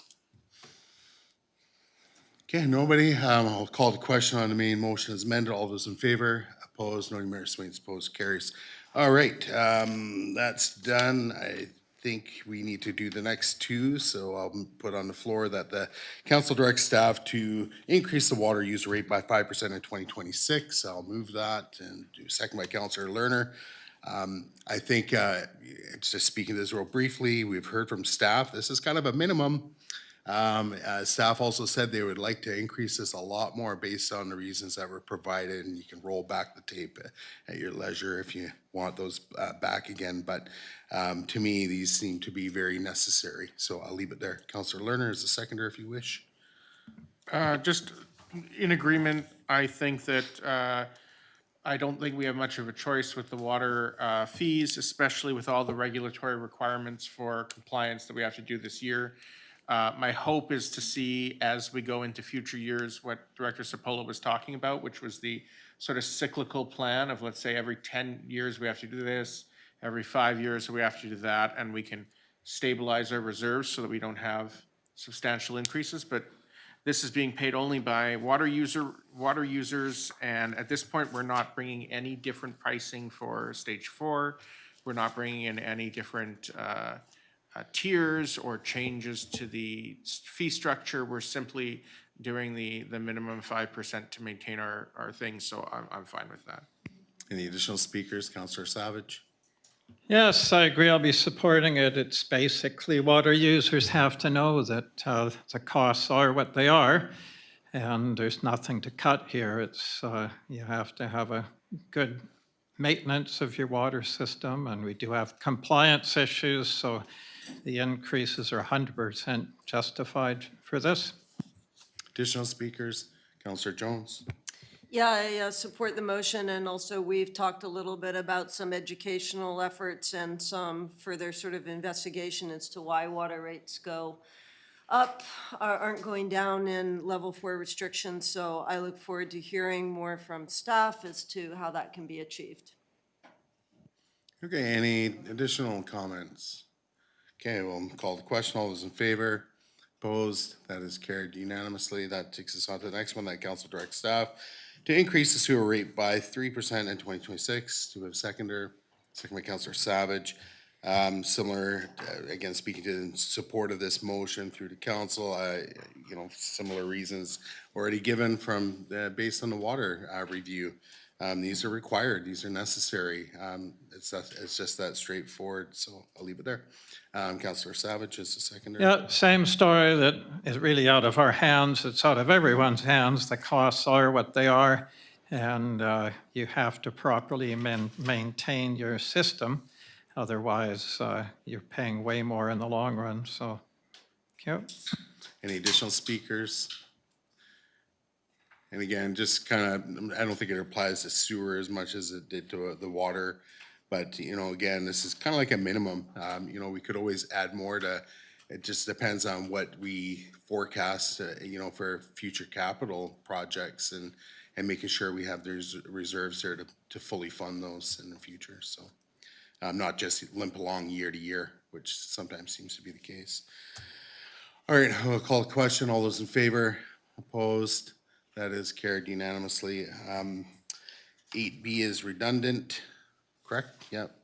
Okay, nobody. I'll call the question on the main motion as amended. All those in favor? Opposed? No. Mayor Swain's opposed. Carries. All right, that's done. I think we need to do the next two, so I'll put on the floor that the council directs staff to increase the water user rate by 5% in 2026. I'll move that and do second by Councillor Lerner. I think, just speaking to this real briefly, we've heard from staff, this is kind of a minimum. Staff also said they would like to increase this a lot more based on the reasons that were provided, and you can roll back the tape at your leisure if you want those back again. But to me, these seem to be very necessary, so I'll leave it there. Councillor Lerner is the seconder if you wish. Just in agreement, I think that I don't think we have much of a choice with the water fees, especially with all the regulatory requirements for compliance that we have to do this year. My hope is to see, as we go into future years, what Director Sapola was talking about, which was the sort of cyclical plan of, let's say, every 10 years we have to do this, every 5 years we have to do that, and we can stabilize our reserves so that we don't have substantial increases. But this is being paid only by water users, and at this point, we're not bringing any different pricing for stage 4. We're not bringing in any different tiers or changes to the fee structure. We're simply doing the minimum 5% to maintain our things, so I'm fine with that. Any additional speakers? Councillor Savage. Yes, I agree. I'll be supporting it. It's basically water users have to know that the costs are what they are, and there's nothing to cut here. It's you have to have a good maintenance of your water system, and we do have compliance issues, so the increases are 100% justified for this. Additional speakers? Councillor Jones. Yeah, I support the motion, and also we've talked a little bit about some educational efforts and some further sort of investigation as to why water rates go up, aren't going down in level 4 restrictions. So I look forward to hearing more from staff as to how that can be achieved. Okay, any additional comments? Okay, we'll call the question. All those in favor? Opposed? That is carried unanimously. That takes us on to the next one, that council directs staff to increase the sewer rate by 3% in 2026. Do we have a seconder? Second by Councillor Savage. Similar, again, speaking to the support of this motion through the council, similar reasons already given from based on the water review. These are required, these are necessary. It's just that straightforward, so I'll leave it there. Councillor Savage is the seconder. Yeah, same story that is really out of our hands. It's out of everyone's hands. The costs are what they are, and you have to properly maintain your system. Otherwise, you're paying way more in the long run, so, yep. Any additional speakers? And again, just kind of, I don't think it applies to sewer as much as it did to the water. But, you know, again, this is kind of like a minimum. You know, we could always add more to, it just depends on what we forecast, you know, for future capital projects and making sure we have those reserves there to fully fund those in the future, so. Not just limp along year to year, which sometimes seems to be the case. All right, I'll call the question. All those in favor? Opposed? That is carried unanimously. 8B is redundant, correct? Yep.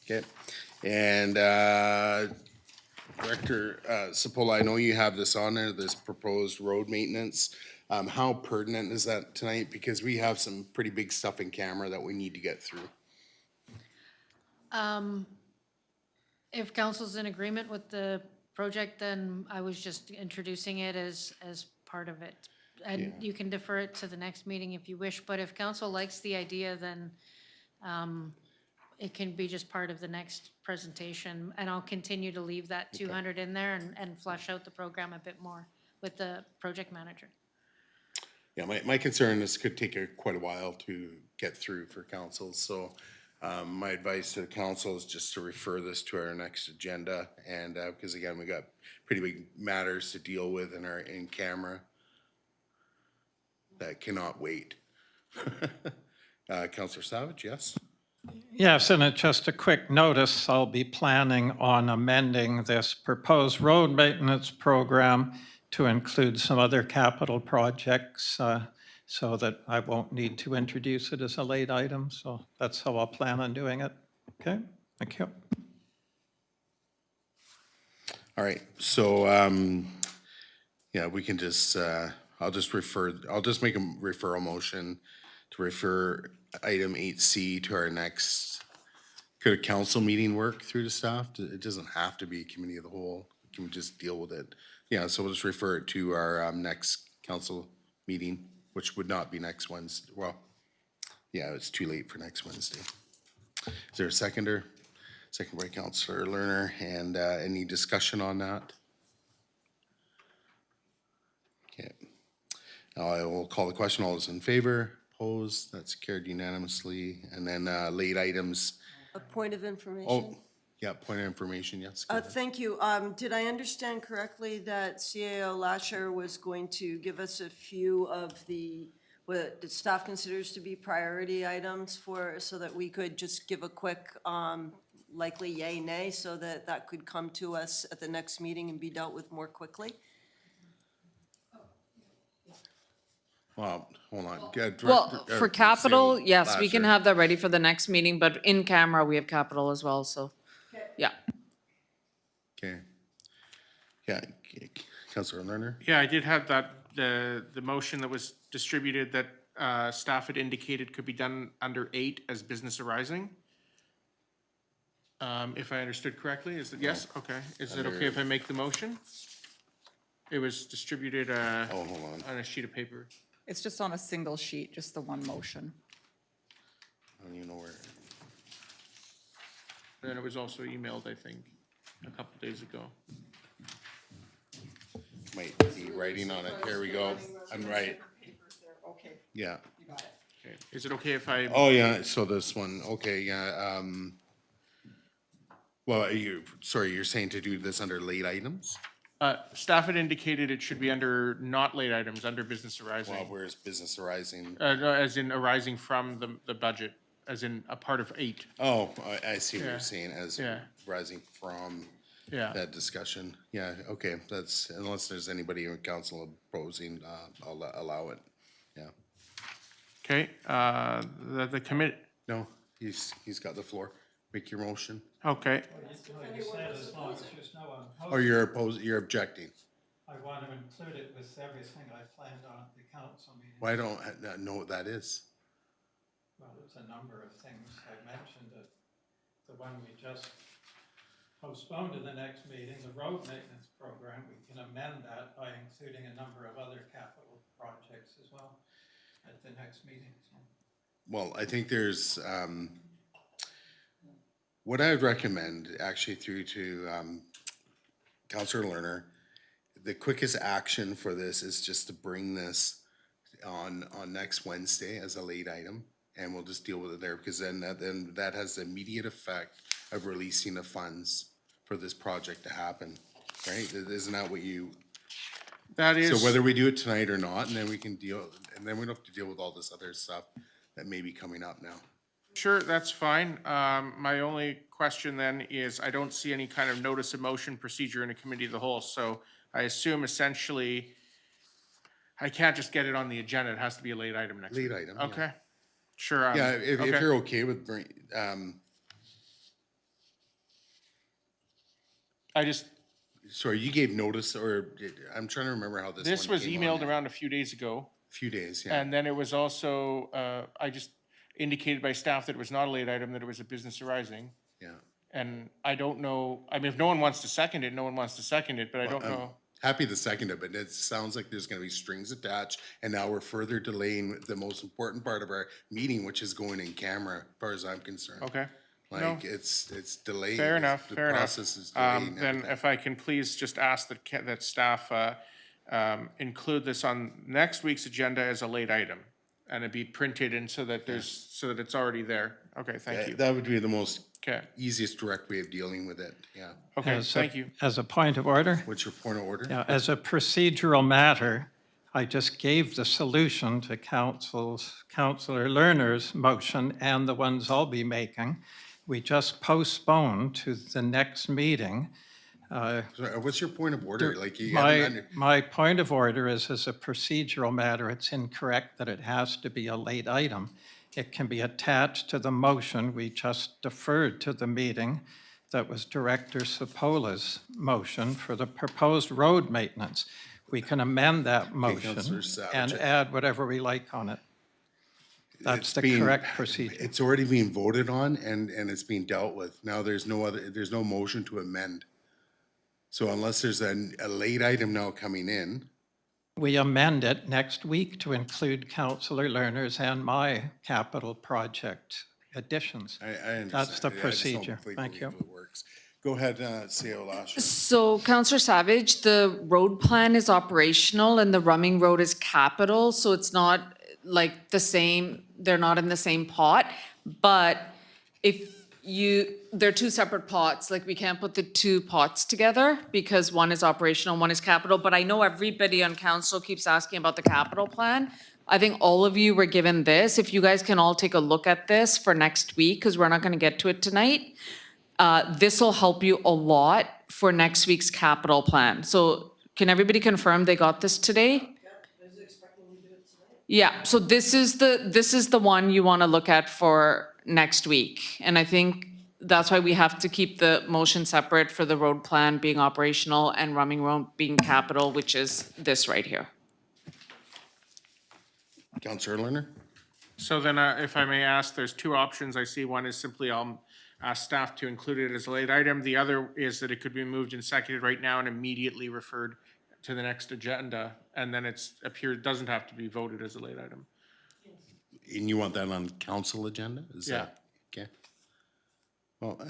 Okay. And Director Sepola, I know you have this on there, this proposed road maintenance. How pertinent is that tonight? Because we have some pretty big stuff in camera that we need to get through. If council's in agreement with the project, then I was just introducing it as part of it. And you can defer it to the next meeting if you wish, but if council likes the idea, then it can be just part of the next presentation. And I'll continue to leave that 200 in there and flesh out the program a bit more with the project manager. Yeah, my concern is could take quite a while to get through for council, so my advice to the council is just to refer this to our next agenda, and because again, we got pretty big matters to deal with in camera that cannot wait. Councillor Savage, yes? Yes, and just a quick notice, I'll be planning on amending this proposed road maintenance program to include some other capital projects so that I won't need to introduce it as a late item. So that's how I'll plan on doing it. Okay, thank you. All right, so yeah, we can just, I'll just make a referral motion to refer item 8C to our next, could a council meeting work through the staff? It doesn't have to be a committee of the whole, can we just deal with it? Yeah, so we'll just refer it to our next council meeting, which would not be next Wednesday. Well, yeah, it's too late for next Wednesday. Is there a seconder? Second by Councillor Lerner, and any discussion on that? Okay. I will call the question. All those in favor? Opposed? That's carried unanimously. And then late items. A point of information? Oh, yeah, point of information, yes. go ahead. Thank you. Did I understand correctly that CAO Lasher was going to give us a few of what the staff considers to be priority items so that we could just give a quick, likely yay, nay, so that could come to us at the next meeting and be dealt with more quickly? Well, hold on. Well, for capital, CAO yes, we can Lasher. have that ready for the next meeting, but in camera, we have capital as well, so, yeah. Okay. Yeah, Councillor Lerner? Yeah, I did have that, the motion that was distributed that staff had indicated could be done under 8 as business arising. If I understood correctly, is it, yes, okay. Is it okay if I make the motion? It was distributed Oh, hold on. on a sheet of paper. It's just on a single sheet, just the one motion. I don't even know where. And it was also emailed, I think, a couple days ago. Might be writing on it. Here we go. I'm right. Okay, Yeah. you got it. Okay. Is it okay if I, Oh, yeah, so this one, okay, yeah, well, you're saying to do this under late items? staff had indicated it should be under not late items, under business Well, arising. where's business arising? No, as in arising from the budget, as in a part of 8. Oh, I see what Yeah. you're saying, as Yeah. rising from Yeah. that discussion. Yeah, okay, that's, unless there's anybody in council opposing, I'll allow it, yeah. Okay, the commit, No, he's got the floor. Make your motion. okay. Or you're objecting. I want to include it with everything I planned on at the council meeting. Well, I don't know what that is. Well, there's a number of things. I mentioned that the one we just postponed to the next meeting, the road maintenance program, we can amend that by including a number of other capital projects as well at the next meeting. So. Well, I think there's, What I would recommend, actually through to Counselor Lerner, the quickest action for this is just to bring this on next Wednesday as a late item, and we'll just deal with it there, because then that has the immediate effect of releasing the funds for this project to happen, right? Isn't that what you? That is. So whether we do it tonight or not, and then we can deal, and then we don't have to deal with all this other stuff that may be coming up now. Sure, that's fine. My only question then is, I don't see any kind of notice of motion procedure in a committee of the whole, so I assume essentially I can't just get it on the agenda, it has to be a late item next week. Late item, yeah. Okay, sure. Yeah, if okay. you're okay with, I just, sorry, you gave notice, or I'm trying to remember how this this one was came emailed on. around a few days ago, Few days, yeah. and then it was also, I just indicated by staff that it was not a late item, that it was a business arising. Yeah. And I don't know, I mean, if no one wants to second it, no one wants to second it, but I don't know. Happy to second it, but it sounds like there's gonna be strings attached, and now we're further delaying the most important part of our meeting, which is going in camera, as far as I'm concerned. Okay. Like, it's delayed. Fair enough, The fair enough. process is delaying Then everything. if I can please just ask that staff include this on next week's agenda as a late item, and it be printed in so that so that it's already there. Okay, thank you. That would be the most Okay, easiest direct way of dealing with it, yeah. okay, As a- thank you. As a point of order, What's your point of order? yeah, as a procedural matter, I just gave the solution to Councillor Lerner's motion and the ones I'll be making. We just postponed to the next meeting. Sorry, what's your point of order? Like, you haven't My point of order is, as a procedural matter, it's incorrect that it has to be a late item. It can be attached to the motion. We just deferred to the meeting. That was Director Sepola's motion for the proposed road maintenance. We can amend that motion Councillor Savage. and add whatever we like on it. That's It's the being- correct procedure. It's already being voted on, and it's being dealt with. Now, there's no motion to amend. So unless there's a late item now coming in, We amend it next week to include Councillor Lerner's and my capital project additions. I understand. That's the I just don't procedure. completely Thank you. believe it works. Go ahead, CO Lasher. So Councillor Savage, the road plan is operational and the Rumming Road is capital, so it's not like the same, they're not in the same pot. But if they're two separate pots, like we can't put the two pots together because one is operational, one is capital. But I know everybody on council keeps asking about the capital plan. I think all of you were given this. If you guys can all take a look at this for next week, because we're not going to get to it tonight. This will help you a lot for next week's capital plan. So can everybody confirm they got this today? Yeah, so this is the one you want to look at for next week. And I think that's why we have to keep the motion separate for the road plan being operational and Rumming Road being capital, which is this right here. Councillor Lerner? So then, if I may ask, there's two options I see. One is simply I'll ask staff to include it as a late item. The other is that it could be moved and seconded right now and immediately referred to the next agenda, and then doesn't have to be voted as a late item. And you want that on council agenda? Is Yeah. that, okay? Well,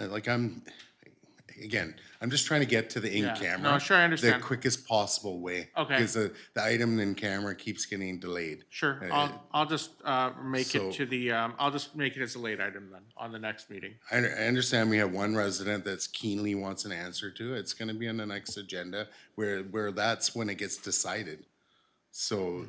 I'm just trying to get to the Yeah. in-camera. No, sure, I understand. The quickest possible way. Okay. Because the item in camera keeps getting delayed. Sure, I'll just make so- it to the, I'll just make it as a late item then, on the next meeting. I understand we have one resident that's keenly wants an answer to. It's gonna be on the next agenda where that's when it gets decided. So,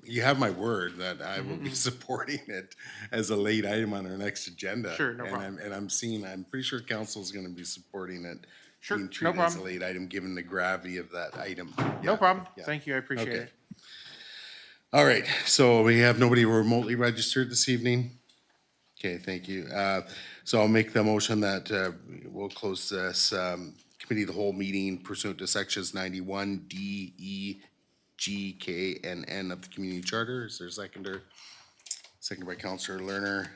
you have my word that I will be supporting it as a late item on our next agenda. Sure, no And problem. I'm pretty sure council's gonna be supporting it. Sure, Being no treated as a problem. late item, given the gravity of that item. No Yeah, problem, yeah. thank you, I appreciate Okay. it. All right, so we have nobody remotely registered this evening? Okay, thank you. So I'll make the motion that we'll close this committee of the whole meeting pursuant to sections 91 D, E, G, K, and N of the community charter. Is there a seconder? Seconded by Councillor Lerner.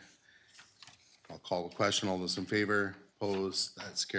I'll call the question. All those in favor? Opposed? That's carried.